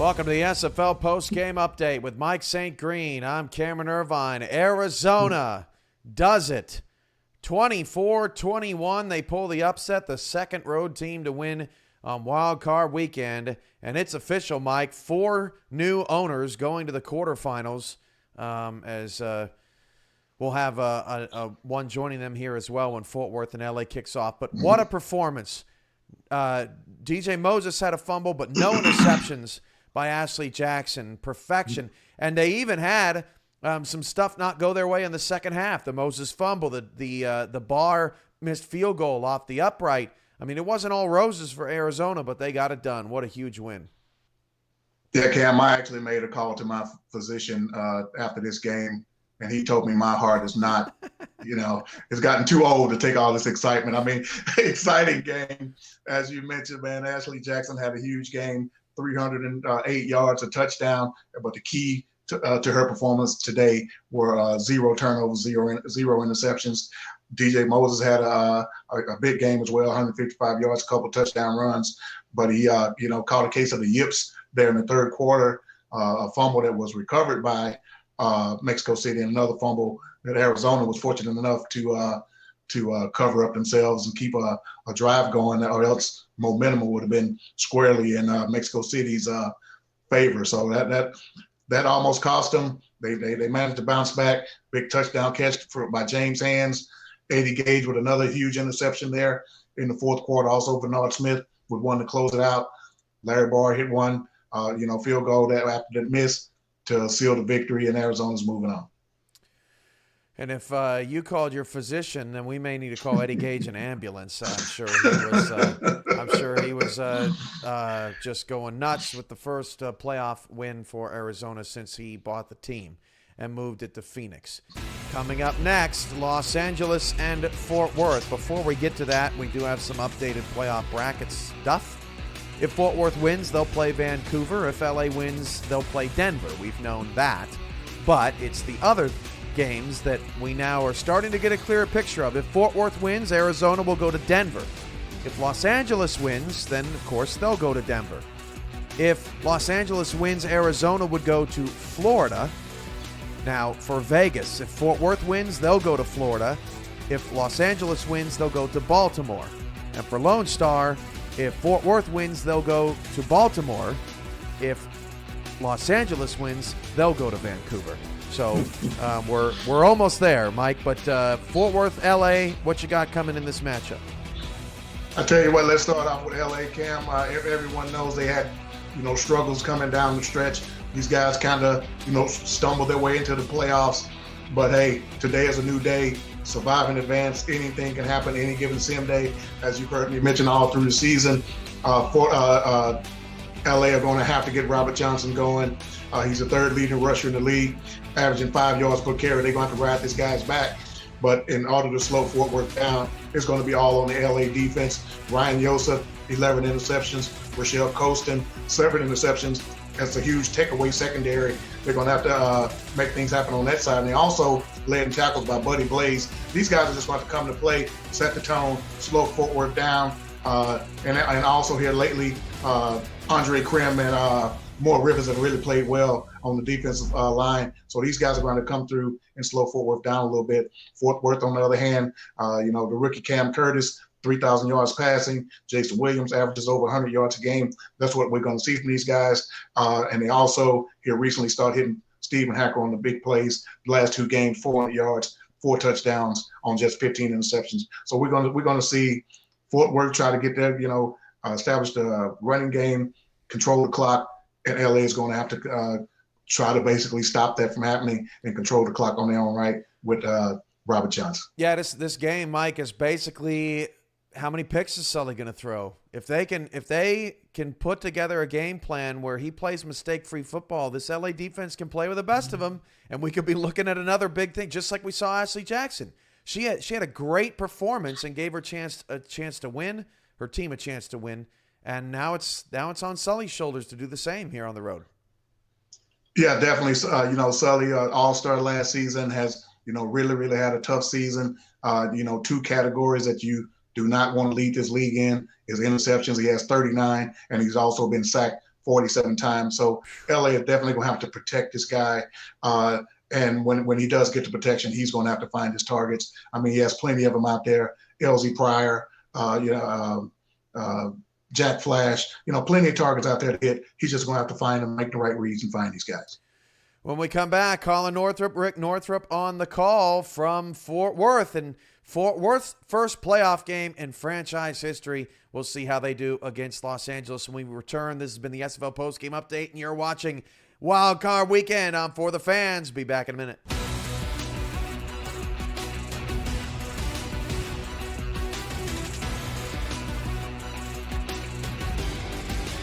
Welcome to the SFL post-game update with Mike St. Green. I'm Cameron Irvine. Arizona does it. 24-21, they pull the upset, the second road team to win on Wild Card Weekend. And it's official, Mike. 4 new owners going to the quarterfinals, as we'll have one joining them here as well when Fort Worth and LA kicks off. But what a performance. DJ Moses had a fumble, but no interceptions by Ashley Jackson. Perfection. And they even had some stuff not go their way in the second half. The Moses fumble, the Barr missed field goal off the upright. I mean, it wasn't all roses for Arizona, but they got it done. What a huge win. Yeah, Cam, I actually made a call to my physician after this game, and he told me my heart is not, it's gotten too old to take all this excitement. I mean, exciting game. As you mentioned, man, Ashley Jackson had a huge game, 308 yards, a touchdown, but the key to her performance today were 0 turnovers, zero interceptions. DJ Moses had a big game as well, 155 yards, a couple touchdown runs, but he caught a case of the yips there in the third quarter, a fumble that was recovered by Mexico City, and another fumble that Arizona was fortunate enough to cover up themselves and keep a drive going, or else momentum would have been squarely in Mexico City's favor. So that almost cost them. They managed to bounce back. Big touchdown catch by James Hands. Eddie Gage with another huge interception there in the fourth quarter. Also, Bernard Smith with one to close it out. Larry Barr hit one, field goal that after that miss to seal the victory, and Arizona's moving on. And if you called your physician, then we may need to call Eddie Gage an ambulance. I'm sure he was just going nuts with the first playoff win for Arizona since he bought the team and moved it to Phoenix. Coming up next, Los Angeles and Fort Worth. Before we get to that, we do have some updated playoff bracket stuff. If Fort Worth wins, they'll play Vancouver. If LA wins, they'll play Denver. We've known that. But it's the other games that we now are starting to get a clearer picture of. If Fort Worth wins, Arizona will go to Denver. If Los Angeles wins, then, of course, they'll go to Denver. If Los Angeles wins, Arizona would go to Florida. Now, for Vegas, if Fort Worth wins, they'll go to Florida. If Los Angeles wins, they'll go to Baltimore. And for Lone Star, if Fort Worth wins, they'll go to Baltimore. If Los Angeles wins, they'll go to Vancouver. So we're almost there, Mike. But Fort Worth, LA, what you got coming in this matchup? I tell you what, let's start off with LA, Cam. Everyone knows they had, struggles coming down the stretch. These guys kind of, stumbled their way into the playoffs. But hey, today is a new day. Survive in advance. Anything can happen any given sim day. As you've heard me mention all through the season, LA are going to have to get Robert Johnson going. He's the third leading rusher in the league, averaging 5 yards per carry. They're going to have to ride this guy's back. But in order to slow Fort Worth down, it's going to be all on the LA defense. Ryan Yosef, 11 interceptions. Rochelle Colston, 7 interceptions. That's a huge takeaway secondary. They're going to have to make things happen on that side. And they also led in tackles by Buddy Blaze. These guys are just going to come to play, set the tone, slow Fort Worth down. And also here lately, Andre Krim and Moore Rivers have really played well on the defensive line. So these guys are going to come through and slow Fort Worth down a little bit. Fort Worth, on the other hand, the rookie Cam Curtis, 3,000 yards passing. Jason Williams averages over 100 yards a game. That's what we're going to see from these guys. And they also here recently started hitting Stephen Hacker on the big plays. The last 2 games, 400 yards, 4 touchdowns on just 15 interceptions. So we're going to see Fort Worth try to get there, establish the running game, control the clock, and LA is going to have to try to basically stop that from happening and control the clock on their own right with Robert Johnson. Yeah, this game, Mike, is basically how many picks is Sully going to throw? If they can put together a game plan where he plays mistake-free football, this LA defense can play with the best of them, and we could be looking at another big thing, just like we saw Ashley Jackson. She had a great performance and gave her a chance to win, her team a chance to win, and now it's on Sully's shoulders to do the same here on the road. Yeah, definitely. Sully, all-star last season, has really had a tough season. 2 categories that you do not want to lead this league in is interceptions. He has 39, and he's also been sacked 47 times. So LA is definitely going to have to protect this guy. And when he does get to protection, he's going to have to find his targets. I mean, he has plenty of them out there. LZ Pryor, Jack Flash, plenty of targets out there to hit. He's just going to have to find them, make the right reads, and find these guys. When we come back, Colin Northrup, Rick Northrup on the call from Fort Worth. And Fort Worth's first playoff game in franchise history. We'll see how they do against Los Angeles when we return. This has been the SFL postgame update, and you're watching Wild Card Weekend on For the Fans. Be back in a minute.